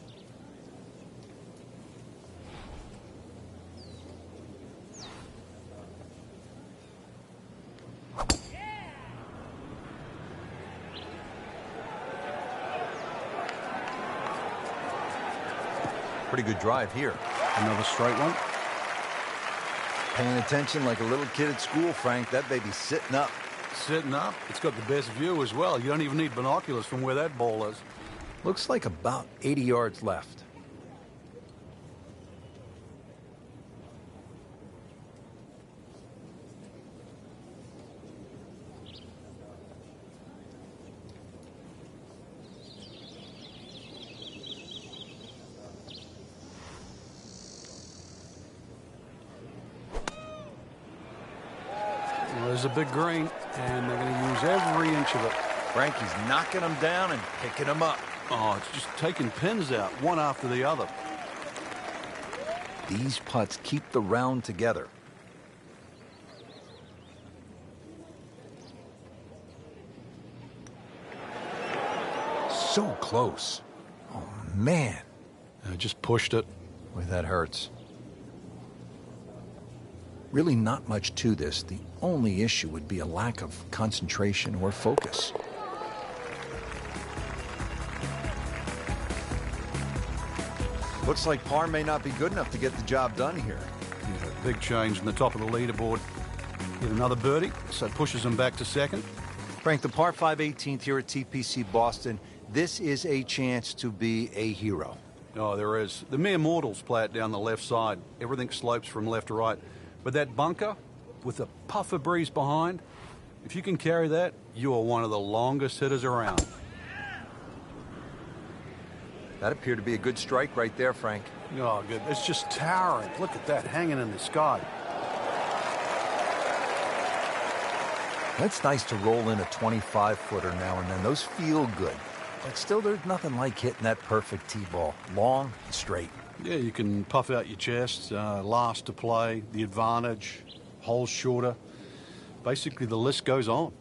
Pretty good drive here. Another straight one. Paying attention like a little kid at school, Frank. That baby's sitting up. Sitting up. It's got the best view as well. You don't even need binoculars from where that ball is. Looks like about 80 yards left. There's a big green, and they're going to use every inch of it. Frankie's knocking them down and picking them up. Oh, it's just taking pins out, one after the other. These putts keep the round together. So close. Oh, man. I just pushed it. Boy, that hurts. Really not much to this. The only issue would be a lack of concentration or focus. Looks like par may not be good enough to get the job done here. Yeah, big change in the top of the leaderboard. Get another birdie, so pushes him back to second. Frank, the par 5 18th here at TPC Boston, this is a chance to be a hero. Oh, there is. The mere mortals play it down the left side. Everything slopes from left to right. But that bunker, with a puff of breeze behind, if you can carry that, you are one of the longest hitters around. That appeared to be a good strike right there, Frank. Oh, good. It's just towering. Look at that hanging in the sky. It's nice to roll in a 25-footer now and then. Those feel good. But still, there's nothing like hitting that perfect tee ball. Long and straight. Yeah, you can puff out your chest, last to play, the advantage, holes shorter. Basically, the list goes on.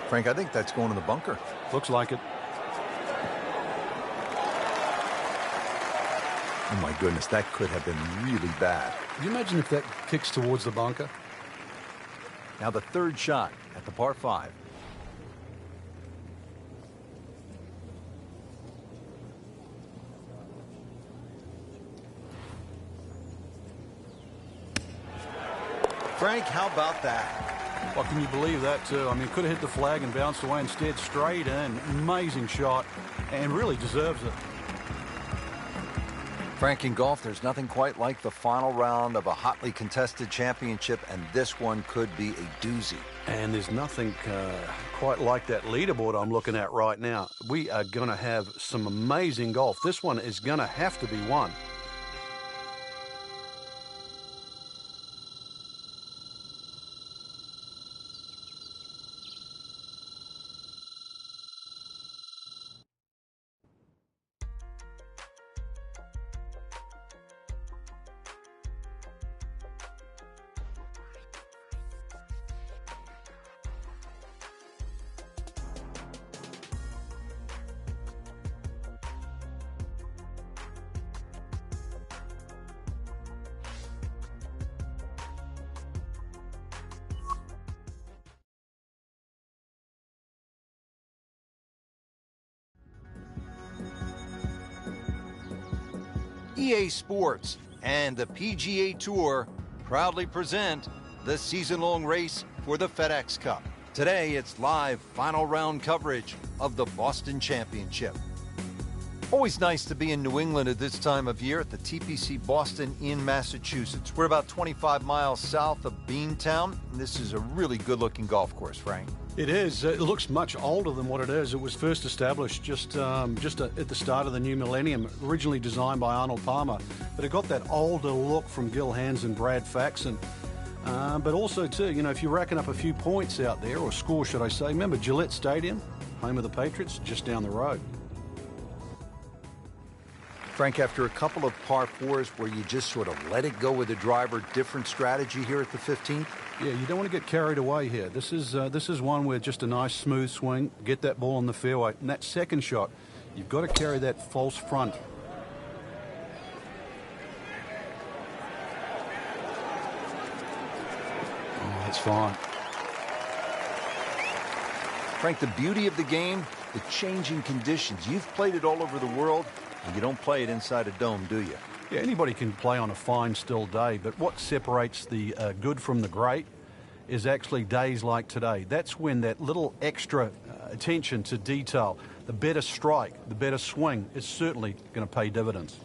Frank, I think that's going to the bunker. Looks like it. Oh, my goodness, that could have been really bad. Can you imagine if that kicks towards the bunker? Now the third shot at the par 5. Frank, how about that? Well, can you believe that, too? I mean, could have hit the flag and bounced away instead. Straight in. Amazing shot. And really deserves it. Frank, in golf, there's nothing quite like the final round of a hotly contested championship, and this one could be a doozy. And there's nothing quite like that leaderboard I'm looking at right now. We are going to have some amazing golf. This one is going to have to be won. EA Sports and the PGA Tour proudly present the season-long race for the FedEx Cup. Today, it's live final round coverage of the Boston Championship. Always nice to be in New England at this time of year at the TPC Boston in Massachusetts. We're about 25 miles south of Beantown, and this is a really good-looking golf course, Frank. It is. It looks much older than what it is. It was first established just at the start of the new millennium, originally designed by Arnold Palmer. But it got that older look from Gil Hanse and Brad Faxon. But also, too, you know, if you're racking up a few points out there, or score, should I say, remember Gillette Stadium, home of the Patriots, just down the road. Frank, after a couple of par fours where you just sort of let it go with the driver, different strategy here at the 15th? Yeah, you don't want to get carried away here. This is one where just a nice smooth swing, get that ball in the fairway. And that second shot, you've got to carry that false front. Oh, that's fine. Frank, the beauty of the game, the changing conditions. You've played it all over the world, and you don't play it inside a dome, do you? Yeah, anybody can play on a fine, still day, but what separates the good from the great is actually days like today. That's when that little extra attention to detail, the better strike, the better swing, is certainly going to pay dividends.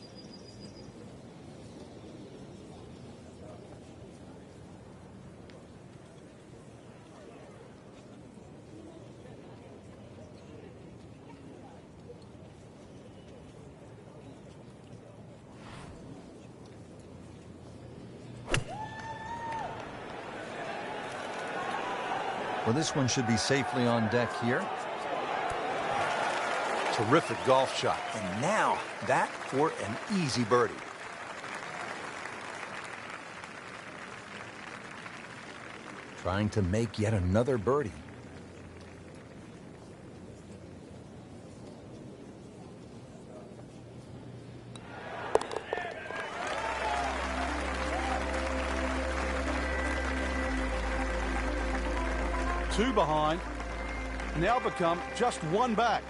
Well, this one should be safely on deck here. Terrific golf shot. And now, that for an easy birdie. Trying to make yet another birdie. Two behind, now become just one back.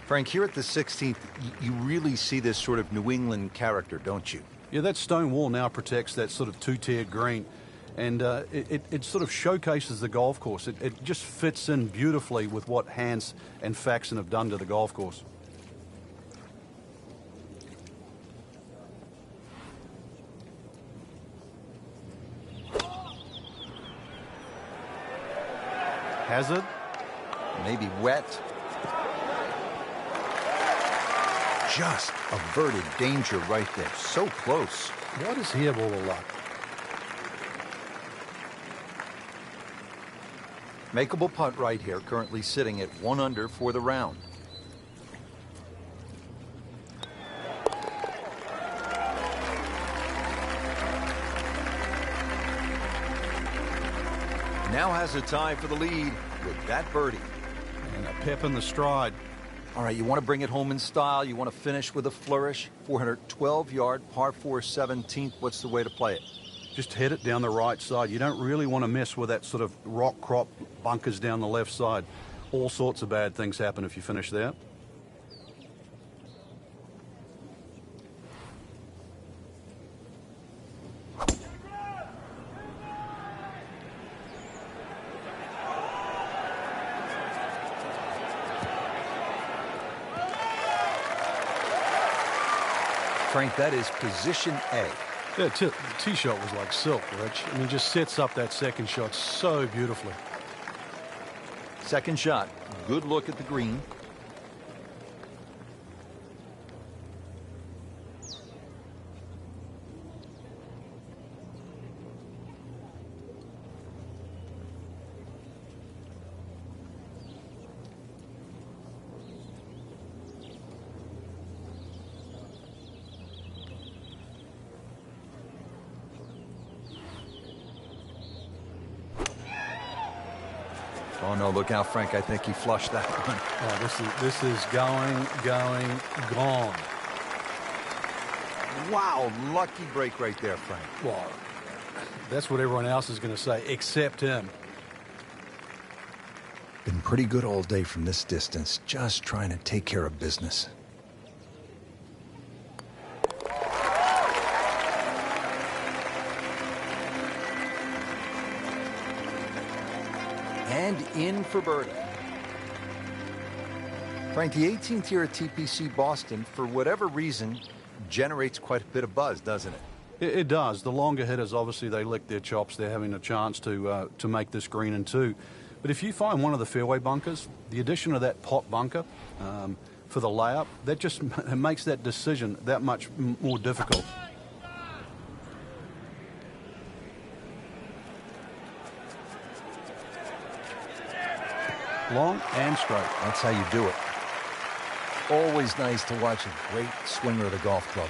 Frank, here at the 16th, you really see this sort of New England character, don't you? Yeah, that stone wall now protects that sort of two-tiered green, and it sort of showcases the golf course. It just fits in beautifully with what Hanse and Faxon have done to the golf course. Hazard. Maybe wet. Just averted danger right there. So close. Why does he have all the luck? Makeable putt right here, currently sitting at 1 under for the round. Now has a tie for the lead with that birdie. And a pep in the stride. All right, you want to bring it home in style. You want to finish with a flourish. 412-yard, par 4 17th. What's the way to play it? Just head it down the right side. You don't really want to mess with that sort of rock crop bunkers down the left side. All sorts of bad things happen if you finish there. Frank, that is position A. Yeah, the tee shot was like silk, Rich. I mean, just sets up that second shot so beautifully. Second shot, good look at the green. Oh, no, look out, Frank. I think he flushed that one. Oh, this is gone. Wow, lucky break right there, Frank. Well, that's what everyone else is going to say, except him. Been pretty good all day from this distance, just trying to take care of business. in for birdie. Frank, the 18th here at TPC Boston, for whatever reason, generates quite a bit of buzz, doesn't it? It does. The longer hitters, obviously, they lick their chops. They're having a chance to make this green in two. But if you find one of the fairway bunkers, the addition of that pot bunker for the layup, that just makes that decision that much more difficult. Long and straight. That's how you do it. Always nice to watch a great swinger of the golf club.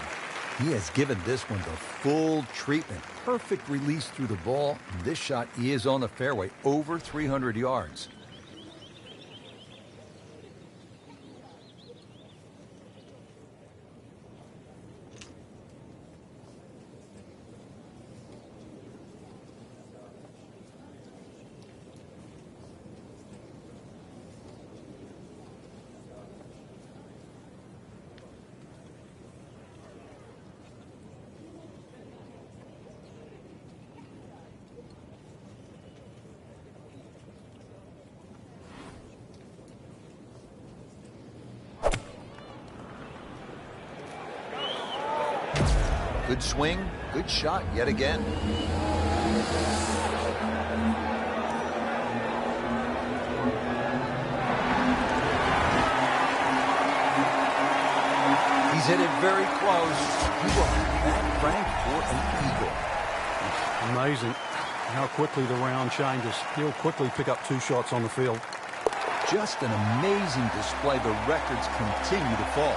He has given this one the full treatment. Perfect release through the ball. And this shot is on the fairway, over 300 yards. Good swing, good shot yet again. He's hit it very close. He will have that, Frank, for an eagle. Amazing how quickly the round changes. He'll quickly pick up two shots on the field. Just an amazing display. The records continue to fall.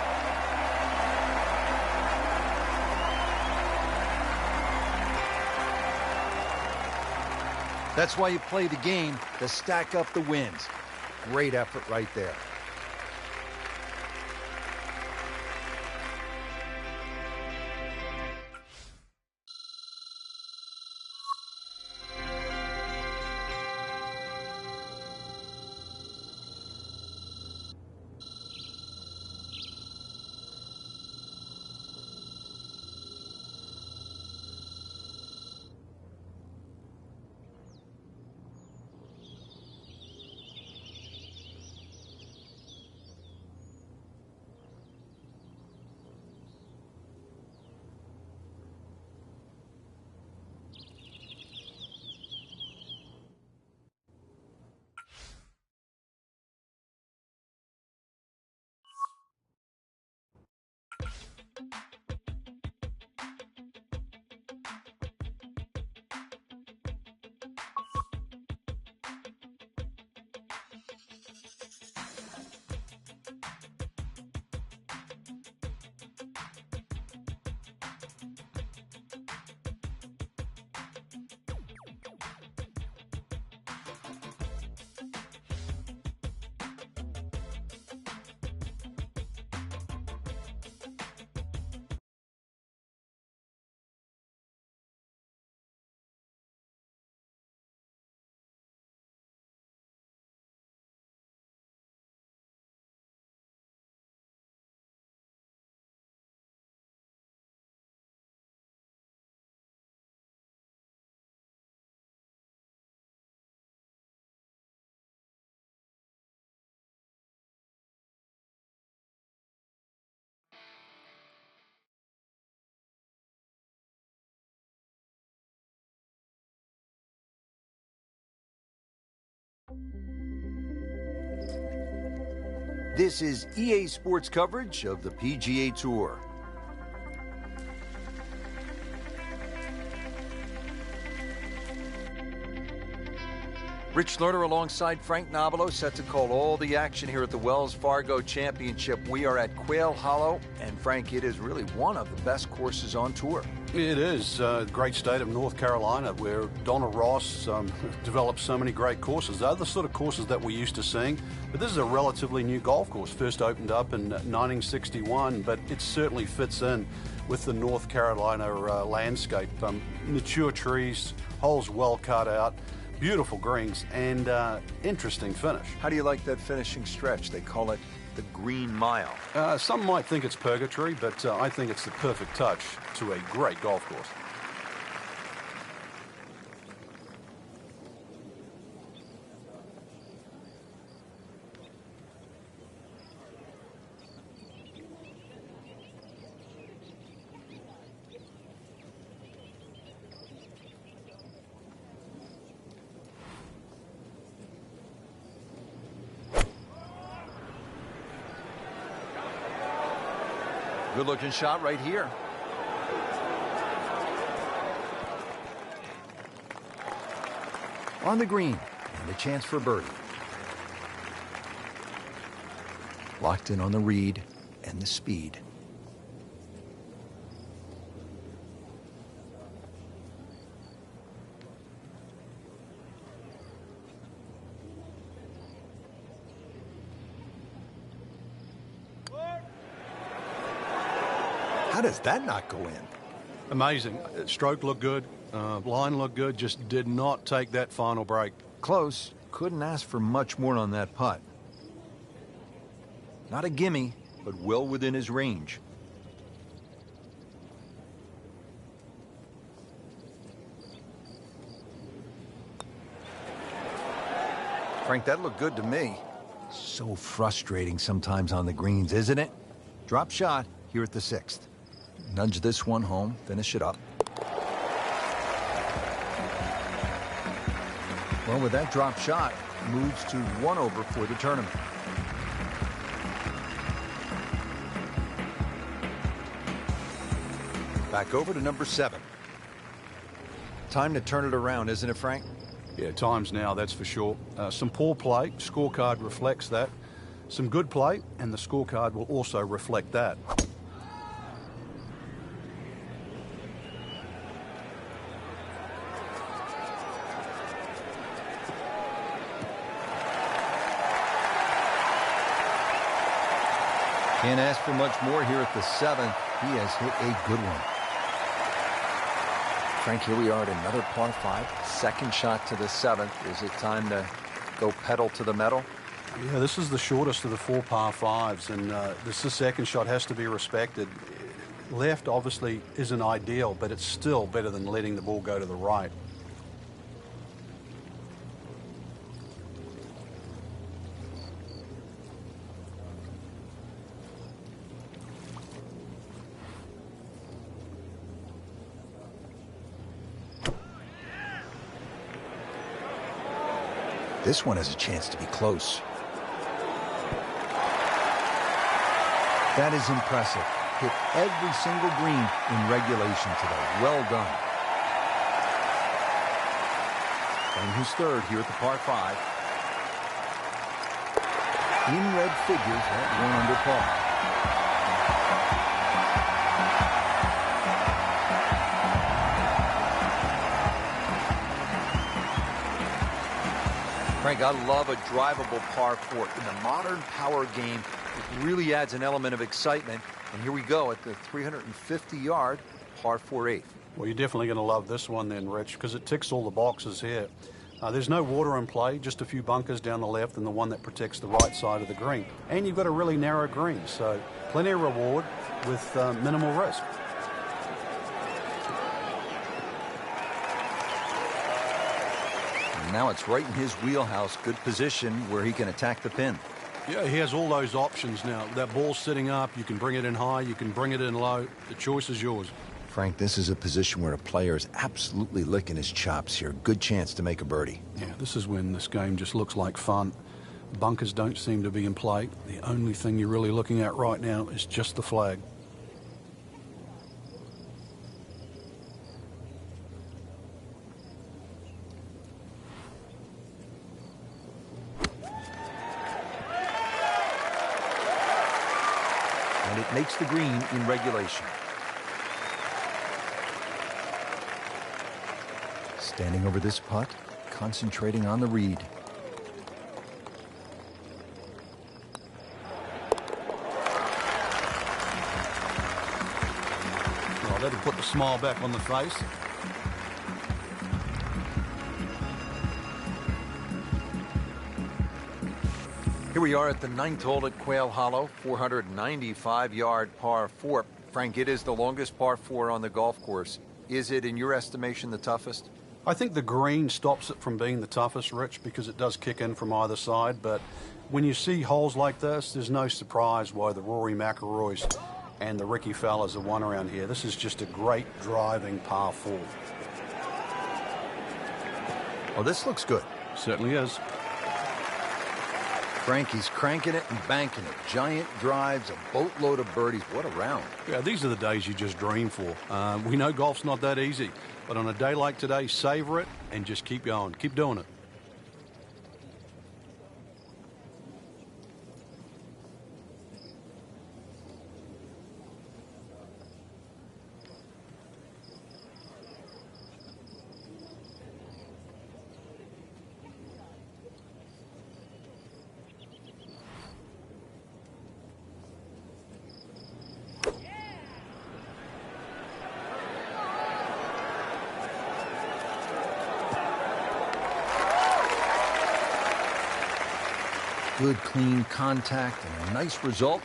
That's why you play the game, to stack up the wins. Great effort right there. This is EA Sports coverage of the PGA Tour. Rich Lerner alongside Frank Nobilo, set to call all the action here at the Wells Fargo Championship. We are at Quail Hollow, and Frank, it is really one of the best courses on tour. It is a great state of North Carolina, where Donna Ross developed so many great courses. They're the sort of courses that we're used to seeing, but this is a relatively new golf course. First opened up in 1961, but it certainly fits in with the North Carolina landscape. Mature trees, holes well cut out, beautiful greens, and interesting finish. How do you like that finishing stretch? They call it the Green Mile. Some might think it's purgatory, but I think it's the perfect touch to a great golf course. Good-looking shot right here. On the green, and a chance for birdie. Locked in on the read and the speed. How does that not go in? Amazing. Stroke looked good. Line looked good. Just did not take that final break. Close. Couldn't ask for much more on that putt. Not a gimme, but well within his range. Frank, that looked good to me. So frustrating sometimes on the greens, isn't it? Drop shot here at the 6th. Nudge this one home, finish it up. Well, with that drop shot, moves to 1 over for the tournament. Back over to number 7. Time to turn it around, isn't it, Frank? Yeah, time's now, that's for sure. Some poor play, scorecard reflects that. Some good play, and the scorecard will also reflect that. Can't ask for much more here at the 7th. He has hit a good one. Frank, here we are at another par 5. Second shot to the 7th. Is it time to go pedal to the metal? Yeah, this is the shortest of the 4 par 5s, and the second shot has to be respected. Left obviously isn't ideal, but it's still better than letting the ball go to the right. This one has a chance to be close. That is impressive. Hit every single green in regulation today. Well done. And his third here at the par 5. In red figures at 1 under par. Frank, I love a drivable par 4. In the modern power game, it really adds an element of excitement. And here we go at the 350-yard par 4/8. Well, you're definitely going to love this one then, Rich, because it ticks all the boxes here. There's no water in play, just a few bunkers down the left and the one that protects the right side of the green. And you've got a really narrow green, so plenty of reward with minimal risk. Now it's right in his wheelhouse. Good position where he can attack the pin. Yeah, he has all those options now. That ball's sitting up. You can bring it in high. You can bring it in low. The choice is yours. Frank, this is a position where a player is absolutely licking his chops here. Good chance to make a birdie. Yeah, this is when this game just looks like fun. Bunkers don't seem to be in play. The only thing you're really looking at right now is just the flag. And it makes the green in regulation. Standing over this putt, concentrating on the read. Well, that'll put the smile back on the face. Here we are at the 9th hole at Quail Hollow, 495-yard par 4. Frank, it is the longest par 4 on the golf course. Is it, in your estimation, the toughest? I think the green stops it from being the toughest, Rich, because it does kick in from either side. But when you see holes like this, there's no surprise why the Rory McIlroys and the Ricky Fowlers have won around here. This is just a great driving par 4. Oh, this looks good. Certainly is. Frankie's cranking it and banking it. Giant drives, a boatload of birdies. What a round. Yeah, these are the days you just dream for. We know golf's not that easy, but on a day like today, savor it and just keep going. Keep doing it. Good, clean contact and a nice result.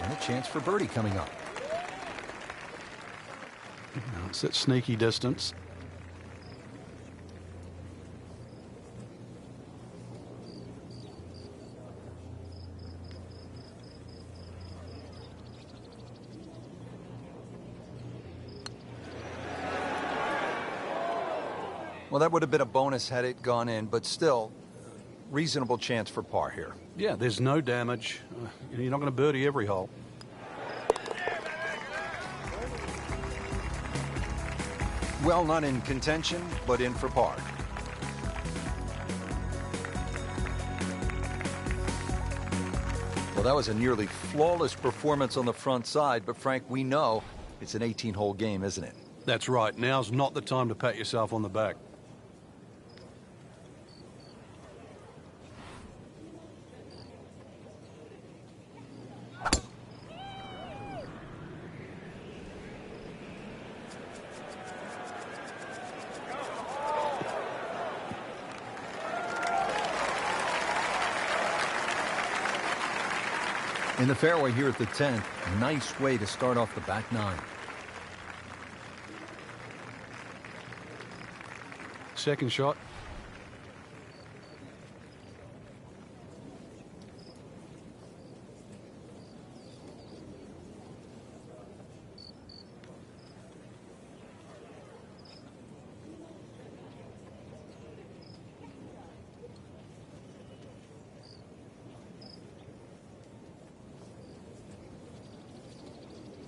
And a chance for birdie coming up. Now it's that sneaky distance. Well, that would have been a bonus had it gone in, but still, reasonable chance for par here. Yeah, there's no damage. You're not going to birdie every hole. Well, not in contention, but in for par. Well, that was a nearly flawless performance on the front side, but Frank, we know it's an 18-hole game, isn't it? That's right. Now's not the time to pat yourself on the back. In the fairway here at the 10th, a nice way to start off the back nine. Second shot.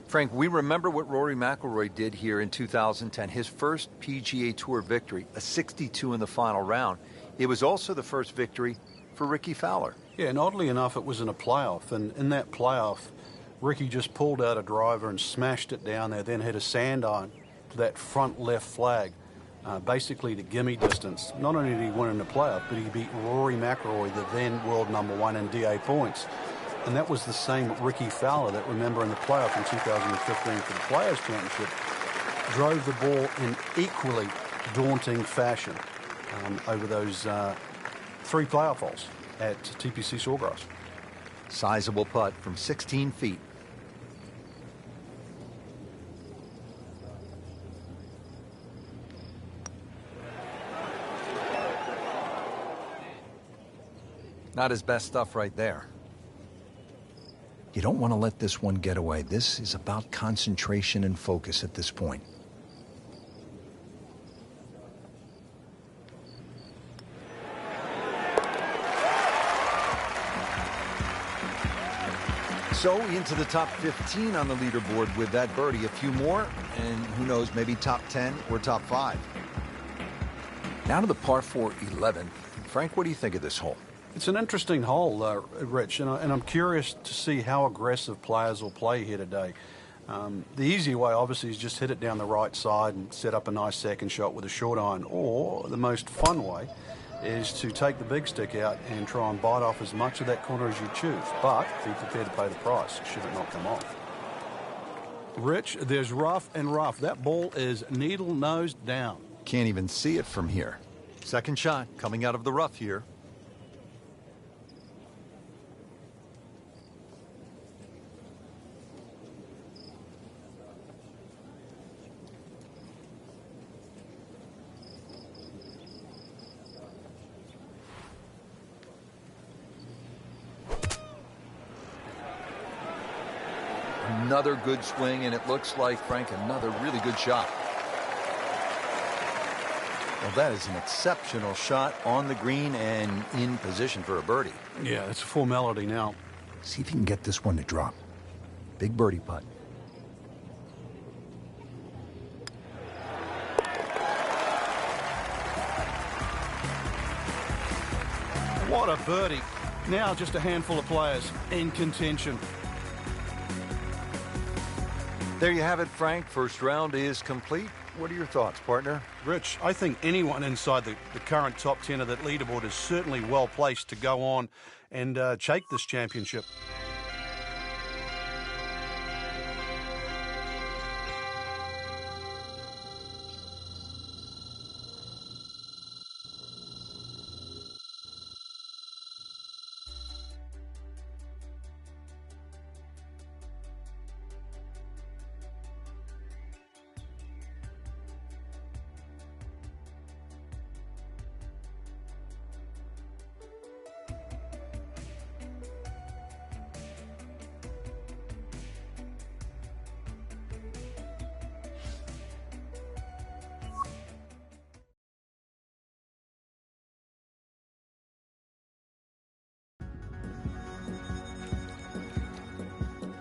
Frank, we remember what Rory McIlroy did here in 2010, his first PGA Tour victory, a 62 in the final round. It was also the first victory for Ricky Fowler. Yeah, and oddly enough, it was in a playoff. And in that playoff, Ricky just pulled out a driver and smashed it down there, then hit a sand iron to that front left flag, basically to gimme distance. Not only did he win in the playoff, but he beat Rory McIlroy, the then world #1 in DA points. And that was the same Ricky Fowler that, remember, in the playoff in 2015 for the Players' Championship, drove the ball in equally daunting fashion over those 3 playoff holes at TPC Sawgrass. Sizable putt from 16 feet. Not his best stuff right there. You don't want to let this one get away. This is about concentration and focus at this point. So into the top 15 on the leaderboard with that birdie. A few more, and who knows, maybe top 10 or top 5. Now to the par 4 11. Frank, what do you think of this hole? It's an interesting hole, Rich, and I'm curious to see how aggressive players will play here today. The easy way, obviously, is just hit it down the right side and set up a nice second shot with a short iron. Or the most fun way is to take the big stick out and try and bite off as much of that corner as you choose. But be prepared to pay the price should it not come off. Rich, there's rough and rough. That ball is needle-nosed down. Can't even see it from here. Second shot coming out of the rough here. Another good swing, and it looks like, Frank, another really good shot. Well, that is an exceptional shot on the green and in position for a birdie. Yeah, it's a formality now. See if you can get this one to drop. Big birdie putt. What a birdie. Now just a handful of players in contention. There you have it, Frank. First round is complete. What are your thoughts, partner? Rich, I think anyone inside the current top 10 of that leaderboard is certainly well placed to go on and take this championship.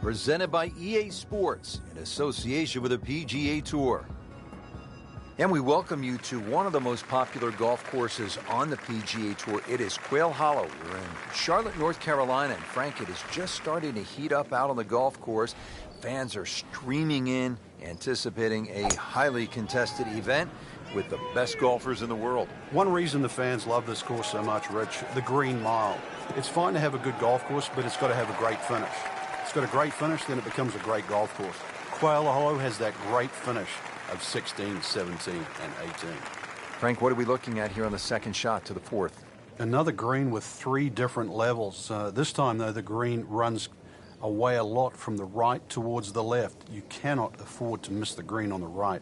Presented by EA Sports in association with the PGA Tour. And we welcome you to one of the most popular golf courses on the PGA Tour. It is Quail Hollow. We're in Charlotte, North Carolina, and Frank, it is just starting to heat up out on the golf course. Fans are streaming in, anticipating a highly contested event with the best golfers in the world. One reason the fans love this course so much, Rich, the Green Mile. It's fine to have a good golf course, but it's got to have a great finish. It's got a great finish, then it becomes a great golf course. Quail Hollow has that great finish of 16, 17, and 18. Frank, what are we looking at here on the second shot to the fourth? Another green with 3 different levels. This time, though, the green runs away a lot from the right towards the left. You cannot afford to miss the green on the right.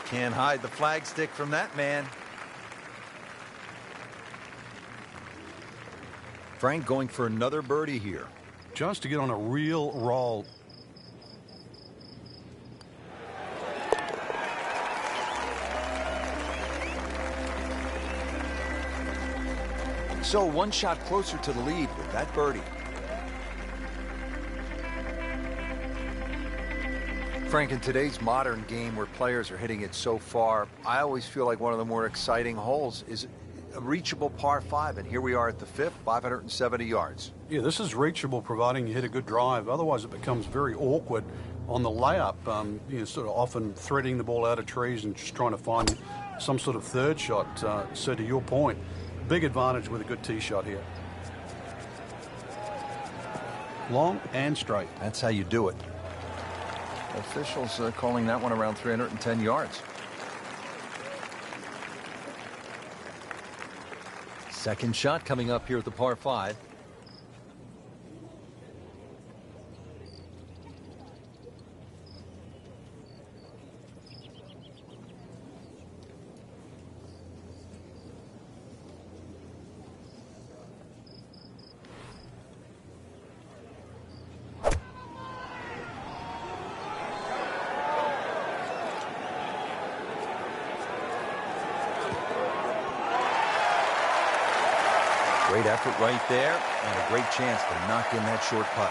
Can't hide the flagstick from that man. Frank going for another birdie here. Just to get on a real roll. So one shot closer to the lead with that birdie. Frank, in today's modern game where players are hitting it so far, I always feel like one of the more exciting holes is a reachable par 5, and here we are at the 5th, 570 yards. Yeah, this is reachable providing you hit a good drive. Otherwise, it becomes very awkward on the layup. Sort of often threading the ball out of trees and just trying to find some sort of third shot. So to your point, big advantage with a good tee shot here. Long and straight. That's how you do it. Officials calling that one around 310 yards. Second shot coming up here at the par 5. Great effort right there, and a great chance to knock in that short putt.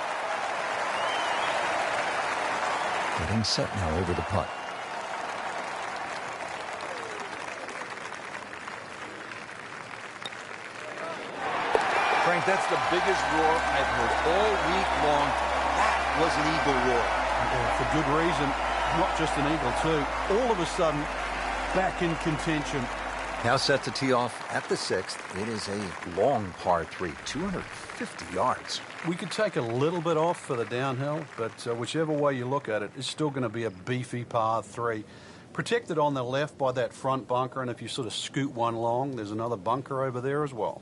Getting set now over the putt. Frank, that's the biggest roar I've heard all week long. That was an eagle roar. For good reason, not just an eagle too. All of a sudden, back in contention. Now set to tee off at the 6th. It is a long par 3, 250 yards. We could take a little bit off for the downhill, but whichever way you look at it, it's still going to be a beefy par 3. Protected on the left by that front bunker, and if you sort of scoot one long, there's another bunker over there as well.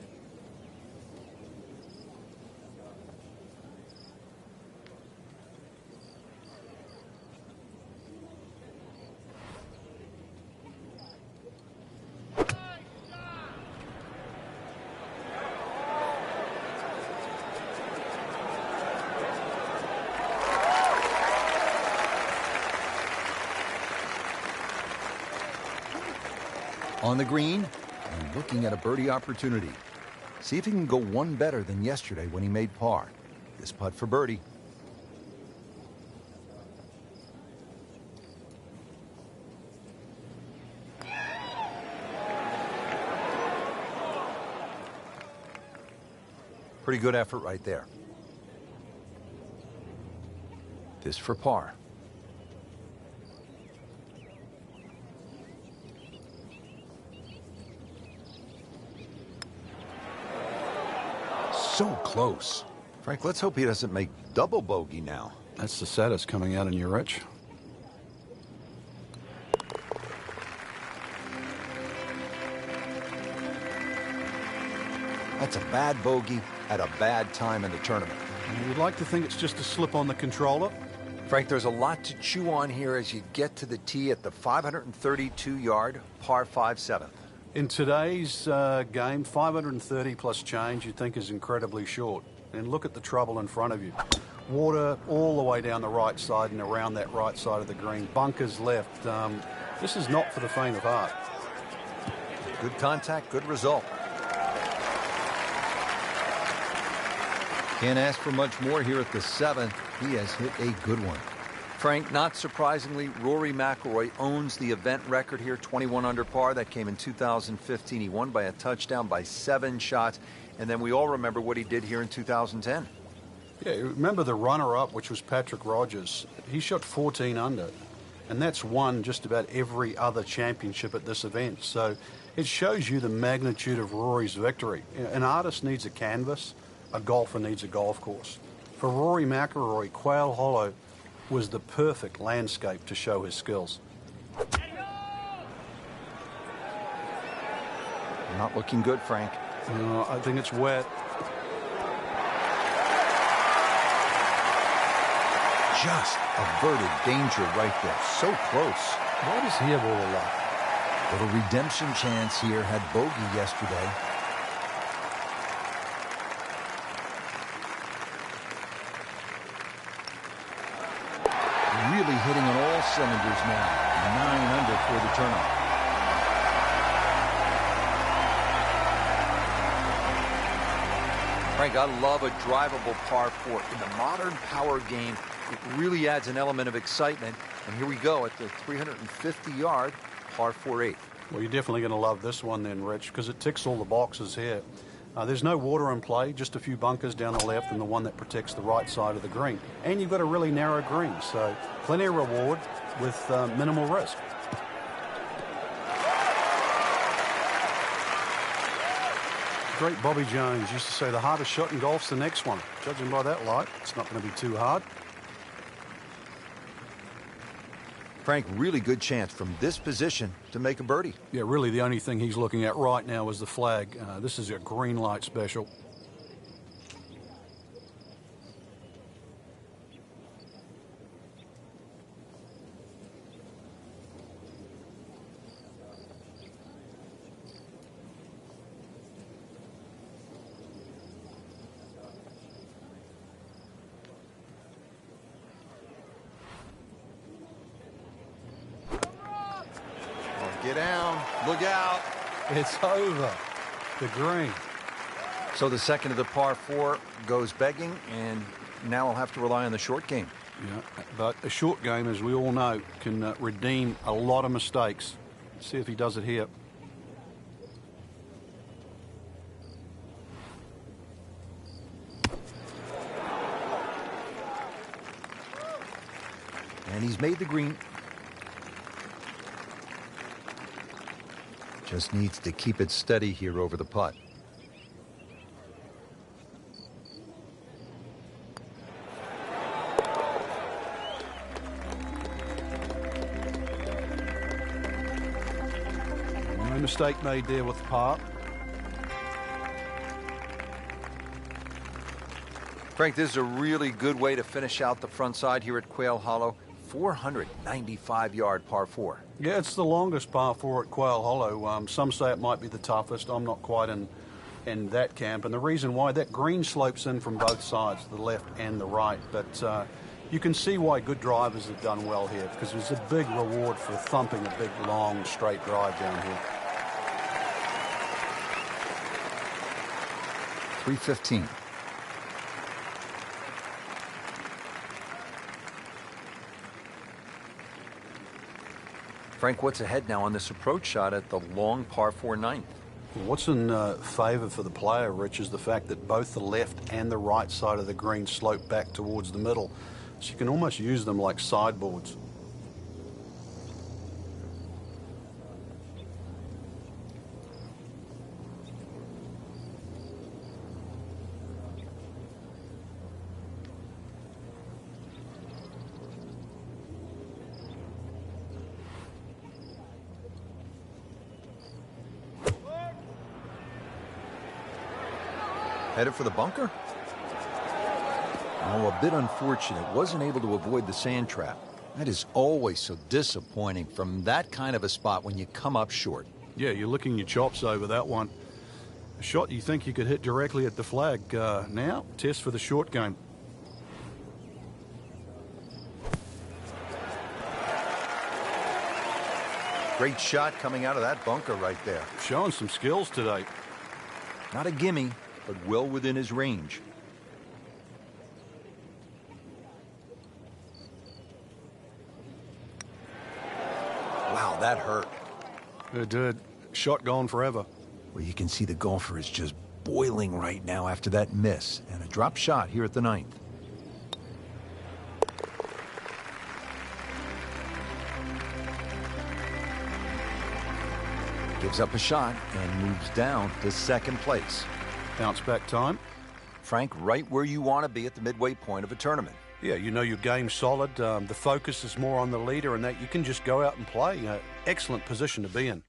On the green and looking at a birdie opportunity. See if he can go one better than yesterday when he made par. This putt for birdie. Pretty good effort right there. This for par. So close. Frank, let's hope he doesn't make double bogey now. That's the saddest coming out in you, Rich. That's a bad bogey at a bad time in the tournament. You'd like to think it's just a slip on the controller. Frank, there's a lot to chew on here as you get to the tee at the 532-yard par 5 7th. In today's game, 530 plus change you'd think is incredibly short. And look at the trouble in front of you. Water all the way down the right side and around that right side of the green. Bunkers left. This is not for the faint of heart. Good contact, good result. Can't ask for much more here at the 7th. He has hit a good one. Frank, not surprisingly, Rory McIlroy owns the event record here, 21 under par. That came in 2015. He won by a touchdown by 7 shots. And then we all remember what he did here in 2010. Yeah, remember the runner-up, which was Patrick Rogers. He shot 14 under. And that's won just about every other championship at this event. So it shows you the magnitude of Rory's victory. An artist needs a canvas. A golfer needs a golf course. For Rory McIlroy, Quail Hollow was the perfect landscape to show his skills. Not looking good, Frank. I think it's wet. Just averted danger right there. So close. Why does he have all the luck? Little redemption chance here. Had bogey yesterday. Really hitting on all cylinders now. 9 under for the tournament. Frank, I love a drivable par 4. In the modern power game, it really adds an element of excitement. And here we go at the 350-yard par 4/8. Well, you're definitely going to love this one then, Rich, because it ticks all the boxes here. There's no water in play, just a few bunkers down the left and the one that protects the right side of the green. And you've got a really narrow green, so plenty of reward with minimal risk. Great Bobby Jones used to say the hardest shot in golf's the next one. Judging by that light, it's not going to be too hard. Frank, really good chance from this position to make a birdie. Yeah, really the only thing he's looking at right now is the flag. This is a green light special. Get down. Look out. It's over. The green. So the second of the par 4 goes begging, and now I'll have to rely on the short game. Yeah, but a short game, as we all know, can redeem a lot of mistakes. See if he does it here. And he's made the green. Just needs to keep it steady here over the putt. No mistake made there with the par. Frank, this is a really good way to finish out the front side here at Quail Hollow. 495-yard par 4. Yeah, it's the longest par 4 at Quail Hollow. Some say it might be the toughest. I'm not quite in that camp. And the reason why, that green slopes in from both sides, the left and the right. But you can see why good drivers have done well here, because there's a big reward for thumping a big, long, straight drive down here. 315. Frank, what's ahead now on this approach shot at the long par 4 ninth? What's in favour for the player, Rich, is the fact that both the left and the right side of the green slope back towards the middle, so you can almost use them like sideboards. Headed for the bunker? Oh, a bit unfortunate. Wasn't able to avoid the sand trap. That is always so disappointing from that kind of a spot when you come up short. Yeah, you're licking your chops over that one. A shot you think you could hit directly at the flag. Now, test for the short game. Great shot coming out of that bunker right there. Showing some skills today. Not a gimme, but well within his range. Wow, that hurt. It did. Shot gone forever. Well, you can see the golfer is just boiling right now after that miss. And a drop shot here at the ninth. Gives up a shot and moves down to second place. Bounce back time. Frank, right where you want to be at the midway point of a tournament. Yeah, you know your game's solid. The focus is more on the leader and that you can just go out and play. Excellent position to be in.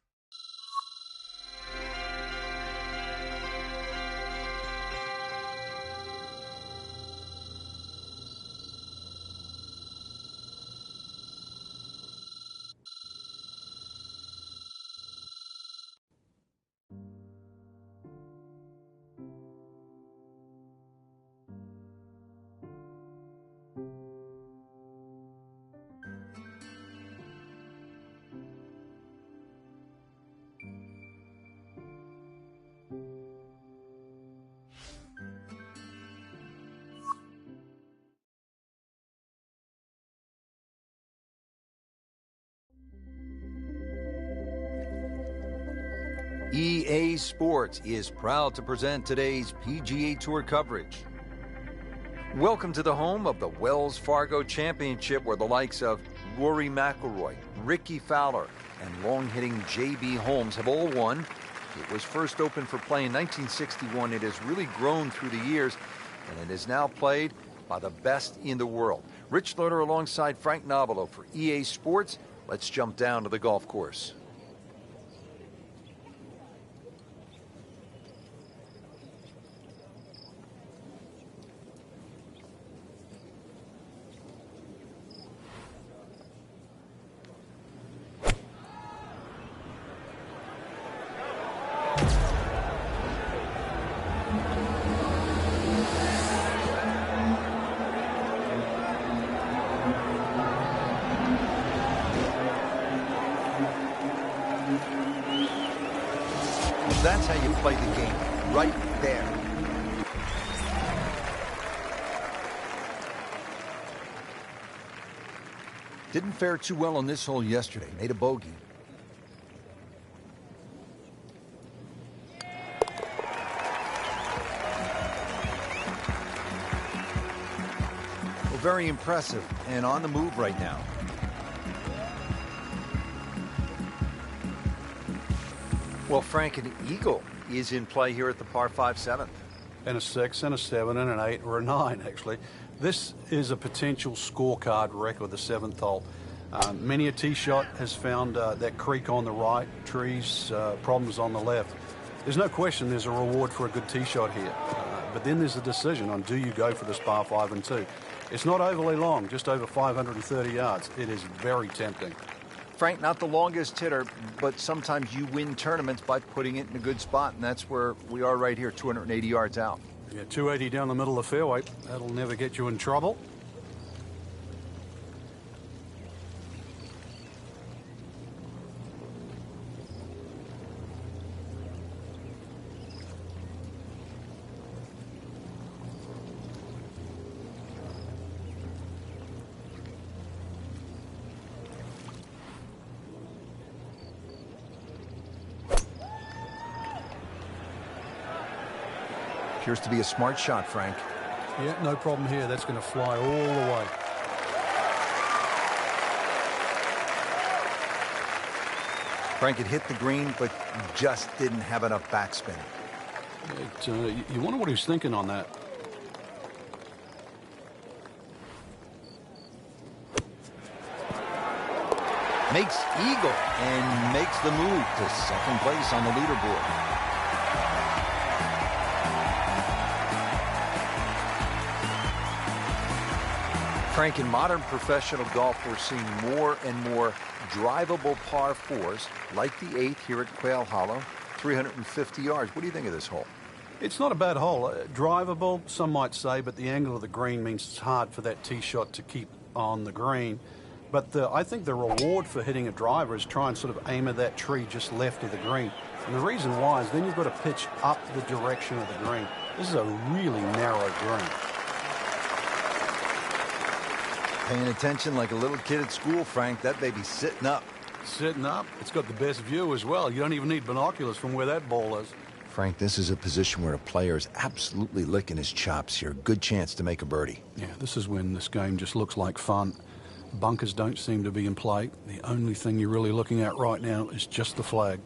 EA Sports is proud to present today's PGA Tour coverage. Welcome to the home of the Wells Fargo Championship, where the likes of Rory McIlroy, Ricky Fowler, and long-hitting J.B. Holmes have all won. It was first opened for play in 1961. It has really grown through the years, and it is now played by the best in the world. Rich Lerner alongside Frank Nobilo for EA Sports. Let's jump down to the golf course. That's how you play the game, right there. Didn't fare too well on this hole yesterday. Made a bogey. Well, very impressive and on the move right now. Well, Frank, an eagle is in play here at the par 5 7th. And a 6, and a 7, and an 8, or a 9, actually. This is a potential scorecard record, the 7th hole. Many a tee shot has found that creek on the right, trees, problems on the left. There's no question there's a reward for a good tee shot here. But then there's a decision on, do you go for this par 5 and 2? It's not overly long, just over 530 yards. It is very tempting. Frank, not the longest hitter, but sometimes you win tournaments by putting it in a good spot, and that's where we are right here, 280 yards out. Yeah, 280 down the middle of the fairway. That'll never get you in trouble. Appears to be a smart shot, Frank. Yeah, no problem here. That's going to fly all the way. Frank had hit the green, but just didn't have enough backspin. You wonder what he was thinking on that. Makes eagle and makes the move to second place on the leaderboard. Frank, in modern professional golf, we're seeing more and more drivable par fours, like the 8th here at Quail Hollow, 350 yards. What do you think of this hole? It's not a bad hole. Drivable, some might say, but the angle of the green means it's hard for that tee shot to keep on the green. But I think the reward for hitting a driver is try and sort of aim at that tree just left of the green. And the reason why is then you've got to pitch up the direction of the green. This is a really narrow green. Paying attention like a little kid at school, Frank. That baby's sitting up. Sitting up. It's got the best view as well. You don't even need binoculars from where that ball is. Frank, this is a position where a player is absolutely licking his chops here. Good chance to make a birdie. Yeah, this is when this game just looks like fun. Bunkers don't seem to be in play. The only thing you're really looking at right now is just the flag.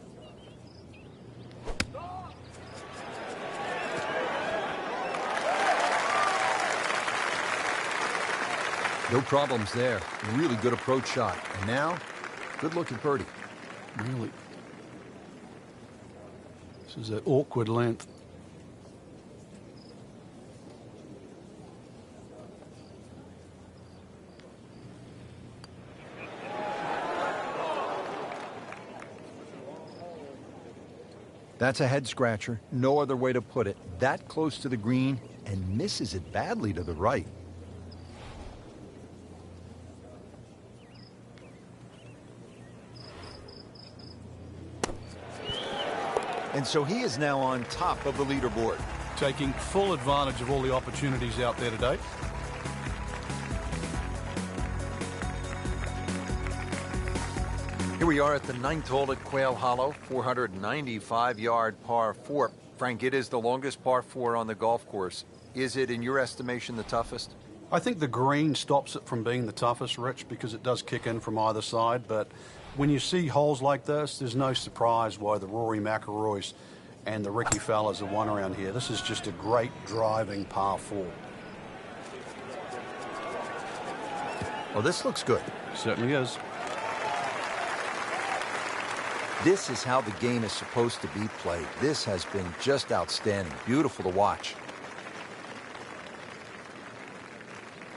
No problems there. Really good approach shot. And now, good look at birdie. Really. This is an awkward length. That's a head scratcher. No other way to put it. That close to the green and misses it badly to the right. And so he is now on top of the leaderboard. Taking full advantage of all the opportunities out there today. Here we are at the 9th hole at Quail Hollow, 495-yard par 4. Frank, it is the longest par 4 on the golf course. Is it, in your estimation, the toughest? I think the green stops it from being the toughest, Rich, because it does kick in from either side. But when you see holes like this, there's no surprise why the Rory McIlroys and the Ricky Fowlers have won around here. This is just a great driving par 4. Well, this looks good. Certainly is. This is how the game is supposed to be played. This has been just outstanding. Beautiful to watch.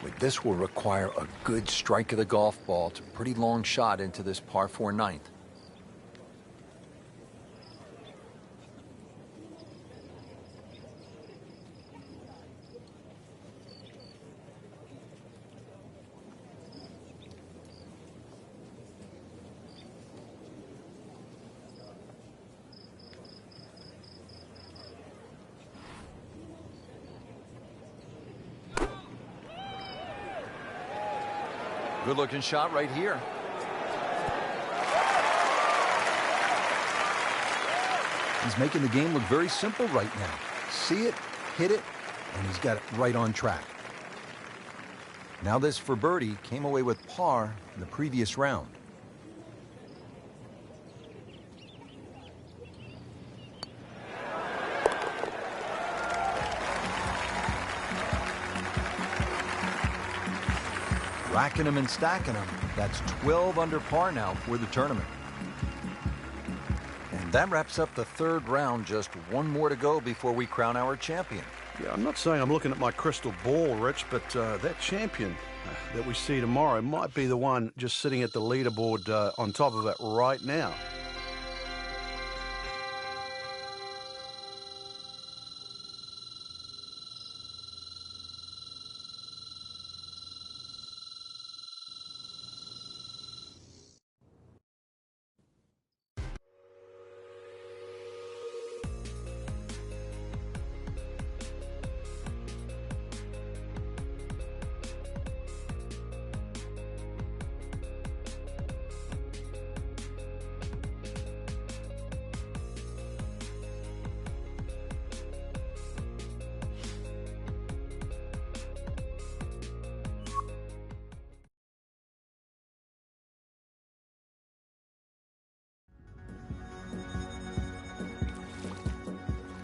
But this will require a good strike of the golf ball. It's a pretty long shot into this par 4 ninth. Good-looking shot right here. He's making the game look very simple right now. See it, hit it, and he's got it right on track. Now this for birdie came away with par in the previous round. Racking them and stacking them. That's 12 under par now for the tournament. And that wraps up the 3rd round. Just one more to go before we crown our champion. Yeah, I'm not saying I'm looking at my crystal ball, Rich, but that champion that we see tomorrow might be the one just sitting at the leaderboard on top of it right now.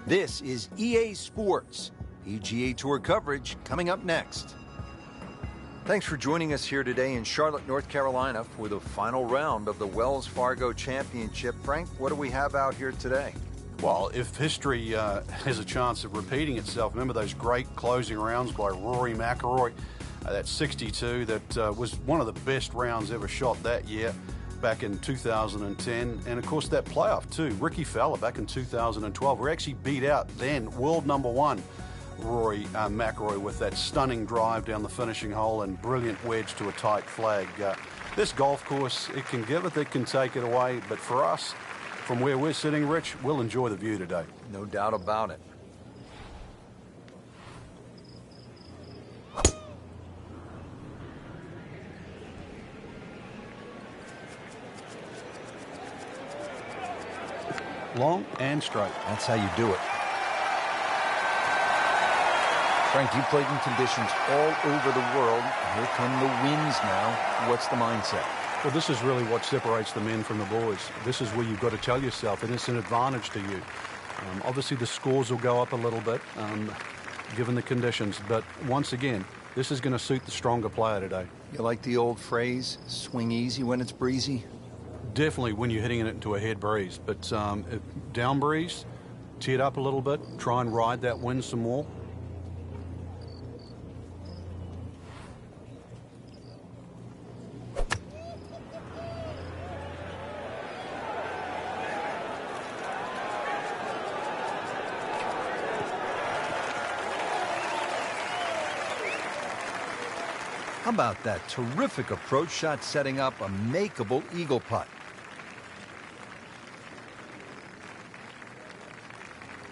This is EA Sports. PGA Tour coverage coming up next. Thanks for joining us here today in Charlotte, North Carolina for the final round of the Wells Fargo Championship. Frank, what do we have out here today? Well, if history has a chance of repeating itself, remember those great closing rounds by Rory McIlroy, that 62, that was one of the best rounds ever shot that year back in 2010. And of course that playoff too, Ricky Fowler back in 2012, where actually beat out then world number one Rory McIlroy with that stunning drive down the finishing hole and brilliant wedge to a tight flag. This golf course, it can give it, it can take it away, but for us, from where we're sitting, Rich, we'll enjoy the view today. No doubt about it. Long and straight. That's how you do it. Frank, you played in conditions all over the world. Here come the winds now. What's the mindset? Well, this is really what separates the men from the boys. This is where you've got to tell yourself, and it's an advantage to you. Obviously, the scores will go up a little bit, given the conditions. But once again, this is going to suit the stronger player today. You like the old phrase, swing easy when it's breezy? Definitely when you're hitting it into a head breeze. But down breeze, tee it up a little bit, try and ride that wind some more. How about that terrific approach shot setting up a makeable eagle putt?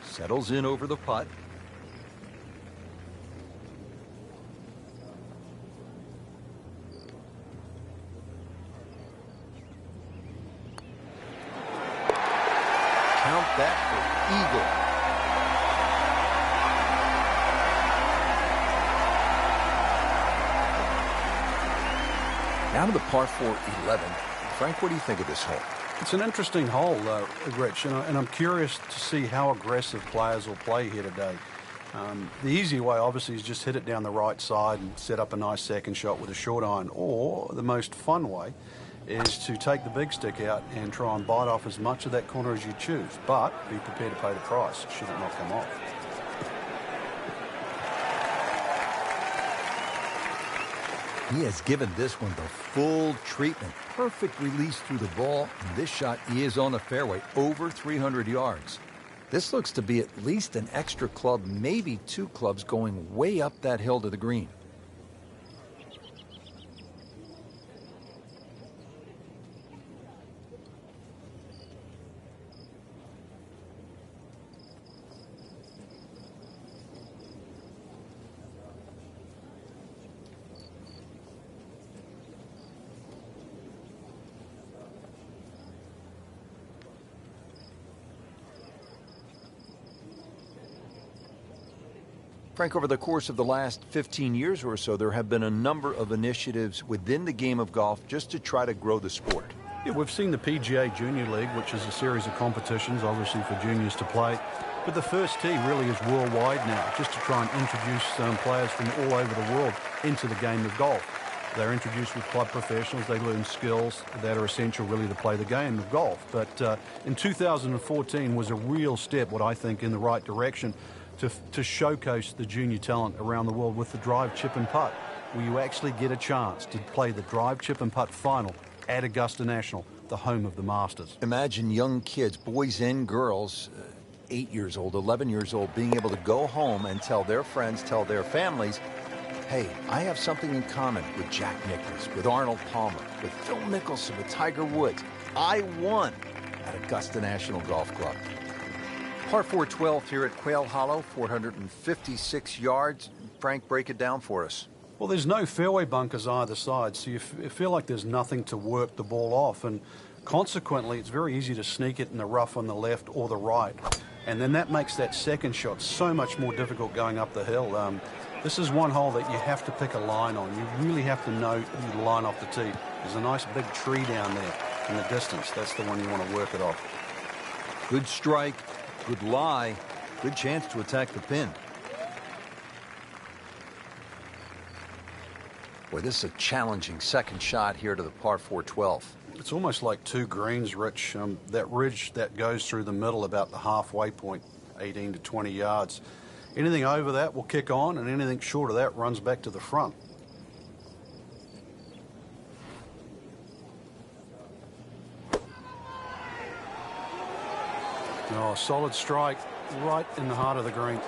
Settles in over the putt. Count that for eagle. Now to the par 4 11. Frank, what do you think of this hole? It's an interesting hole, Rich, and I'm curious to see how aggressive players will play here today. The easy way, obviously, is just hit it down the right side and set up a nice second shot with a short iron. Or the most fun way is to take the big stick out and try and bite off as much of that corner as you choose, but be prepared to pay the price should it not come off. He has given this one the full treatment. Perfect release through the ball, and this shot is on the fairway, over 300 yards. This looks to be at least an extra club, maybe two clubs going way up that hill to the green. Frank, over the course of the last 15 years or so, there have been a number of initiatives within the game of golf just to try to grow the sport. Yeah, we've seen the PGA Junior League, which is a series of competitions, obviously for juniors to play. But the first tee really is worldwide now, just to try and introduce players from all over the world into the game of golf. They're introduced with club professionals. They learn skills that are essential really to play the game of golf. But in 2014 was a real step, what I think, in the right direction to showcase the junior talent around the world with the drive, chip and putt, where you actually get a chance to play the drive, chip and putt final at Augusta National, the home of the Masters. Imagine young kids, boys and girls, 8 years old, 11 years old, being able to go home and tell their friends, tell their families, hey, I have something in common with Jack Nicklaus, with Arnold Palmer, with Phil Mickelson, with Tiger Woods. I won at Augusta National Golf Club. Par 412 here at Quail Hollow, 456 yards. Frank, break it down for us. Well, there's no fairway bunkers either side, so you feel like there's nothing to work the ball off, and consequently, it's very easy to sneak it in the rough on the left or the right, and then that makes that second shot so much more difficult going up the hill. This is one hole that you have to pick a line on. You really have to know the line off the tee. There's a nice big tree down there in the distance. That's the one you want to work it off. Good strike, good lie. Good chance to attack the pin. Boy, this is a challenging second shot here to the par 4-12. It's almost like two greens, Rich. That ridge that goes through the middle about the halfway point, 18 to 20 yards. Anything over that will kick on, and anything short of that runs back to the front. Oh, solid strike right in the heart of the green.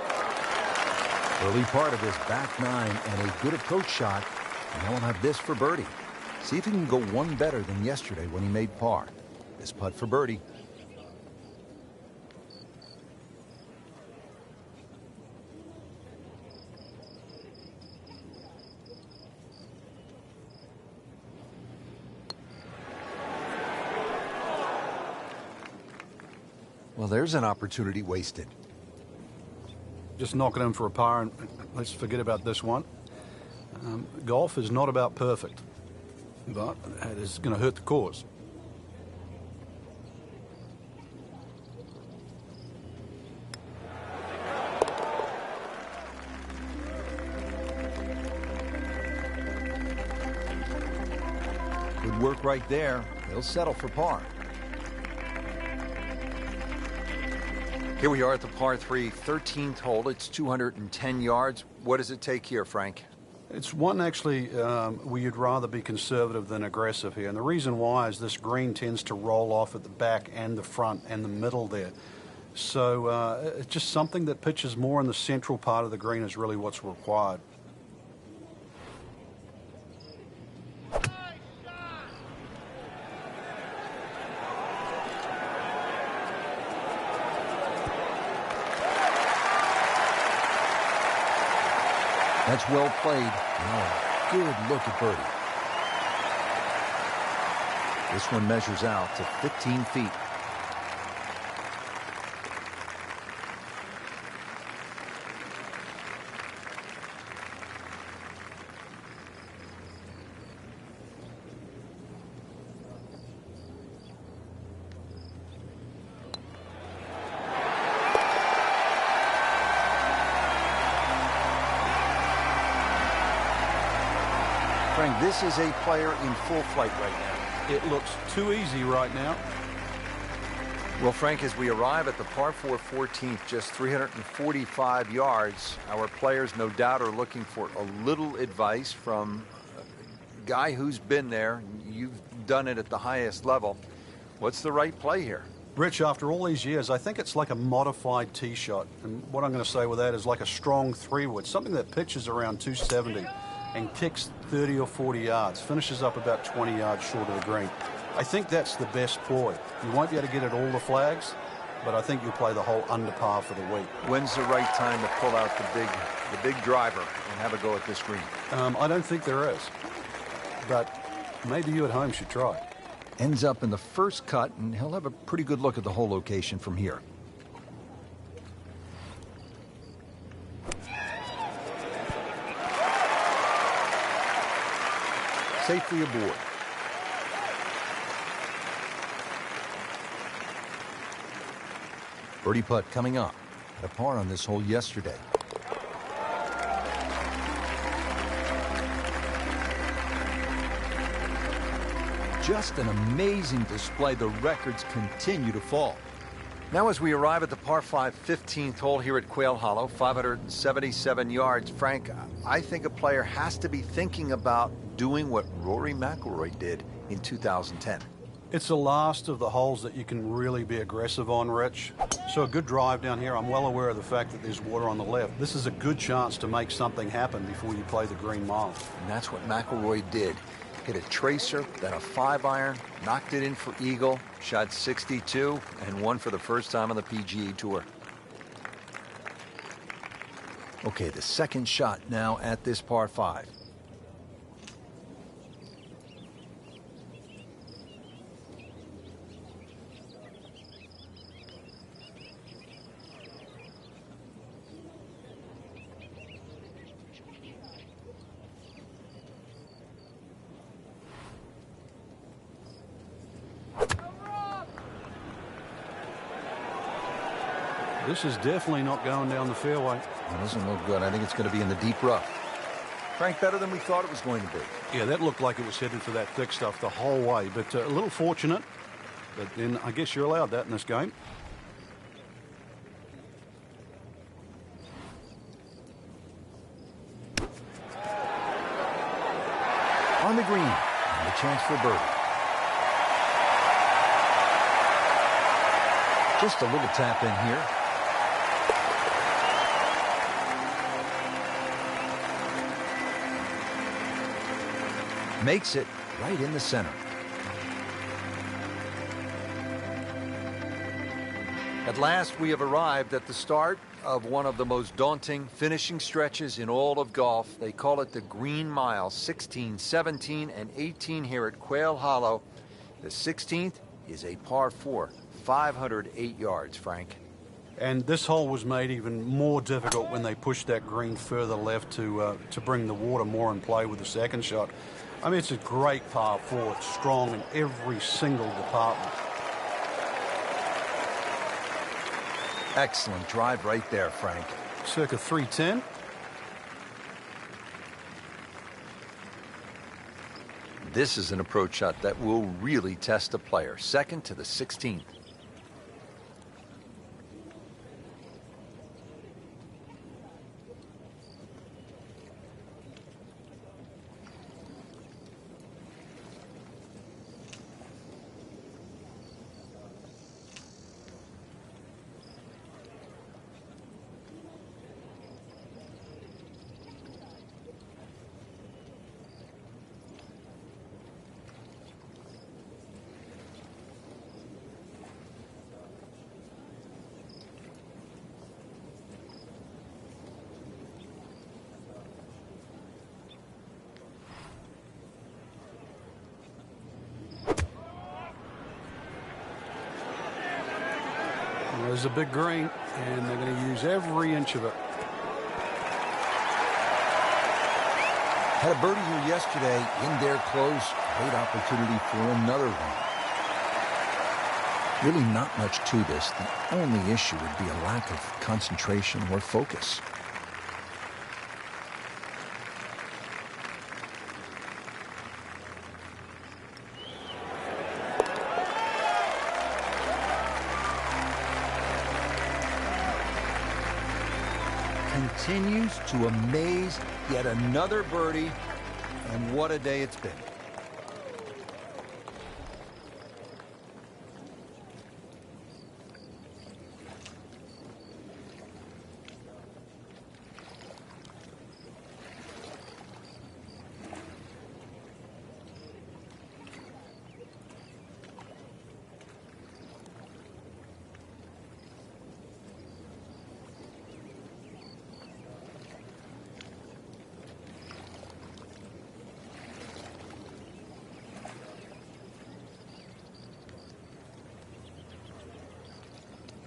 Early part of his back nine and a good approach shot. And he'll have this for birdie. See if he can go one better than yesterday when he made par. This putt for birdie. Well, there's an opportunity wasted. Just knock it in for a par, and let's forget about this one. Golf is not about perfect, but it is going to hurt the cause. Good work right there. He'll settle for par. Here we are at the par 3, 13th hole. It's 210 yards. What does it take here, Frank? It's one actually where you'd rather be conservative than aggressive here. And the reason why is this green tends to roll off at the back and the front and the middle there. So it's just something that pitches more in the central part of the green is really what's required. That's well played. Oh, good look at birdie. This one measures out to 15 feet. Frank, this is a player in full flight right now. It looks too easy right now. Well, Frank, as we arrive at the par 4 14th, just 345 yards, our players no doubt are looking for a little advice from a guy who's been there. You've done it at the highest level. What's the right play here? Rich, after all these years, I think it's like a modified tee shot. And what I'm going to say with that is like a strong three-wood, something that pitches around 270 and kicks 30 or 40 yards, finishes up about 20 yards short of the green. I think that's the best ploy. You won't be able to get at all the flags, but I think you'll play the whole under par for the week. When's the right time to pull out the big driver and have a go at this green? I don't think there is, but maybe you at home should try. Ends up in the first cut, and he'll have a pretty good look at the hole location from here. Safely aboard. Birdie putt coming up. Had a par on this hole yesterday. Just an amazing display. The records continue to fall. Now as we arrive at the par 5 15th hole here at Quail Hollow, 577 yards. Frank, I think a player has to be thinking about doing what Rory McIlroy did in 2010. It's the last of the holes that you can really be aggressive on, Rich. So a good drive down here. I'm well aware of the fact that there's water on the left. This is a good chance to make something happen before you play the green mile. And that's what McIlroy did. Hit a tracer, then a 5-iron, knocked it in for eagle, shot 62, and won for the first time on the PGA Tour. Okay, the second shot now at this par 5. This is definitely not going down the fairway. It doesn't look good. I think it's going to be in the deep rough. Frank, better than we thought it was going to be. Yeah, that looked like it was headed for that thick stuff the whole way, but a little fortunate. But then I guess you're allowed that in this game. On the green, and a chance for birdie. Just a little tap in here. Makes it right in the center. At last, we have arrived at the start of one of the most daunting finishing stretches in all of golf. They call it the Green Mile, 16, 17, and 18 here at Quail Hollow. The 16th is a par 4, 508 yards, Frank. And this hole was made even more difficult when they pushed that green further left to bring the water more in play with the second shot. I mean, it's a great par 4. It's strong in every single department. Excellent drive right there, Frank. Circa 310. This is an approach shot that will really test a player. Second to the 16th. There's a big green, and they're going to use every inch of it. Had a birdie here yesterday in there close. Great opportunity for another one. Really not much to this. The only issue would be a lack of concentration or focus. Continues to amaze. Yet another birdie, and what a day it's been.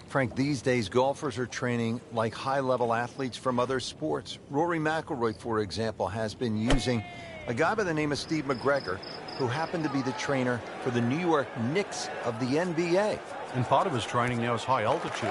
Frank, these days golfers are training like high-level athletes from other sports. Rory McIlroy, for example, has been using a guy by the name of Steve McGregor, who happened to be the trainer for the New York Knicks of the NBA. And part of his training now is high altitude.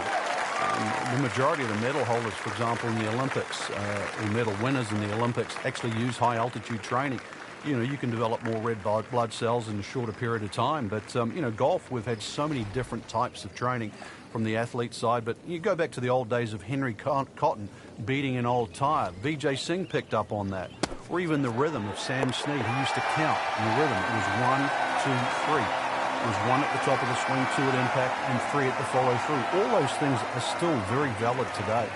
The majority of the medal holders, for example, in the Olympics, or medal winners in the Olympics, actually use high altitude training. You know, you can develop more red blood cells in a shorter period of time. But, you know, golf, we've had so many different types of training from the athlete side. But you go back to the old days of Henry Cotton beating an old tire. Vijay Singh picked up on that. Or even the rhythm of Sam Snead, who used to count in the rhythm. It was 1, 2, 3. It was 1 at the top of the swing, 2 at impact, and 3 at the follow-through. All those things are still very valid today.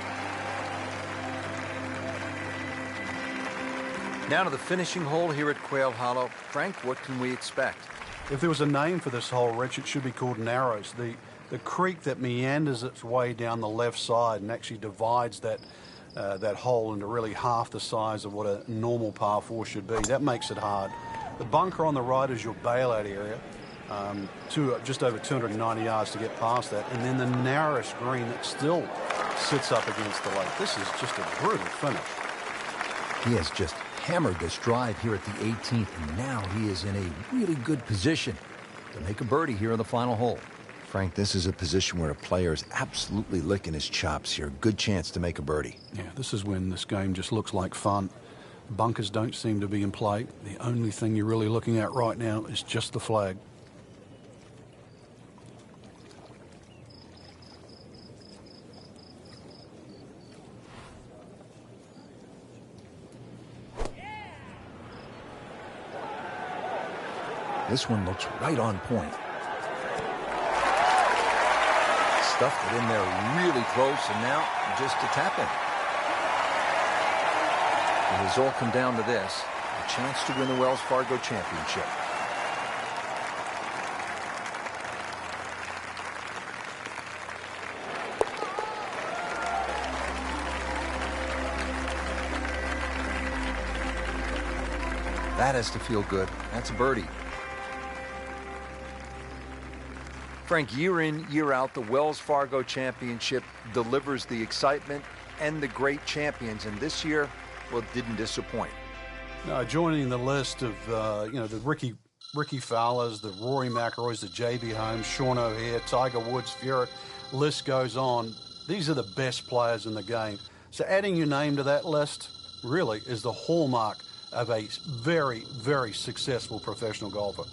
Now to the finishing hole here at Quail Hollow. Frank, what can we expect? If there was a name for this hole, Rich, it should be called Narrows. The creek that meanders its way down the left side and actually divides that hole into really half the size of what a normal par 4 should be. That makes it hard. The bunker on the right is your bailout area. Just over 290 yards to get past that. And then the narrowest green that still sits up against the lake. This is just a brutal finish. He has just hammered this drive here at the 18th, and now he is in a really good position to make a birdie here on the final hole. Frank, this is a position where a player is absolutely licking his chops here. Good chance to make a birdie. Yeah, this is when this game just looks like fun. Bunkers don't seem to be in play. The only thing you're really looking at right now is just the flag. This one looks right on point. Stuffed it in there really close, and now just a tap in. It has all come down to this, a chance to win the Wells Fargo Championship. That has to feel good. That's a birdie. Frank, year in, year out, the Wells Fargo Championship delivers the excitement and the great champions, and this year, well, didn't disappoint. Joining the list of, the Ricky Fowlers, the Rory McIlroys, the J.B. Holmes, Sean O'Haire, Tiger Woods, Furyk, list goes on. These are the best players in the game. So adding your name to that list really is the hallmark of a very, very successful professional golfer.